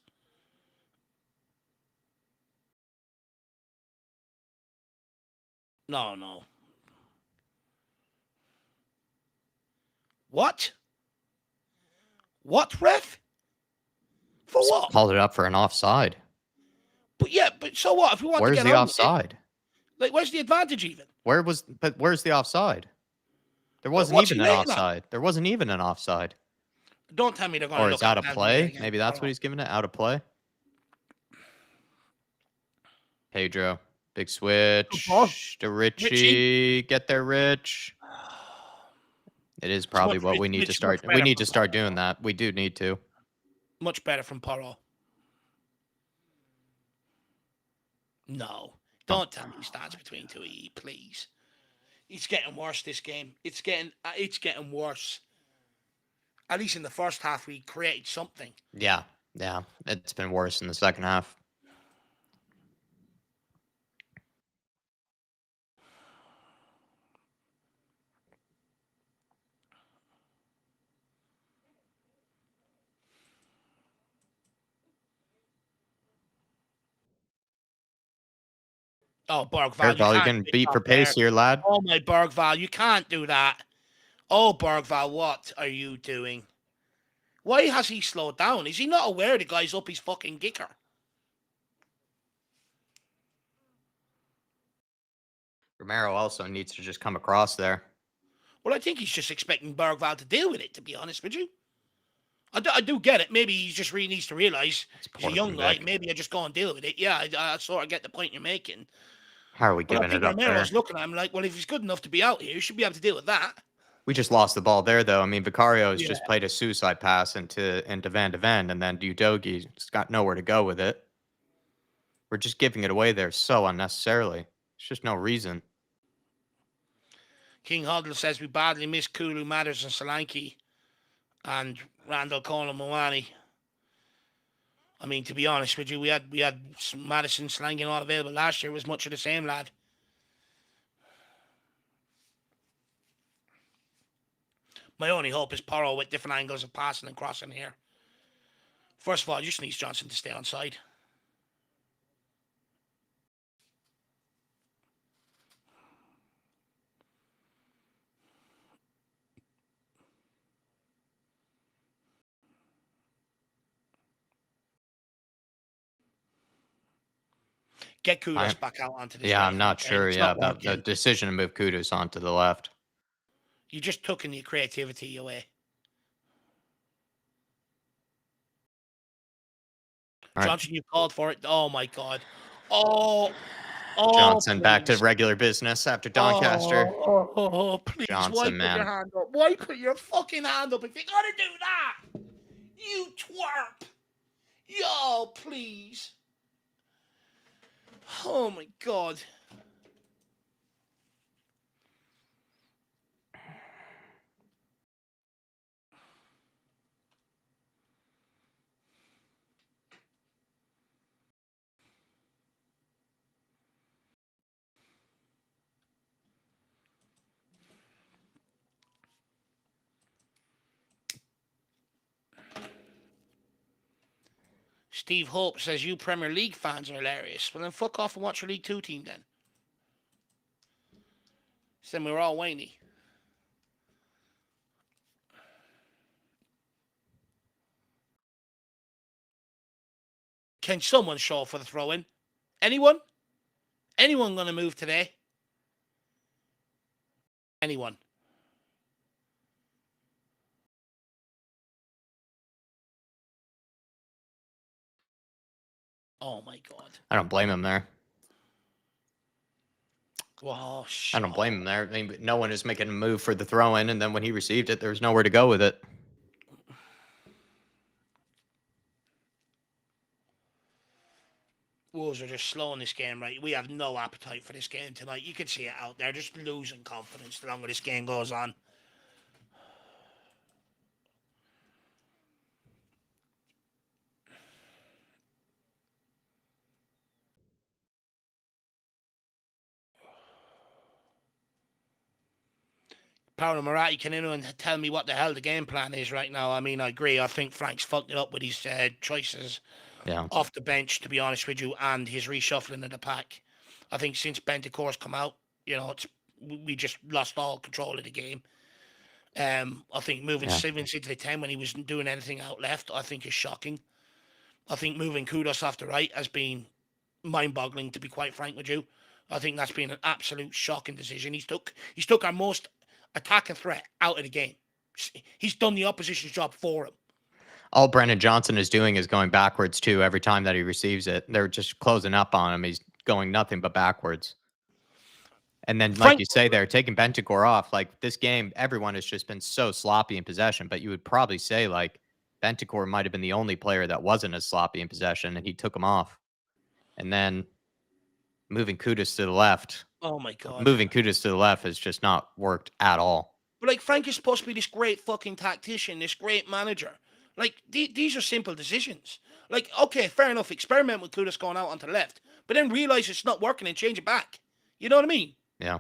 No. What? What, ref? For what? Called it up for an offside. But so what? If we want where's to get the offside? Where's the advantage even? Where's the offside? There wasn't even an offside. There wasn't even an offside. Don't tell me they're going to look. Or it's out of play? Maybe that's what he's giving it. Out of play? Pedro. Big Good ball. switch to Richie. Richie. Get there, Rich. It is It's probably much, what we it's, need to it's much start. We better need from to start Porro. doing that. We do need to. Much better from Porro. No. Don't tell me he stands between two of you, please. It's getting worse this game. It's getting worse. At least in the first half, we created something. Yeah. It's been worse in the second half. Oh, Bergval, you Bergval, you can't can do it beat for up there. pace here, lad. Oh, my Bergval, you can't do that. Oh, Bergval, what are you doing? Why has he slowed down? Is he not aware the guy's up his fucking gicker? Romero also needs to just come across there. Well, I think he's just expecting Bergval to deal with it, to be honest with you. I do get it. Maybe he just really needs to realise he's a young guy. Maybe I just go and deal with it. Yeah, I sort of get the point you're making. How are we But giving I think it up there? Romero's looking at him like, well, if he's good enough to be out here, he should be able to deal with that. We just lost the ball there, though. I mean, Vicario has just played a suicide pass into Van de Ven, and then Udogi's got nowhere to go with it. We're just giving it away there so unnecessarily. There's just no reason. King Huddle says we badly miss Kulu, Matters, and Solanke, and Randall Colin. I mean, to be honest with you, we had Madison, Solanke, all available last year. It was much of the same, lad. My only hope is Porro with different angles of passing and crossing here. First of all, just needs Johnson to stay on side. Get Kudus back out onto this. Yeah, I'm not sure. It's Yeah, not about the working. decision to move Kudus onto the left. You just took in the creativity away. All Johnson, right. you called for it. Oh my God. Johnson please. back to regular business after Doncaster. Please. Johnson, Why put man. your hand up? Why put your fucking hand up if you're gonna do that? You twerp. Yo, please. Oh my God. Steve Hope says you Premier League fans are hilarious. Well, then fuck off and watch your League 2 team then. Then we're all whiny. Can someone show for the throw-in? Anyone? Anyone going to move today? Anyone? Oh my God. I don't blame him there. Oh, I don't blame him there. I mean, no one is making a move for the throw in, and then when he received it, there was nowhere to go with it. Wolves are just slow in this game, right? We have no appetite for this game tonight. You can see it out there. Just losing confidence the longer this game goes on. Paolo Moratti can in and tell me what the hell the game plan is right now. I mean, I agree. I think Frank's fucked it up with his choices off the bench, to be honest with you, and his reshuffling of the pack. I think since Bentancur's come out, we just lost all control of the game. I think moving Stevens into the 10 when he wasn't doing anything out left, I think is shocking. I think moving Kudos off the right has been mind-boggling, to be quite frank with you. I think that's been an absolute shocking decision. He's took our most attacking threat out of the game. He's done the opposition's job for him. All Brennan Johnson is doing is going backwards too every time that he receives it. They're just closing up on him. going nothing but backwards. And then, like Frank, you say there, taking Bentancur off, like this game, everyone has just been so sloppy in possession. But you would probably say like Bentancur might have been the only player that wasn't as sloppy in possession, and he took him off. And then moving Kudus to the left, oh my God. moving Kudus to the left has just not worked at all. But like Frank is supposed to be this great fucking tactician, this great manager. Like these are simple decisions. Like, okay, fair enough, experiment with Kudus going out onto the left, but then realize it's not working and change it back. You know what I mean? Yeah.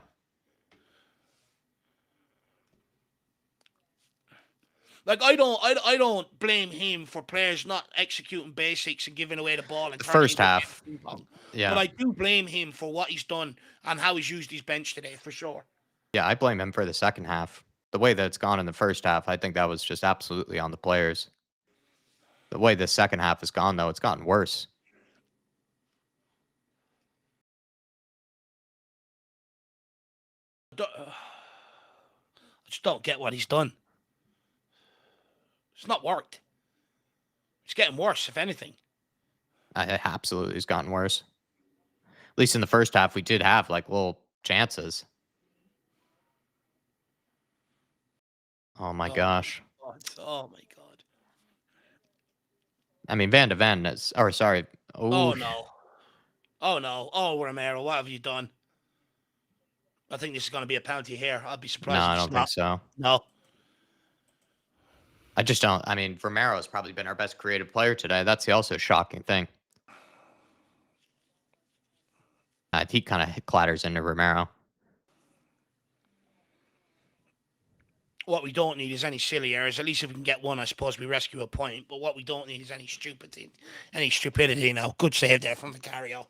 Like I don't blame him for players not executing basics and giving away the ball and The turning first into a half, ping pong. yeah. But I do blame him for what he's done and how he's used his bench today, for sure. Yeah, I blame him for the second half. The way that it's gone in the first half, I think that was just absolutely on the players. The way the second half has gone, though, it's gotten worse. I just don't get what he's done. It's not worked. It's getting worse, if anything. It absolutely has gotten worse. At least in the first half, we did have like little chances. Oh my gosh. Oh my God. I mean, Van de Ven is, or sorry. Oh no. Oh no. Oh, Romero, what have you done? I think this is going to be a penalty here. I'd be surprised No, if I it's don't not. think so. No. I just don't. I mean, Romero's probably been our best creative player today. That's the also shocking thing. He kind of clatters into Romero. What we don't need is any silly errors. At least if we can get one, I suppose we rescue a point. But what we don't need is any stupidity now. Good save there from Vicario.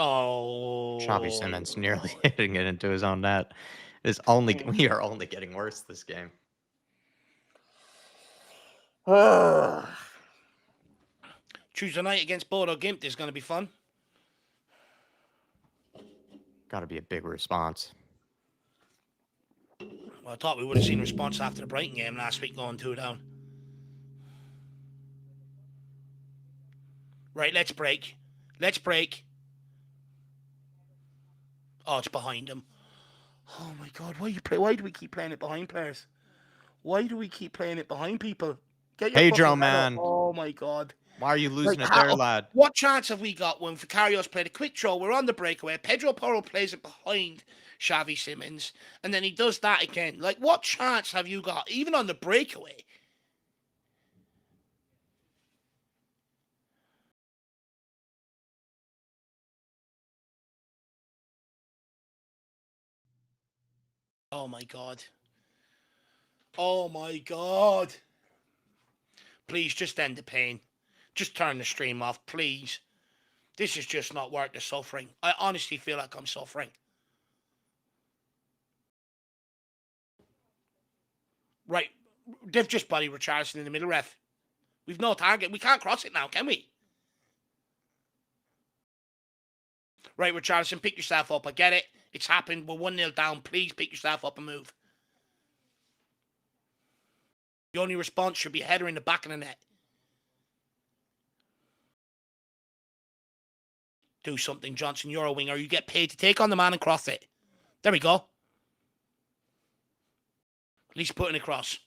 Oh. Xavi Simons nearly hitting it into his own net. We are only getting worse this game. Tuesday night against Bodo Glimt is going to be fun. Got to be a big response. Well, I thought we would have seen a response after the Brighton game last week going 2 down. Right, let's break. Let's break. Oh, it's behind him. Oh my God, why do we keep playing it behind players? Why do we keep playing it behind people? Get your Pedro, fucking head up. man. Oh my God. Why are you losing Like, it there, lad? What chance have we got when Vicario's played a quick throw? We're on the breakaway. Pedro Porro plays it behind Xavi Simons, and then he does that again. Like, what chance have you got, even on the breakaway? Oh my God. Oh my God. Please, just end the pain. Just turn the stream off, please. This is just not worth the suffering. I honestly feel like I'm suffering. Right. They've just bodied Richarlison in the middle, ref. We've no target. We can't cross it now, can we? Right, Richarlison, pick yourself up. I get it. It's happened. We're 1-0 down. Please pick yourself up and move. The only response should be a header in the back of the net. Do something, Johnson. You're a winger. You get paid to take on the man and cross it. There we go. At least put it across.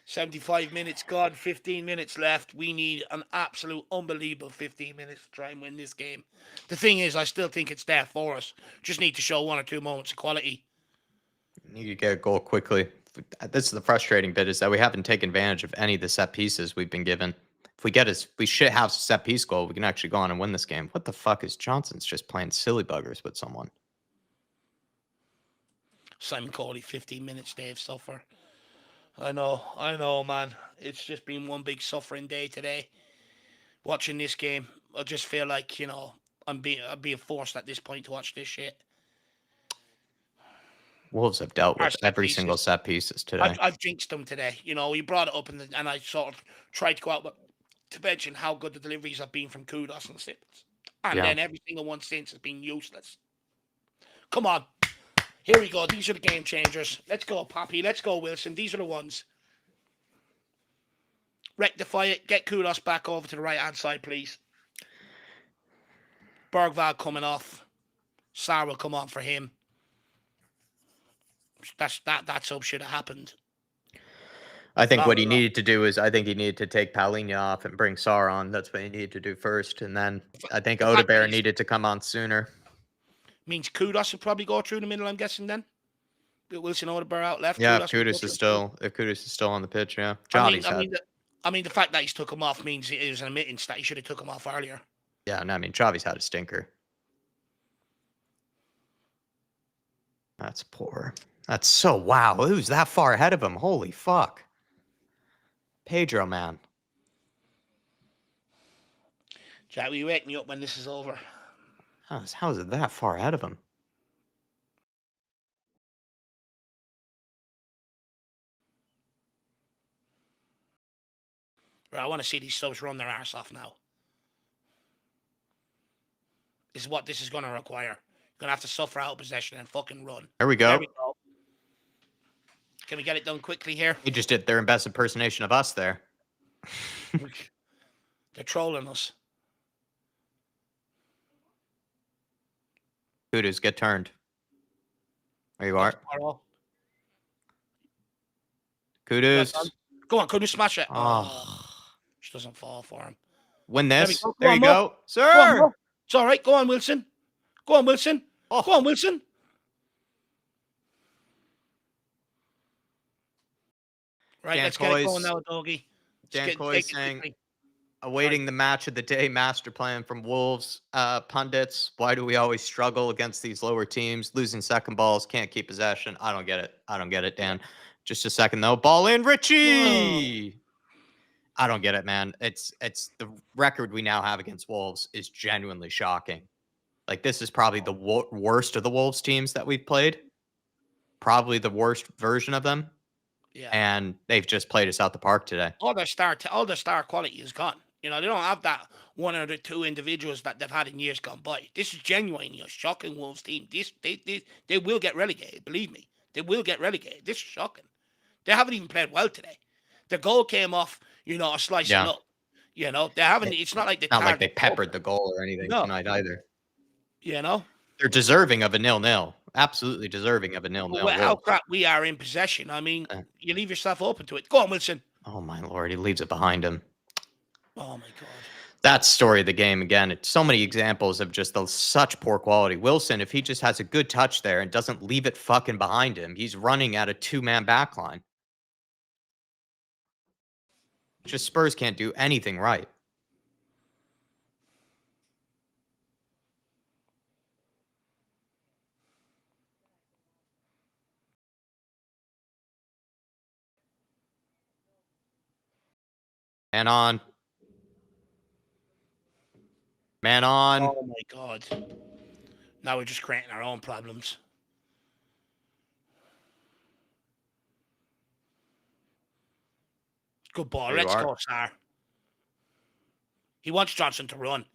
75 minutes gone, 15 minutes left. We need an absolute unbelievable 15 minutes to try and win this game. The thing is, I still think it's there for us. Just need to show 1 or 2 moments of quality. You get a goal quickly. This is the frustrating bit, is that we haven't taken advantage of any of the set pieces we've been given. If we should have a set piece goal, we can actually go on and win this game. What the fuck is Johnson's just playing silly buggers with someone? Simon Cawley, 15 minutes, Dave, suffer. I know, man. It's just been one big suffering day today. Watching this game, I just feel like, I'm being forced at this point to watch this shit. Wolves have dealt with every single set pieces today. I've jinxed them today. You brought it up and I sort of tried to go out to mention how good the deliveries have been from Kudos and Sipples. And Yeah. then every single one since has been useless. Come on. Here we go. These are the game changers. Let's go, Poppy. Let's go, Wilson. These are the ones. Rectify it. Get Kudos back over to the right-hand side, please. Bergvall coming off. Sarr will come on for him. That sub should have happened. I think what he needed to do is, I think he needed to take Palhinha off and bring Sarr on. That's what he needed to do first. And then I think Odegaard needed to come on sooner. Means Kudos will probably go through the middle, I'm guessing, then? Wilson Odegaard out left. Yeah, if Kudos is still on the pitch, yeah. I mean, the fact that he's took him off means it was an admittance that he should have took him off earlier. Yeah, no, I mean, Xavi's had a stinker. That's poor. That's so, wow. Who's that far ahead of him? Holy fuck. Pedro, man. Jack, will you wake me up when this is over? How is it that far ahead of him? Right, I want to see these subs run their arse off now. This is what this is going to require. You're going to have to suffer out of possession and fucking run. There we go. There we go. Can we get it done quickly here? He just did their best impersonation of us there. They're trolling us. Kudos, get turned. There you are. Kudos. Go on, Kudos, smash it. Oh. She doesn't fall for him. Win this. There you go. Sir. Go on, it's all right. Go on, Wilson. Go on, Wilson. Oh. Go on, Wilson. Right, let's get it going now, doggy. Dan Coy saying, awaiting the match of the day master plan from Wolves. Pundits, why do we always struggle against these lower teams? Losing second balls, can't keep possession. I don't get it, Dan. Just a second, though. Ball in, Richie! Whoa. I don't get it, man. It's the record we now have against Wolves is genuinely shocking. Like, this is probably the worst of the Wolves teams that we've played. Probably the worst version of them. Yeah. And they've just played us out the park today. All their star quality is gone. You know, they don't have that one or the two individuals that they've had in years gone by. This is genuinely a shocking Wolves team. They will get relegated, believe me. They will get relegated. This is shocking. They haven't even played well today. The goal came off, a slice up. You know, they haven't. It's not like they peppered the goal or anything tonight either. You know, they're deserving of a 0-0. Absolutely deserving of a 0-0. Well, how crap we are in possession. I mean, you leave yourself open to it. Go on, Wilson. Oh my Lord, he leaves it behind him. Oh my God. That's story of the game again. It's so many examples of just such poor quality. Wilson, if he just has a good touch there and doesn't leave it fucking behind him, he's running at a 2-man backline. Just Spurs can't do anything right. Man on. Man on. Oh my God. Now we're just creating our own problems. Good ball. Let's go, Sarr. He wants Johnson to run.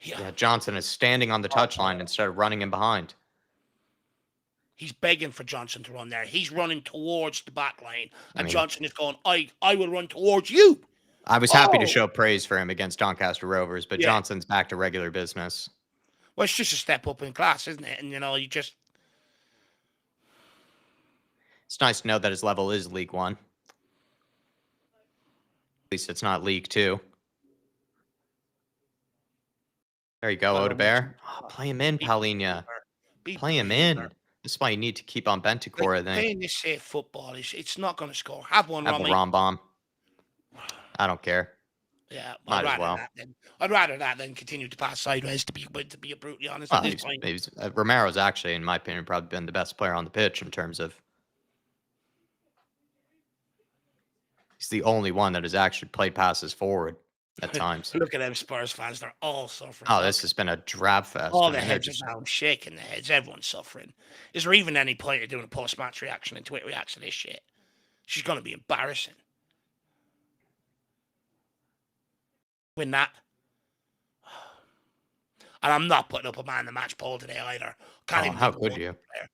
Yeah, Johnson is standing on the touchline instead of running in behind. He's begging for Johnson to run there. He's running towards the back line. And Johnson is going, I will run towards you. I was happy to show praise for him against Doncaster Rovers, but Johnson's back to regular business. Well, it's just a step up in class, isn't it? And, you just... It's nice to know that his level is League One. At least it's not League Two. There you go, Odegaard. Oh, play him in, Palhinha. Play him in. This is why you need to keep on Bentancur, I think. Playing this safe football, it's not going to score. Have one, Have a Rambam. I don't care. Yeah, might as well. I'd rather that than continue to pass sideways, to be brutally honest. Well, Romero's actually, in my opinion, probably been the best player on the pitch in terms of... He's the only one that has actually played passes forward at times. Look at them Spurs fans. They're all suffering. Oh, this has been a drab fest. All their heads are down, shaking their heads. Everyone's suffering. Is there even any point of doing a post-match reaction and Twitter reaction to this shit? She's going to be embarrassing. Win that. And I'm not putting up a man of the match poll today either. Can't even how think of could one you? player.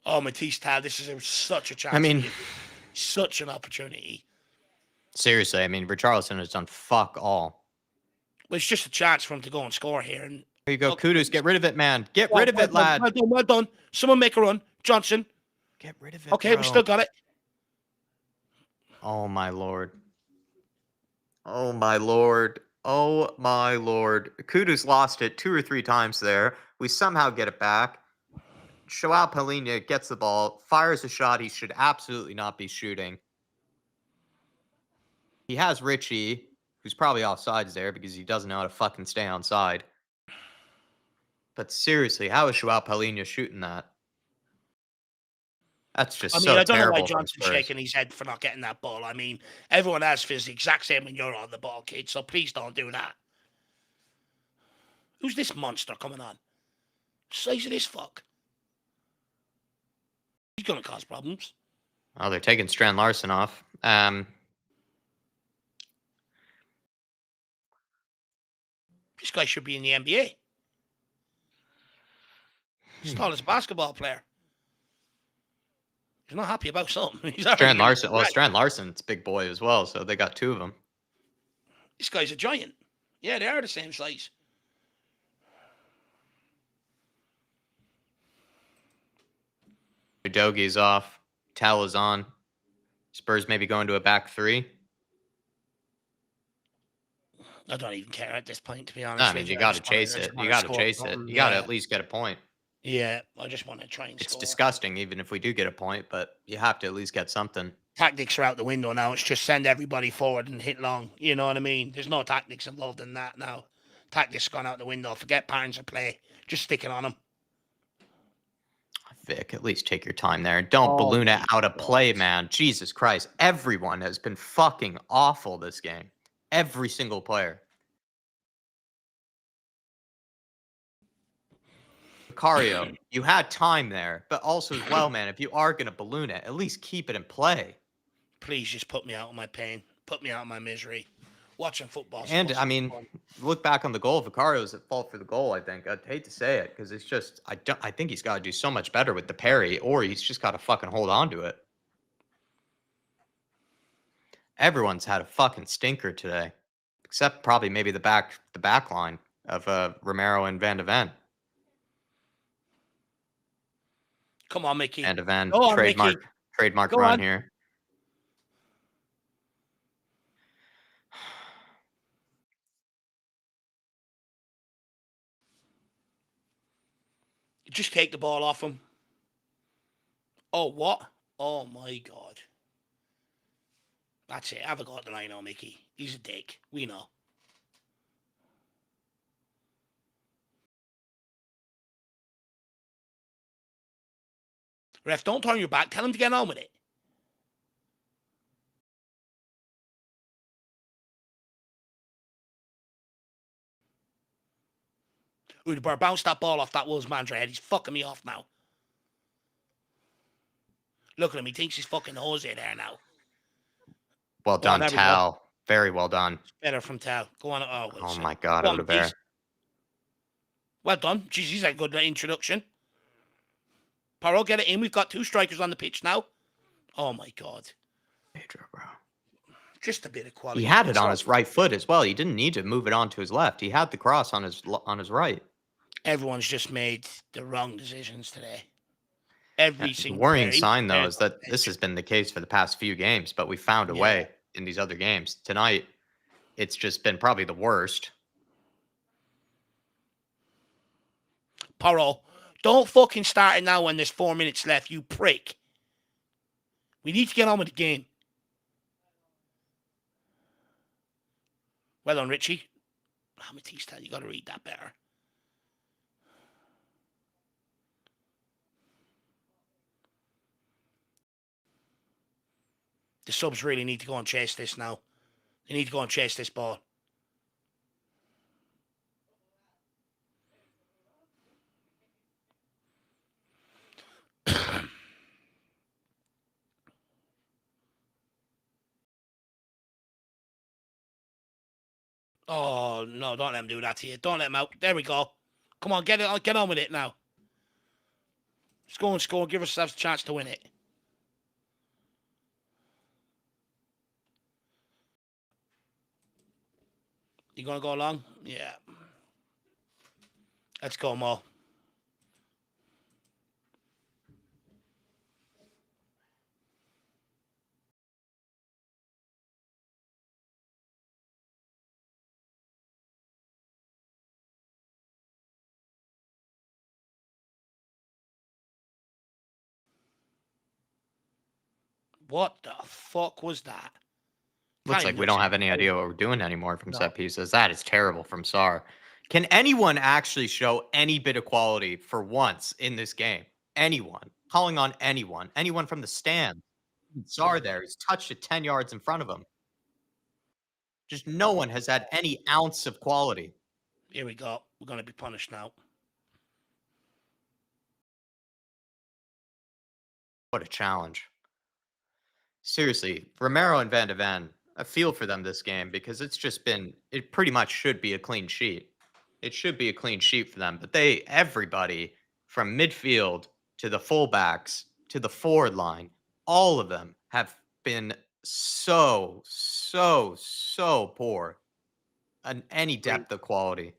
Oh, Matisse Tal, this is such a chance. I mean, such an opportunity. seriously, I mean, Richarlison has done fuck all. Well, it's just a chance for him to go and score here. And Here you go, Kudus. Get rid of it, man. Get well rid of it, done, lad. well done. Someone make a run. Johnson. Get rid of it, Okay, we still got it. Oh, my Lord. Oh, my Lord. Oh, my Lord. Kudus lost it 2 or 3 times there. We somehow get it back. Joao Palhinha gets the ball, fires a shot he should absolutely not be shooting. He has Richie, who's probably offsides there because he doesn't know how to fucking stay onside. But seriously, how is Joao Palhinha shooting that? That's just so I don't know why terrible. Johnson's shaking his head for not getting that ball. I mean, everyone else feels the exact same when you're on the ball, kid. So please don't do that. Who's this monster coming on? Size of this fuck. He's gonna cause problems. Oh, they're taking Strand Larson off. This guy should be in the NBA. He's tall as a basketball player. He's not happy about something. He's Strand Larson. Well, Strand Larson's a big boy as well, so they got 2 of them. This guy's a giant. Yeah, they are the same size. Udogie's off. Tal is on. Spurs maybe going to a back 3. I don't even care at this point, to be honest. No, I mean, you got to chase it. You got to chase it. You got to at least get a point. Yeah, I just want to try and It's score. disgusting, even if we do get a point, but you have to at least get something. Tactics are out the window now. It's just send everybody forward and hit long. You know what I mean? There's no tactics involved in that now. Tactics gone out the window. Forget patterns of play. Just stick it on them. Vic, at least take your time there. Don't balloon it out of play, man. Jesus Christ. Everyone has been fucking awful this game. Every single player. Vicario, you had time there, but also as well, man, if you are going to balloon it, at least keep it in play. Please just put me out of my pain. Put me out of my misery. Watching football. And, I mean, look back on the goal. Vicario's at fault for the goal, I think. I'd hate to say it because it's just, I think he's got to do so much better with the parry, or he's just got to fucking hold on to it. Everyone's had a fucking stinker today, except probably maybe the back line of Romero and Van de Ven. Come on, Mickey. Van de Ven, Go on, trademark run here. Just take the ball off him. Oh, what? Oh, my God. That's it. Have a go at the line, Mickey. He's a dick. We know. Ref, don't turn your back. Tell him to get on with it. Udebar bounced that ball off that Wolves man's head. He's fucking me off now. Look at him. He thinks he's fucking Jose there now. Well done, Tal. Very well done. Better from Tal. Go on. Oh, oh my God, Udebar. Well done. Jeez, he's a good introduction. Paro, get it in. We've got 2 strikers on the pitch now. Oh, my God. Pedro, bro. Just a bit of quality. He had it on his right foot as well. He didn't need to move it on to his left. He had the cross on his right. Everyone's just made the wrong decisions today. Every single worrying sign, though, is that this has been the case for the past few games, but we found a way in these other games. Tonight, it's just been probably the worst. Paro, don't fucking start it now when there's 4 minutes left, you prick. We need to get on with the game. Well done, Richie. Matisse, you got to read that better. The subs really need to go and chase this now. They need to go and chase this ball. Oh, no, don't let him do that to you. Don't let him out. There we go. Come on, get on with it now. Let's go and score. Give ourselves a chance to win it. You going to go along? Yeah. Let's go, Mo. What the fuck was that? Looks Can't like even we don't see have the any goal. idea what we're doing anymore from No. set pieces. That is terrible from Sar. Can anyone actually show any bit of quality for once in this game? Anyone? Calling on anyone? Anyone from the stand? Sar there is touched it 10 yards in front of him. Just no one has had any ounce of quality. Here we go. We're going to be punished now. What a challenge. Seriously, Romero and Van de Ven, I feel for them this game because it's just been, it pretty much should be a clean sheet. It should be a clean sheet for them, but everybody from midfield to the fullbacks to the forward line, all of them have been so poor on any depth of quality.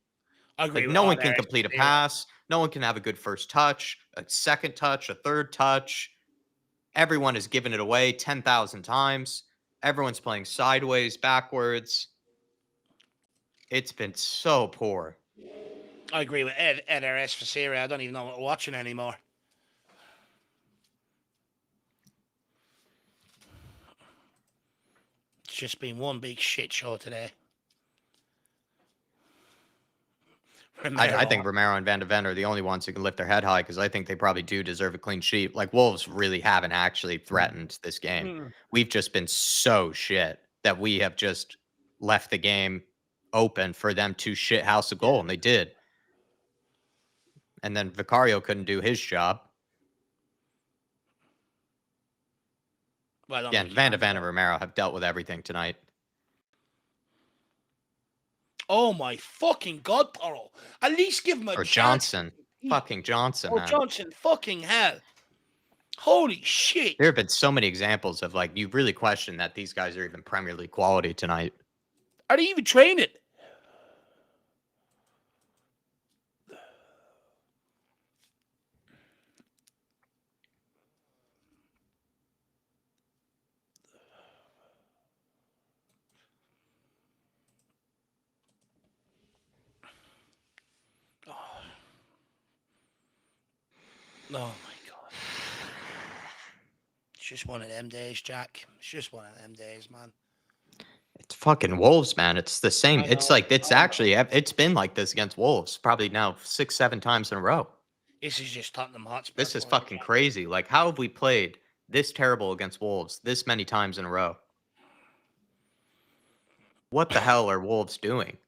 I agree Like with no all one can there. complete a pass, no one can have a good first touch, a second touch, a third touch. Everyone has given it away 10,000 times. Everyone's playing sideways, backwards. It's been so poor. I agree with Ed RS for Syria. I don't even know what we're watching anymore. It's just been one big shit show today. I think Romero and Van de Ven are the only ones who can lift their head high because I think they probably do deserve a clean sheet. Like Wolves really haven't actually threatened this game. We've just been so shit that we have just left the game open for them to shit house a goal, and they did. And then Vicario couldn't do his job. Well, Again, Van de Ven and Romero have dealt with everything tonight. Oh my fucking god, Poro. At least give him a Or chance. Johnson. Fucking Johnson, man. Johnson, fucking hell. Holy shit. There have been so many examples of like you really question that these guys are even Premier League quality tonight. Are they even training? Oh my god. It's just one of them days, Jack. It's just one of them days, man. It's fucking Wolves, man. It's the same. It's like it's been like this against Wolves probably now 6-7 times in a row. This is just Tottenham Hotspur. This is fucking crazy. Like, how have we played this terrible against Wolves this many times in a row? What the hell are Wolves doing?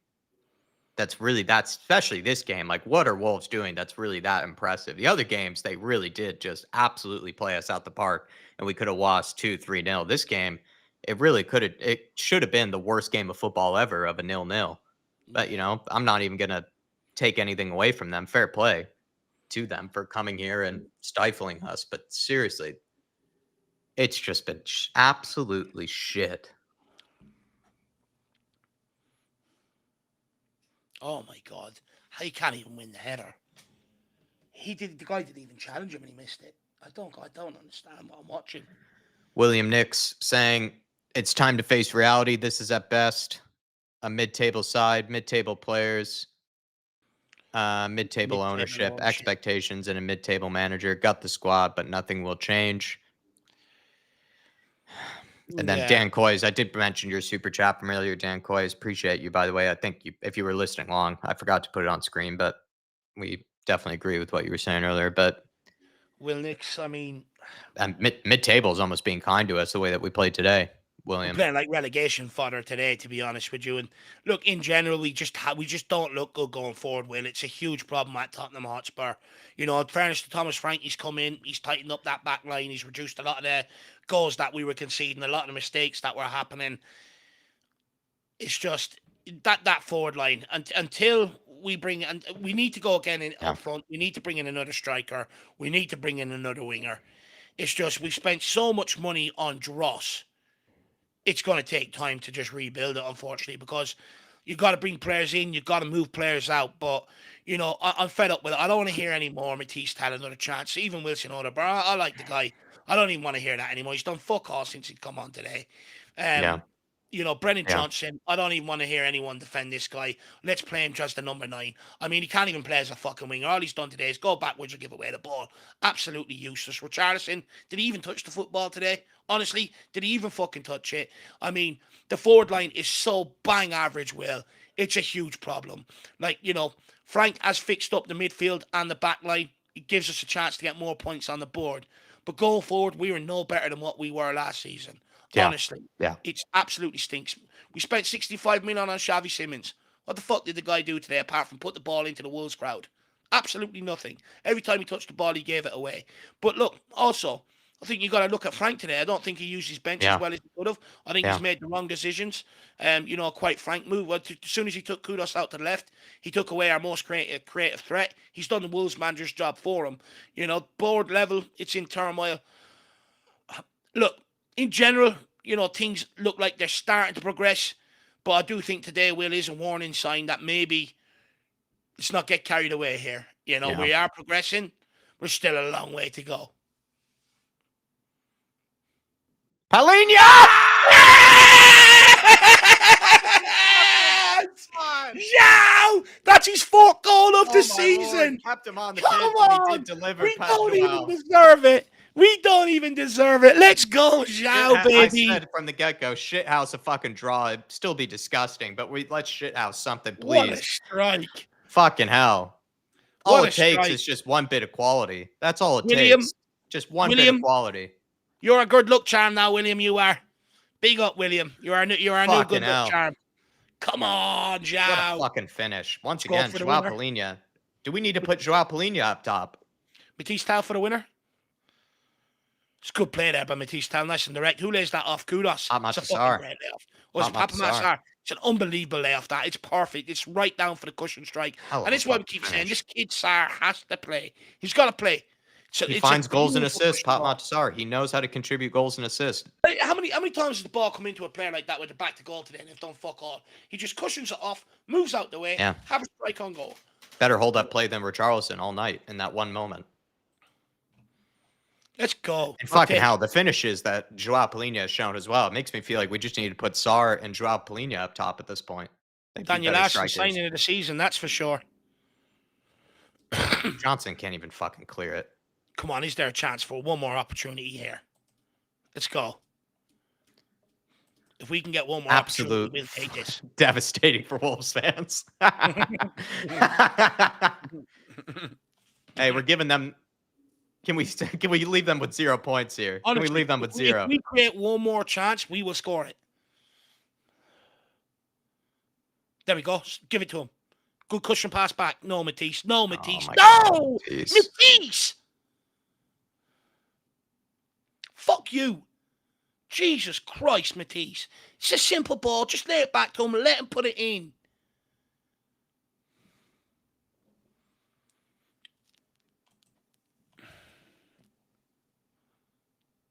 That's especially this game. Like, what are Wolves doing that's really that impressive? The other games, they really did just absolutely play us out the park, and we could have lost 2-3-0. This game, it should have been the worst game of football ever of a 0-0. But, I'm not even going to take anything away from them. Fair play to them for coming here and stifling us. But seriously, it's just been absolutely shit. Oh my god. He can't even win the header. The guy didn't even challenge him and he missed it. I don't understand what I'm watching. William Nix saying it's time to face reality. This is at best a mid-table side, mid-table players, mid-table ownership, expectations, and a mid-table manager. Got the squad, but nothing will change. And then Dan Coys, I did mention your super chat from earlier, Dan Coys. Appreciate you, by the way. I think if you were listening along, I forgot to put it on screen, but we definitely agree with what you were saying earlier. But Will Nix, I mean, mid-table is almost being kind to us the way that we played today, William. We're playing like relegation fodder today, to be honest with you. And look, in general, we just don't look good going forward. Will, it's a huge problem at Tottenham Hotspur. In fairness to Thomas Frank, he's come in, he's tightened up that back line, he's reduced a lot of the goals that we were conceding, a lot of the mistakes that were happening. It's just that forward line until we bring, and we need to go again Yeah. up front. We need to bring in another striker. We need to bring in another winger. It's just we spent so much money on Dross. It's going to take time to just rebuild it, unfortunately, because you got to bring players in, you got to move players out. But you know, I'm fed up with it. I don't want to hear any more Matisse had another chance. Even Wilson Odegaard, I like the guy. I don't even want to hear that anymore. He's done fuck all since he come on today. Yeah. You know, Brennan Yeah. Johnson, I don't even want to hear anyone defend this guy. Let's play him just a number 9. I mean, he can't even play as a fucking winger. All he's done today is go backwards and give away the ball. Absolutely useless. Richarlison, did he even touch the football today? Honestly, did he even fucking touch it? I mean, the forward line is so bang average, Will. It's a huge problem. Like, you know, Frank has fixed up the midfield and the back line. It gives us a chance to get more points on the board. But going forward, we are no better than what we were last season. Yeah. Honestly, Yeah. it's absolutely stinks. We spent 65 million on Xavi Simons. What the fuck did the guy do today apart from put the ball into the Wolves crowd? Absolutely nothing. Every time he touched the ball, he gave it away. But look, also, I think you got to look at Frank today. I don't think he used his bench Yeah. as well as he could have. I think Yeah. he's made the wrong decisions. You know, quite frank move. Well, as soon as he took Kudos out to the left, he took away our most creative threat. He's done the Wolves manager's job for him. You know, board level, it's in turmoil. Look, in general, you know, things look like they're starting to progress. But I do think today, Will, is a warning sign that maybe let's not get carried away here. You know, Yeah. we are progressing. We're still a long way to go. Palhinha! Yow! That's his 4th goal of the season. Kept him on the Come pitch and he on. did deliver. We don't even deserve it. We don't even deserve it. Let's go, Zhao, baby. I said from the get-go, shithouse a fucking draw. It'd still be disgusting, but let's shithouse something, please. What a strike. Fucking hell. All What a it takes strike. is just one bit of quality. That's all it William, takes. Just one bit of quality. You're a good luck charm now, William. You are. Big up, William. You're our new good luck charm. Come on, Zhao. What a fucking finish. Once again, Joao Palhinha. Do we need to put Joao Palhinha up top? Matisse Tal for the winner. It's a good play there by Matisse Tal. Nice and direct. Who lays that off? Kudos. It's a fucking great layoff. Was it Papa Massar? It's an unbelievable layoff. That it's perfect. It's right down for the cushion strike. And it's why we keep saying this kid Sar has to play. He's got to play. So he finds goals and assists, Pat Matasar. He knows how to contribute goals and assists. How many times has the ball come into a player like that with the back to goal today and they've done fuck all? He just cushions it off, moves out the way, have a strike on goal. Better hold up play than Richarlison all night in that one moment. Let's go. And fucking hell, the finishes that Joao Palhinha has shown as well. It makes me feel like we just need to put Sar and Joao Palhinha up top at this point. Daniel Larson signing of the season, that's for sure. Johnson can't even fucking clear it. Come on, is there a chance for one more opportunity here? Let's go. If we can get one more opportunity, we'll take this. Devastating for Wolves fans. Hey, we're giving them. Can we leave them with 0 points here? Honestly, can we leave them with 0? If we create one more chance, we will score it. There we go. Give it to him. Good cushion pass back. No, Matisse. No, Matisse. No! Matisse! Fuck you. Jesus Christ, Matisse. It's a simple ball. Just lay it back to him and let him put it in.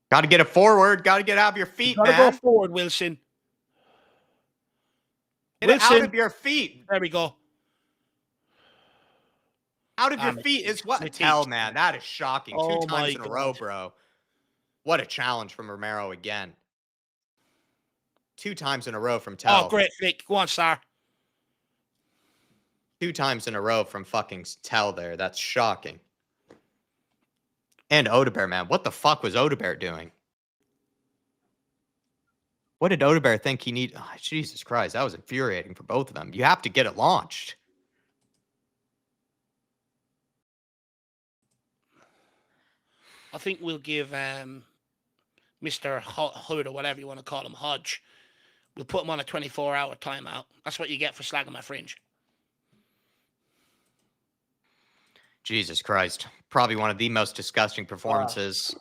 Got to get it forward. Got to get out of your feet, man. Got to go forward, Wilson. Get it out of your feet. There we go. Out of your feet is what? Hell, man. That is shocking. 2 times in a row, bro. What a challenge from Romero again. 2 times in a row from Tell. Oh, great flick. Go on, Sar. 2 times in a row from fucking Tell there. That's shocking. And Odegaard, man. What the fuck was Odegaard doing? What did Odegaard think he needed? Oh, Jesus Christ. That was infuriating for both of them. You have to get it launched. I think we'll give Mr. Hood, or whatever you want to call him, Hodge. We'll put him on a 24-hour timeout. That's what you get for slagging my fringe. Jesus Christ. Probably one of the most disgusting performances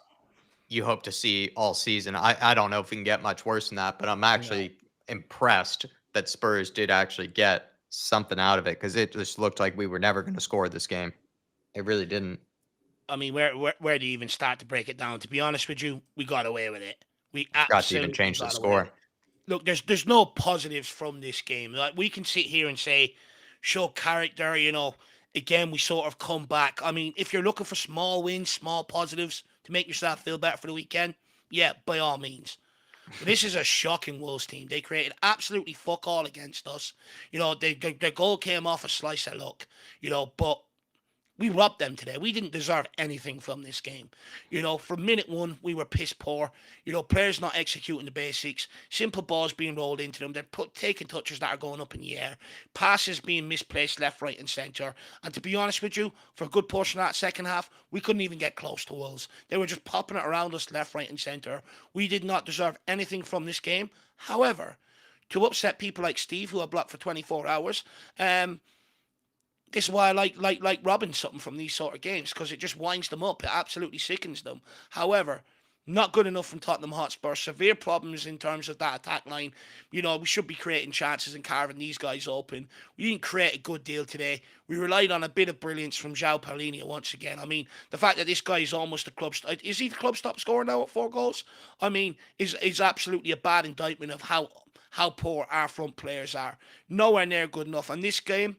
you hope to see all season. I don't know if we can get much worse than that, but I'm actually impressed that Spurs did actually get something out of it because it just looked like we were never going to score this game. It really didn't. I mean, where do you even start to break it down? To be honest with you, we got away with it. We Forgot to even absolutely change the got away with score. it. Look, there's no positives from this game. Like, we can sit here and say, show character. Again, we sort of come back. I mean, if you're looking for small wins, small positives to make yourself feel better for the weekend, yeah, by all means. But this is a shocking Wolves team. They created absolutely fuck all against us. Their goal came off a slice of luck. But we robbed them today. We didn't deserve anything from this game. From minute one, we were piss poor. Players not executing the basics. Simple balls being rolled into them. They're taking touches that are going up in the air. Passes being misplaced left, right, and centre. And to be honest with you, for a good portion of that second half, we couldn't even get close to Wolves. They were just popping it around us left, right, and centre. We did not deserve anything from this game. However, to upset people like Steve, who are blocked for 24 hours, this is why I like robbing something from these sort of games, because it just winds them up. It absolutely sickens them. However, not good enough from Tottenham Hotspur. Severe problems in terms of that attack line. We should be creating chances and carving these guys open. We didn't create a good deal today. We relied on a bit of brilliance from João Paulinho once again. I mean, the fact that this guy is almost is he the club's top scorer now at 4 goals? I mean, is absolutely a bad indictment of how poor our front players are. Nowhere near good enough. And this game,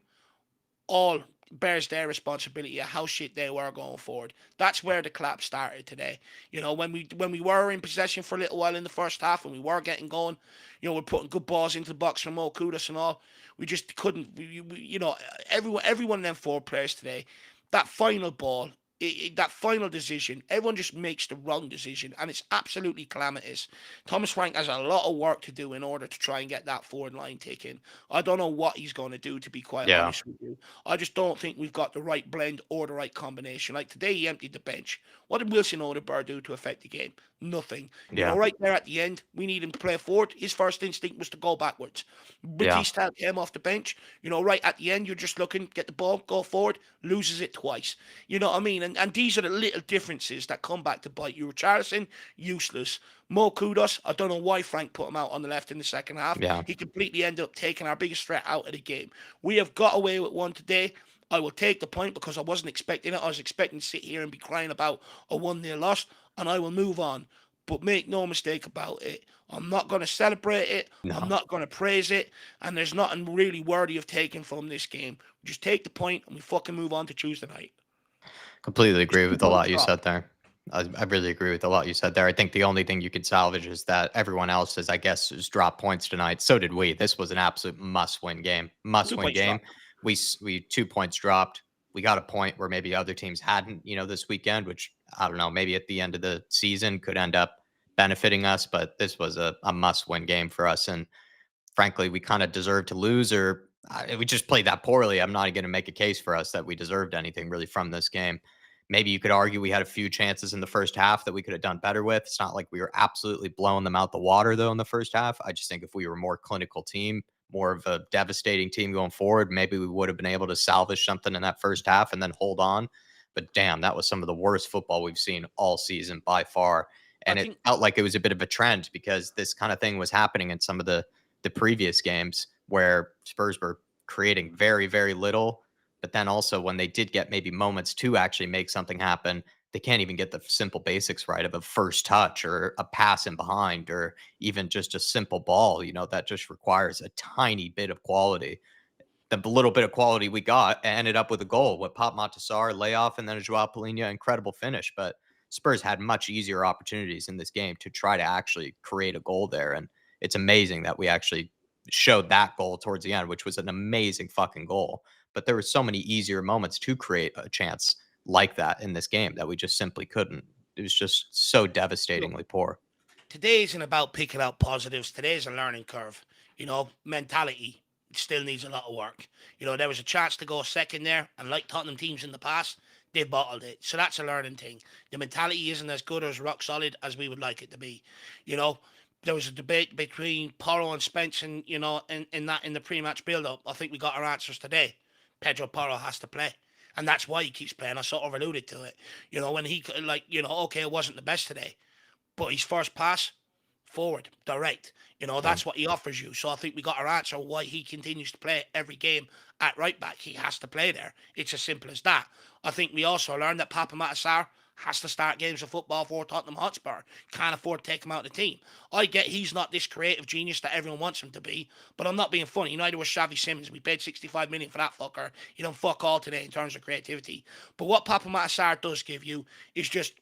all bears their responsibility of how shit they were going forward. That's where the collapse started today. When we were in possession for a little while in the first half and we were getting going, we're putting good balls into the box from Mo Kudus and all. We just couldn't. Everyone in them 4 players today, that final ball. That final decision, everyone just makes the wrong decision, and it's absolutely calamitous. Thomas Frank has a lot of work to do in order to try and get that forward line taken. I don't know what he's going to do, to be quite Yeah. honest with you. I just don't think we've got the right blend or the right combination. Like today, he emptied the bench. What did Wilson Odegaard do to affect the game? Nothing. Yeah. Right there at the end, we need him to play forward. His first instinct was to go backwards. Batista came off the bench. Right at the end, you're just looking, get the ball, go forward, loses it twice. You know what I mean? And these are the little differences that come back to bite you. Richarlison, useless. Mo Kudus, I don't know why Frank put him out on the left in the second half. Yeah. He completely ended up taking our biggest threat out of the game. We have got away with one today. I will take the point because I wasn't expecting it. I was expecting to sit here and be crying about a 1-0 loss, and I will move on. But make no mistake about it, I'm not going to celebrate it. No. I'm not going to praise it. And there's nothing really worthy of taking from this game. We just take the point and we fucking move on to Tuesday night. Completely agree with a lot you Drop. said there. I really agree with a lot you said there. I think the only thing you could salvage is that everyone else has, I guess, has dropped points tonight. So did we. This was an absolute must-win game. Must-win game. We 2 points dropped. We got a point where maybe other teams hadn't, this weekend, which I don't know, maybe at the end of the season could end up benefiting us. But this was a must-win game for us. And frankly, we kind of deserved to lose, or we just played that poorly. I'm not going to make a case for us that we deserved anything really from this game. Maybe you could argue we had a few chances in the first half that we could have done better with. It's not like we were absolutely blowing them out the water, though, in the first half. I just think if we were a more clinical team, more of a devastating team going forward, maybe we would have been able to salvage something in that first half and then hold on. But damn, that was some of the worst football we've seen all season by far. And it felt like it was a bit of a trend because this kind of thing was happening in some of the previous games where Spurs were creating very, very little. But then also when they did get maybe moments to actually make something happen, they can't even get the simple basics right of a first touch or a pass in behind or even just a simple ball, that just requires a tiny bit of quality. The little bit of quality we got ended up with a goal with Pop Montasar, layoff, and then a João Paulinho incredible finish. But Spurs had much easier opportunities in this game to try to actually create a goal there. And it's amazing that we actually showed that goal towards the end, which was an amazing fucking goal. But there were so many easier moments to create a chance like that in this game that we just simply couldn't. It was just so devastatingly poor. Today isn't about picking out positives. Today's a learning curve. Mentality still needs a lot of work. There was a chance to go second there, and like Tottenham teams in the past, they bottled it. So that's a learning thing. The mentality isn't as good or as rock solid as we would like it to be. There was a debate between Porro and Spence, and in the pre-match build-up. I think we got our answers today. Pedro Porro has to play, and that's why he keeps playing. I sort of alluded to it. When he okay, it wasn't the best today, but his first pass, forward, direct. That's what he offers you. So I think we got our answer why he continues to play every game at right back. He has to play there. It's as simple as that. I think we also learned that Papa Matasar has to start games of football for Tottenham Hotspur. Can't afford to take him out of the team. I get he's not this creative genius that everyone wants him to be, but I'm not being funny. Neither was Xavi Simons. We paid 65 million for that fucker. He done fuck all today in terms of creativity. But what Papa Matasar does give you is just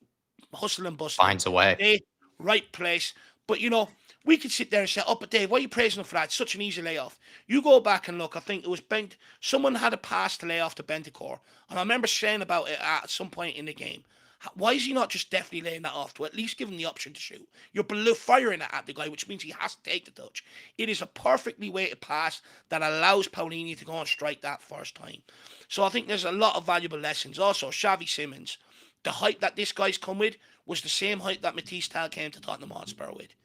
hustle and bustle. Finds a way. Right place. But we could sit there and say, "Oh, but Dave, why are you praising him for that? It's such an easy layoff." You go back and look. I think it was Bent. Someone had a pass to lay off to Bentancur, and I remember saying about it at some point in the game. Why is he not just definitely laying that off to at least give him the option to shoot? You're firing it at the guy, which means he has to take the touch. It is a perfectly weighted pass that allows Paulini to go and strike that first time. So I think there's a lot of valuable lessons. Also, Xavi Simons, the height that this guy's come with was the same height that Matisse Tal came to Tottenham Hotspur with.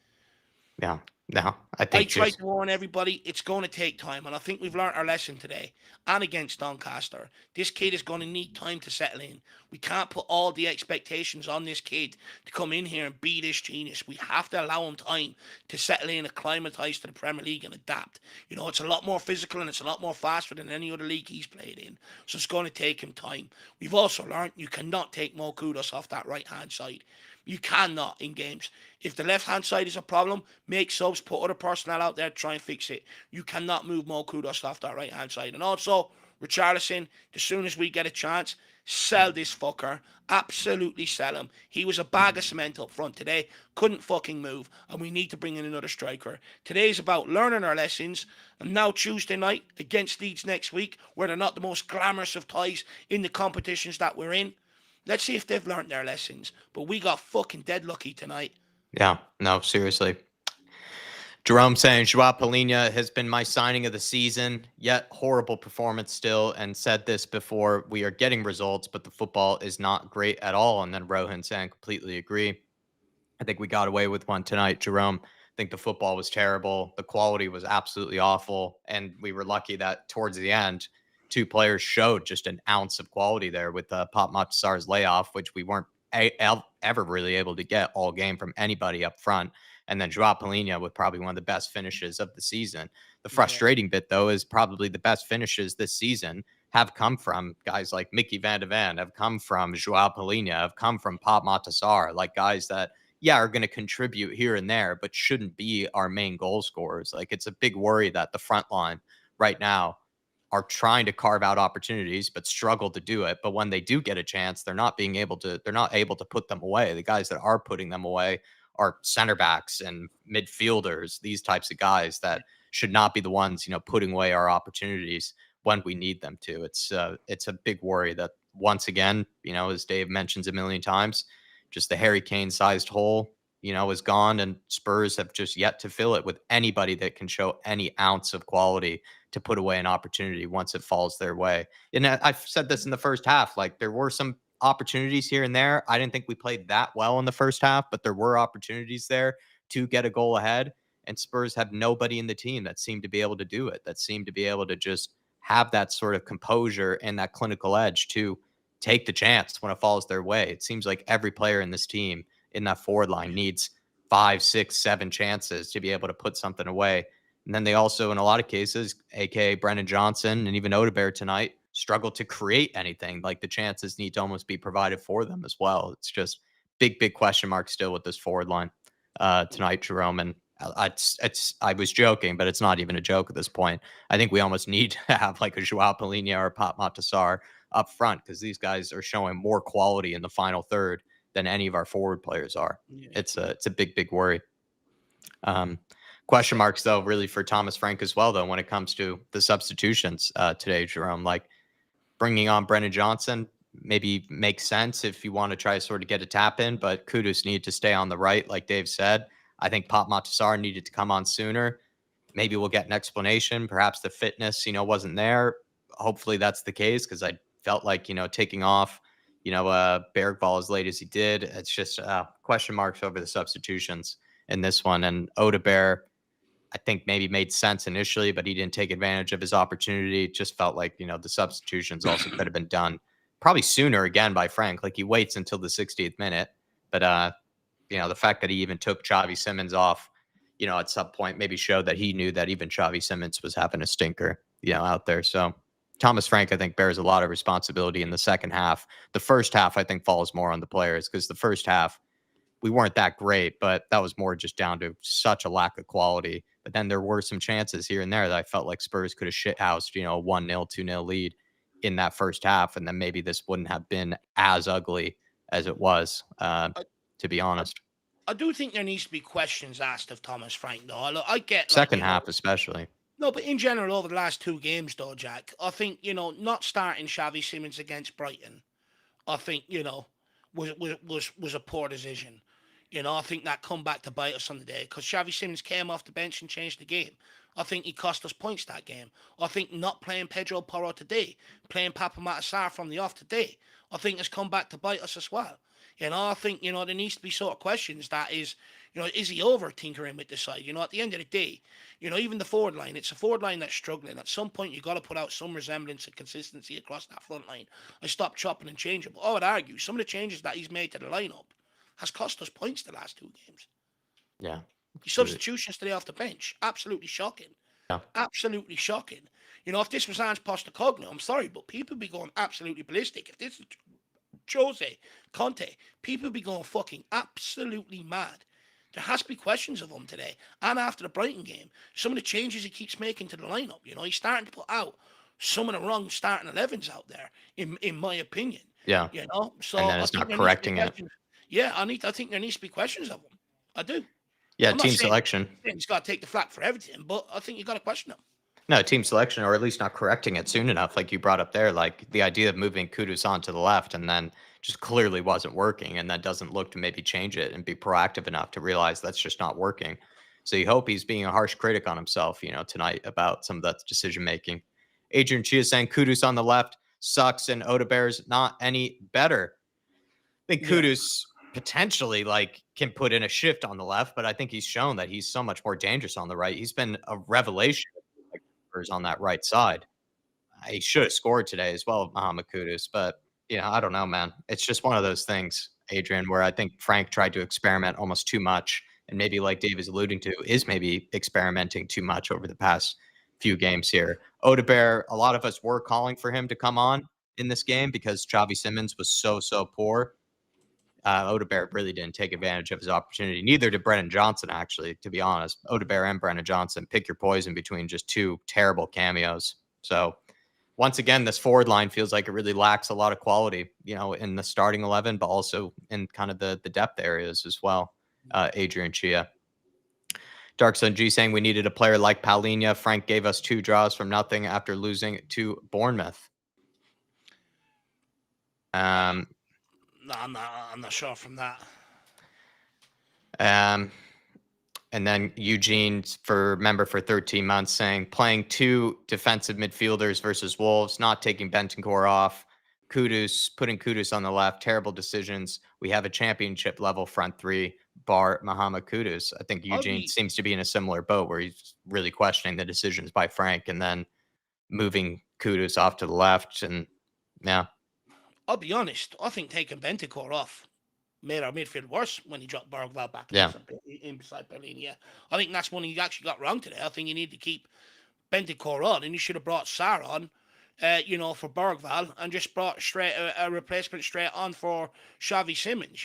Yeah. No, I tried to warn everybody, it's going to take time, and I think we've learned our lesson today. And against Doncaster, this kid is going to need time to settle in. We can't put all the expectations on this kid to come in here and be this genius. We have to allow him time to settle in, acclimatise to the Premier League and adapt. It's a lot more physical and it's a lot more faster than any other league he's played in. So it's going to take him time. We've also learned you cannot take Mo Kudos off that right-hand side. You cannot in games. If the left-hand side is a problem, make subs, put other personnel out there, try and fix it. You cannot move Mo Kudos off that right-hand side. And also, Richarlison, as soon as we get a chance, sell this fucker. Absolutely sell him. He was a bag of cement up front today. Couldn't fucking move. And we need to bring in another striker. Today's about learning our lessons. And now Tuesday night against Leeds next week, where they're not the most glamorous of ties in the competitions that we're in. Let's see if they've learned their lessons. But we got fucking dead lucky tonight. Yeah, no, seriously. Jerome saying, Joao Palhinha has been my signing of the season, yet horrible performance still, and said this before, we are getting results, but the football is not great at all. And then Rohan saying, completely agree. I think we got away with one tonight, Jerome. I think the football was terrible. The quality was absolutely awful. And we were lucky that towards the end, two players showed just an ounce of quality there with Pop Matasar's layoff, which we weren't ever really able to get all game from anybody up front. And then Joao Palhinha with probably one of the best finishes of the season. The frustrating bit, though, is probably the best finishes this season have come from guys like Mickey Van de Ven, have come from Joao Palhinha, have come from Pop Matasar, like guys that, are going to contribute here and there, but shouldn't be our main goal scorers. Like, it's a big worry that the front line right now are trying to carve out opportunities, but struggle to do it. But when they do get a chance, they're not able to put them away. The guys that are putting them away are center backs and midfielders, these types of guys that should not be the ones, putting away our opportunities when we need them to. It's a big worry that once again, as Dave mentions a million times, just the Harry Kane sized hole, is gone, and Spurs have just yet to fill it with anybody that can show any ounce of quality to put away an opportunity once it falls their way. And I've said this in the first half, like there were some opportunities here and there. I didn't think we played that well in the first half, but there were opportunities there to get a goal ahead. And Spurs have nobody in the team that seemed to be able to do it, that seemed to be able to just have that sort of composure and that clinical edge to take the chance when it falls their way. It seems like every player in this team in that forward line needs 5, 6, 7 chances to be able to put something away. And then they also, in a lot of cases, aka Brennan Johnson and even Odebear tonight, struggle to create anything. Like the chances need to almost be provided for them as well. It's just big question mark still with this forward line tonight, Jerome. And I was joking, but it's not even a joke at this point. I think we almost need to have like a Joao Palhinha or a Pop Matasar up front, because these guys are showing more quality in the final third than any of our forward players are. Yeah. It's a big worry. Question marks, though, really for Thomas Frank as well, though, when it comes to the substitutions today, Jerome. Like bringing on Brennan Johnson maybe makes sense if you want to try to sort of get a tap in, but Kudus needed to stay on the right, like Dave said. I think Pop Matasar needed to come on sooner. Maybe we'll get an explanation. Perhaps the fitness, wasn't there. Hopefully that's the case, because I felt like, taking off, Bergvall as late as he did. It's just question marks over the substitutions in this one. And Odebear, I think maybe made sense initially, but he didn't take advantage of his opportunity. It just felt like, the substitutions also could have been done probably sooner again by Frank. Like he waits until the 60th minute. But, the fact that he even took Xavi Simons off at some point maybe showed that he knew that even Xavi Simons was having a stinker, out there. So Thomas Frank, I think, bears a lot of responsibility in the second half. The first half, I think, falls more on the players because the first half, we weren't that great, but that was more just down to such a lack of quality. But then there were some chances here and there that I felt like Spurs could have shithoused, a 1-0, 2-0 lead in that first half. And then maybe this wouldn't have been as ugly as it was, I, to be I, honest. I do think there needs to be questions asked of Thomas Frank, though. I get, like, Second half, especially. no, but in general, over the last 2 games, though, Jack, I think, not starting Xavi Simons against Brighton, I think, was a poor decision. I think that come back to bite us on the day because Xavi Simons came off the bench and changed the game. I think he cost us points that game. I think not playing Pedro Porro today, playing Papa Matasar from the off today, I think has come back to bite us as well. I think, there needs to be sort of questions that is he over tinkering with the side? At the end of the day, even the forward line, it's a forward line that's struggling. At some point, you got to put out some resemblance of consistency across that front line and stop chopping and changing. But I would argue some of the changes that he's made to the lineup has cost us points the last 2 games. Yeah. His substitutions today off the bench, absolutely shocking. Yeah. Absolutely shocking. If this was Ange Postecoglou, I'm sorry, but people be going absolutely ballistic. If this is Jose, Conte, people be going fucking absolutely mad. There has to be questions of him today. And after the Brighton game, some of the changes he keeps making to the lineup, he's starting to put out some of the wrong starting 11s out there, in my opinion. Yeah. So and then it's not correcting it. Yeah, I think there needs to be questions of him. I do. Yeah, I'm team selection. He's got to take the flak for everything, but I think you got to question him. No, team selection, or at least not correcting it soon enough, like you brought up there. Like the idea of moving Kudus onto the left and then just clearly wasn't working, and that doesn't look to maybe change it and be proactive enough to realize that's just not working. So you hope he's being a harsh critic on himself, tonight about some of that decision making. Adrian Chia saying Kudus on the left sucks and Odebear's not any better. I think Kudus potentially can put in a shift on the left, but I think he's shown that he's so much more dangerous on the right. He's been a revelation on that right side. He should have scored today as well, Mohamed Kudus, but I don't know, man. It's just one of those things, Adrian, where I think Frank tried to experiment almost too much, and maybe like Dave is alluding to, is maybe experimenting too much over the past few games here. Odebear, a lot of us were calling for him to come on in this game because Xavi Simons was so poor. Odebear really didn't take advantage of his opportunity. Neither did Brennan Johnson, actually, to be honest. Odebear and Brennan Johnson, pick your poison between just two terrible cameos. So once again, this forward line feels like it really lacks a lot of quality, in the starting 11, but also in kind of the depth areas as well. Adrian Chia. Dark Sun G saying we needed a player like Paulinho. Frank gave us 2 draws from nothing after losing to Bournemouth. No, I'm not sure from that. And then Eugene, member for 13 months, saying playing 2 defensive midfielders versus Wolves, not taking Bentancur off, putting Kudus on the left, terrible decisions. We have a championship level front 3, bar Mohamed Kudus. I think Eugene seems to be in a similar boat where he's really questioning the decisions by Frank and then moving Kudus off to the left. And yeah. I'll be honest. I think taking Bentancur off made our midfield worse when he dropped Bergvall back in beside Paulinho. Yeah. I think that's one he actually got wrong today. I think you need to keep Bentancur on, and you should have brought Sarr on, for Bergvall, and just brought a replacement straight on for Xavi Simons.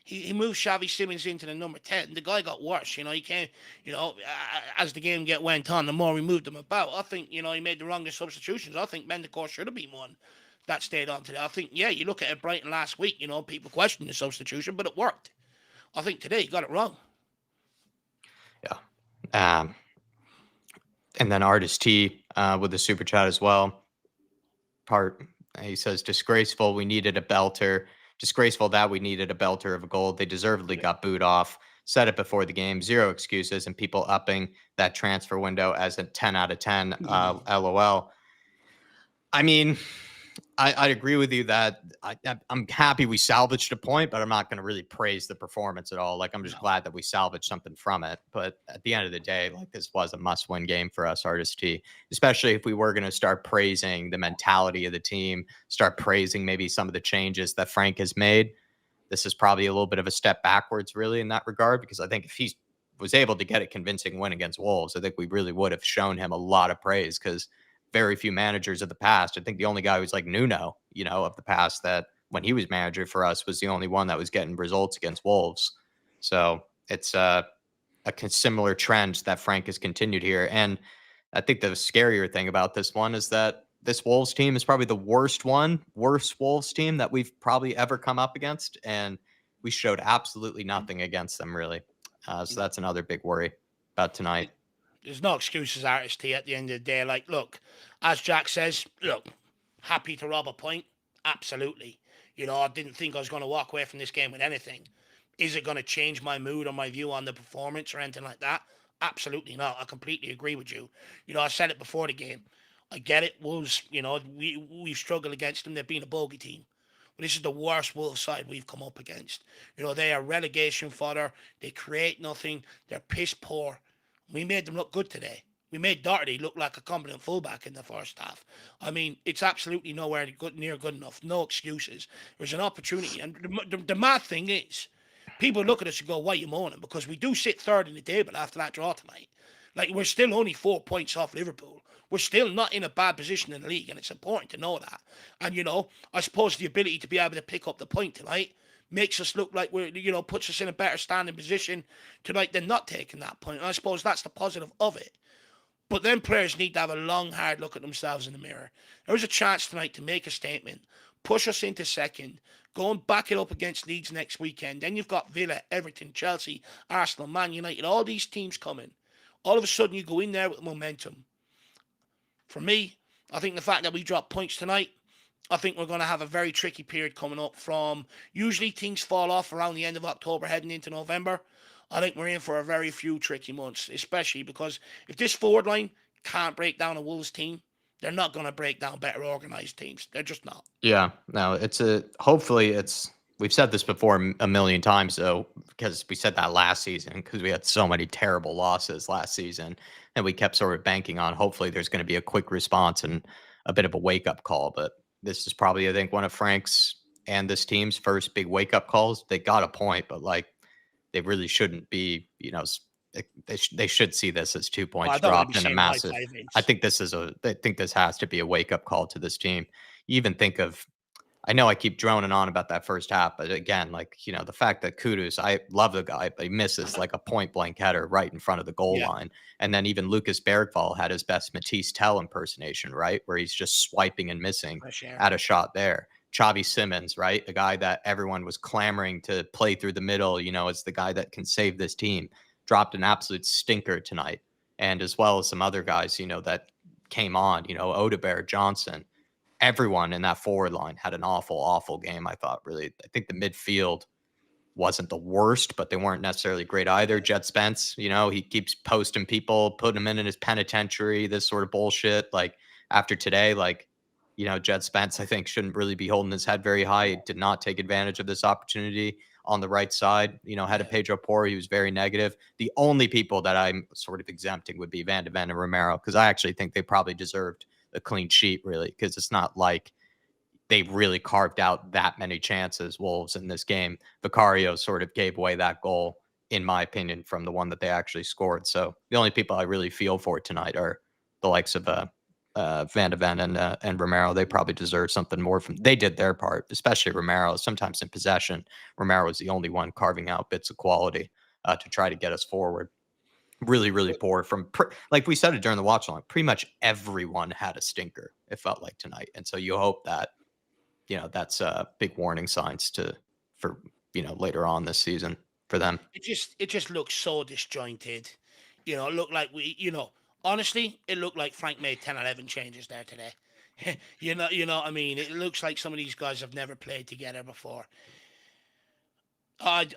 He moved Xavi Simons into the number 10. The guy got worse. He came, as the game went on, the more we moved him about. I think, he made the wrongest substitutions. I think Bentancur should have been one that stayed on today. I think, you look at it Brighton last week, people questioned the substitution, but it worked. I think today you got it wrong. Yeah. And then Artist T with the super chat as well. He says, disgraceful, we needed a belter. Disgraceful that we needed a belter of a goal. They deservedly got booed off. Said it before the game, 0 excuses, and people upping that transfer window as a 10 out of 10. LOL. I mean, I agree with you that I'm happy we salvaged a point, but I'm not going to really praise the performance at all. I'm just glad that we salvaged something from it. But at the end of the day, this was a must-win game for us, Artist T, especially if we were going to start praising the mentality of the team, start praising maybe some of the changes that Frank has made. This is probably a little bit of a step backwards, really, in that regard, because I think if he's was able to get a convincing win against Wolves, I think we really would have shown him a lot of praise because very few managers of the past. I think the only guy who's like Nuno, of the past that when he was manager for us was the only one that was getting results against Wolves. So it's a similar trend that Frank has continued here. And I think the scarier thing about this one is that this Wolves team is probably the worst Wolves team that we've probably ever come up against. And we showed absolutely nothing against them, really. So No, that's another big worry about tonight. there's no excuses, artist here at the end of the day. Like, look, as Jack says, look, happy to rob a point. Absolutely. I didn't think I was going to walk away from this game with anything. Is it going to change my mood or my view on the performance or anything like that? Absolutely not. I completely agree with you. I said it before the game. I get it. Wolves, we've struggled against them. They've been a bogey team. But this is the worst Wolves side we've come up against. They are relegation fodder. They create nothing. They're piss poor. We made them look good today. We made Doherty look like a competent fullback in the first half. I mean, it's absolutely nowhere near good enough. No excuses. There's an opportunity. And the mad thing is, people look at us and go, why are you moaning? Because we do sit third in the table after that draw tonight. Like, we're still only 4 points off Liverpool. We're still not in a bad position in the league, and it's important to know that. And, I suppose the ability to be able to pick up the point tonight makes us look like puts us in a better standing position tonight than not taking that point. And I suppose that's the positive of it. But then players need to have a long, hard look at themselves in the mirror. There was a chance tonight to make a statement, push us into second, go and back it up against Leeds next weekend. Then you've got Villa, Everton, Chelsea, Arsenal, Man United, all these teams coming. All of a sudden you go in there with momentum. For me, I think the fact that we dropped points tonight, I think we're going to have a very tricky period coming up from usually things fall off around the end of October heading into November. I think we're in for a very few tricky months, especially because if this forward line can't break down a Wolves team, they're not going to break down better organised teams. They're just not. Yeah, no, hopefully we've said this before a million times though, because we said that last season because we had so many terrible losses last season and we kept sort of banking on hopefully there's going to be a quick response and a bit of a wake up call. But this is probably, I think, one of Frank's and this team's first big wake up calls. They got a point, but like they really shouldn't be, they should see this as 2 Oh, I points don't want to be dropped and a saying high massive. five I inch. think I think this has to be a wake up call to this team. You even think of, I know I keep droning on about that first half, but again, like, the fact that Kudus, I love the guy, but he misses like a point blank header right in front of the goal Yeah, line. And then even Lucas Bergvall had his best Matisse Tell impersonation, right? Where he's just swiping and missing fresh air. at a shot there. Xavi Simmons, right? A guy that everyone was clamoring to play through the middle, as the guy that can save this team, dropped an absolute stinker tonight. And as well as some other guys, that came on, Odegaard, Johnson, everyone in that forward line had an awful, awful game. I thought really, I think the midfield wasn't the worst, but they weren't necessarily great either. Jed Spence, he keeps posting people, putting them in his penitentiary, this sort of bullshit. Like after today, like, Jed Spence, I think, shouldn't really be holding his head very high. He did not take advantage of this opportunity on the right side. Had a Yeah. Pedro Porro. He was very negative. The only people that I'm sort of exempting would be Van de Ven and Romero, because I actually think they probably deserved a clean sheet, really, because it's not like they really carved out that many chances, Wolves, in this game. Vicario sort of gave away that goal, in my opinion, from the one that they actually scored. So the only people I really feel for tonight are the likes of Van de Ven and Romero. They probably deserve something more from. They did their part, especially Romero. Sometimes in possession, Romero was the only one carving out bits of quality to try to get us forward. Really, really poor from like we said it during the watch along. Pretty much everyone had a stinker. It felt like tonight, and so you hope that that's big warning signs for later on this season for them. It just looks so disjointed. It looked like honestly, it looked like Frank made 10, 11 changes there today. What I mean? It looks like some of these guys have never played together before. I,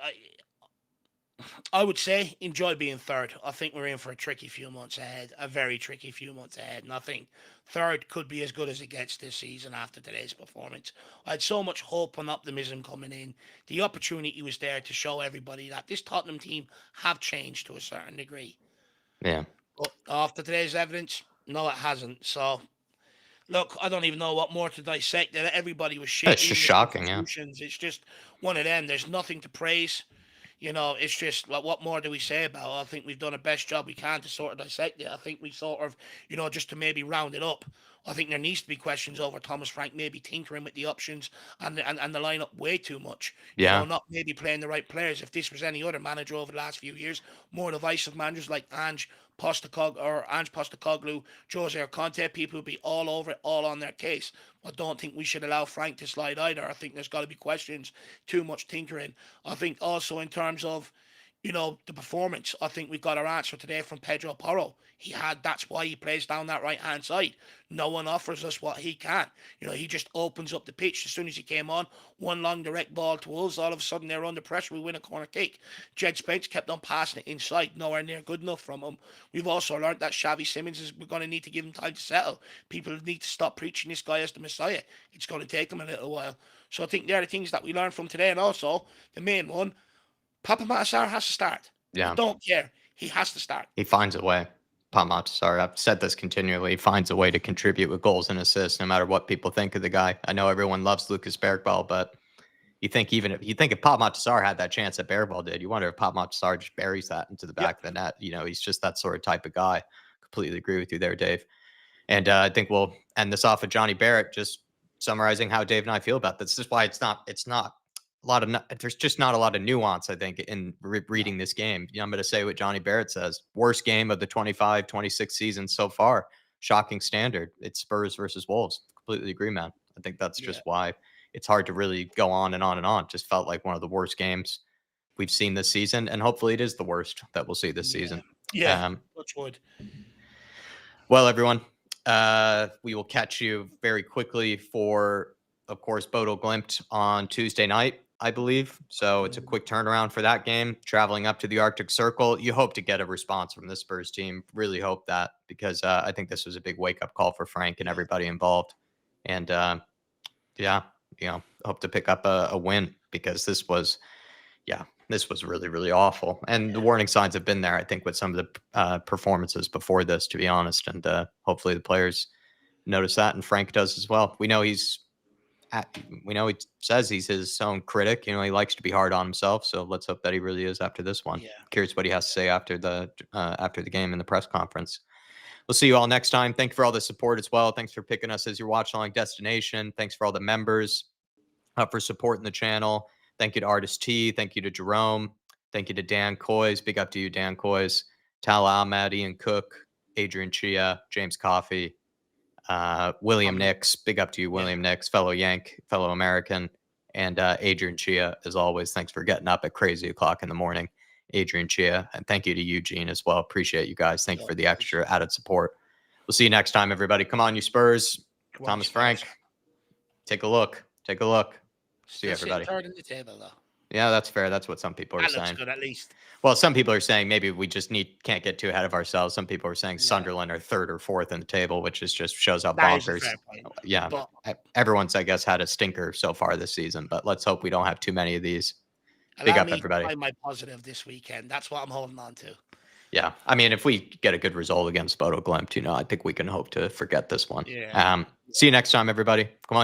I would say enjoy being third. I think we're in for a tricky few months ahead, a very tricky few months ahead. And I think third could be as good as it gets this season after today's performance. I had so much hope and optimism coming in. The opportunity was there to show everybody that this Tottenham team have changed to a certain degree. Yeah, But after today's evidence, no, it hasn't. So, look, I don't even know what more to dissect. That everybody was shit, it's just even the shocking. Yeah, substitutions. It's just one of them. There's nothing to praise. It's just what more do we say about it? I think we've done the best job we can to sort of dissect it. I think we sort of, just to maybe round it up, I think there needs to be questions over Thomas Frank maybe tinkering with the options and the lineup way too much. Yeah. Not maybe playing the right players. If this was any other manager over the last few years, more divisive managers like Ange Postecoglou, Jose Conte, people would be all over it, all on their case. I don't think we should allow Frank to slide either. I think there's got to be questions, too much tinkering. I think also in terms of, the performance, I think we've got our answer today from Pedro Porro. That's why he plays down that right hand side. No one offers us what he can. He just opens up the pitch as soon as he came on. One long direct ball to us. All of a sudden they're under pressure. We win a corner kick. Jed Spence kept on passing it inside. Nowhere near good enough from him. We've also learned that Xavi Simons we're going to need to give him time to settle. People need to stop preaching this guy as the Messiah. It's going to take them a little while. So I think they're the things that we learned from today. And also, the main one, Papa Massar has to start. Yeah. I don't care. He has to start. He finds a way. Sorry, I've said this continually. He finds a way to contribute with goals and assists, no matter what people think of the guy. I know everyone loves Lucas Bergvall, but you think if Pop Matasar had that chance that Bergvall did, you wonder if Pop Matasar just buries that into the back of the net. He's just that sort of type of guy. Completely agree with you there, Dave. And I think we'll end this off with Johnny Barrett just summarizing how Dave and I feel about this. This is why it's not a lot of there's just not a lot of nuance, I think, in reading this game. I'm going to say what Johnny Barrett says. Worst game of the 25-26 season so far. Shocking standard. It's Spurs versus Wolves. Completely agree, man. I think that's just why it's hard to really go on and on and on. Just felt like one of the worst games we've seen this season, and hopefully it is the worst that we'll see this season. Yeah, touch wood. Well, everyone, we will catch you very quickly for, of course, Bodo Glimt on Tuesday night, I believe. So it's a quick turnaround for that game, traveling up to the Arctic Circle. You hope to get a response from the Spurs team. Really hope that, because I think this was a big wake-up call for Frank and everybody involved. And, hope to pick up a win, because this was really, really awful. And the warning signs have been there, I think, with some of the performances before this, to be honest. And hopefully the players notice that, and Frank does as well. We know he says he's his own critic. He likes to be hard on himself. So let's hope that he really is after this one. Curious what he has to say after the game in the press conference. We'll see you all next time. Thank you for all the support as well. Thanks for picking us as your watch-along destination. Thanks for all the members for supporting the channel. Thank you to Artist T. Thank you to Jerome. Thank you to Dan Coys. Big up to you, Dan Coys. Tal Ahmed, Ian Cook, Adrian Chia, James Coffey, William Nix. Big up to you, William Nix, fellow Yank, fellow American, and Adrian Chia, as always. Thanks for getting up at crazy o'clock in the morning, Adrian Chia. And thank you to Eugene as well. Appreciate you guys. Thank you for the extra added support. We'll see you next time, everybody. Come on, you Spurs. Thomas Frank. Take a look. Take a look. See everybody. Third in the table, though. Yeah, that's fair. That's what some people are saying. Looks good, at least. Well, some people are saying maybe we just can't get too ahead of ourselves. Some people are saying Sunderland are third or fourth in the table, which just shows how bonkers. Yeah, but everyone's, I guess, had a stinker so far this season, but let's hope we don't have too many of these. Big up, everybody. Find my positive this weekend. That's what I'm holding on to. Yeah, I mean, if we get a good result against Bodo Glimt, I think we can hope to forget this one. Yeah. See you next time, everybody. Come on.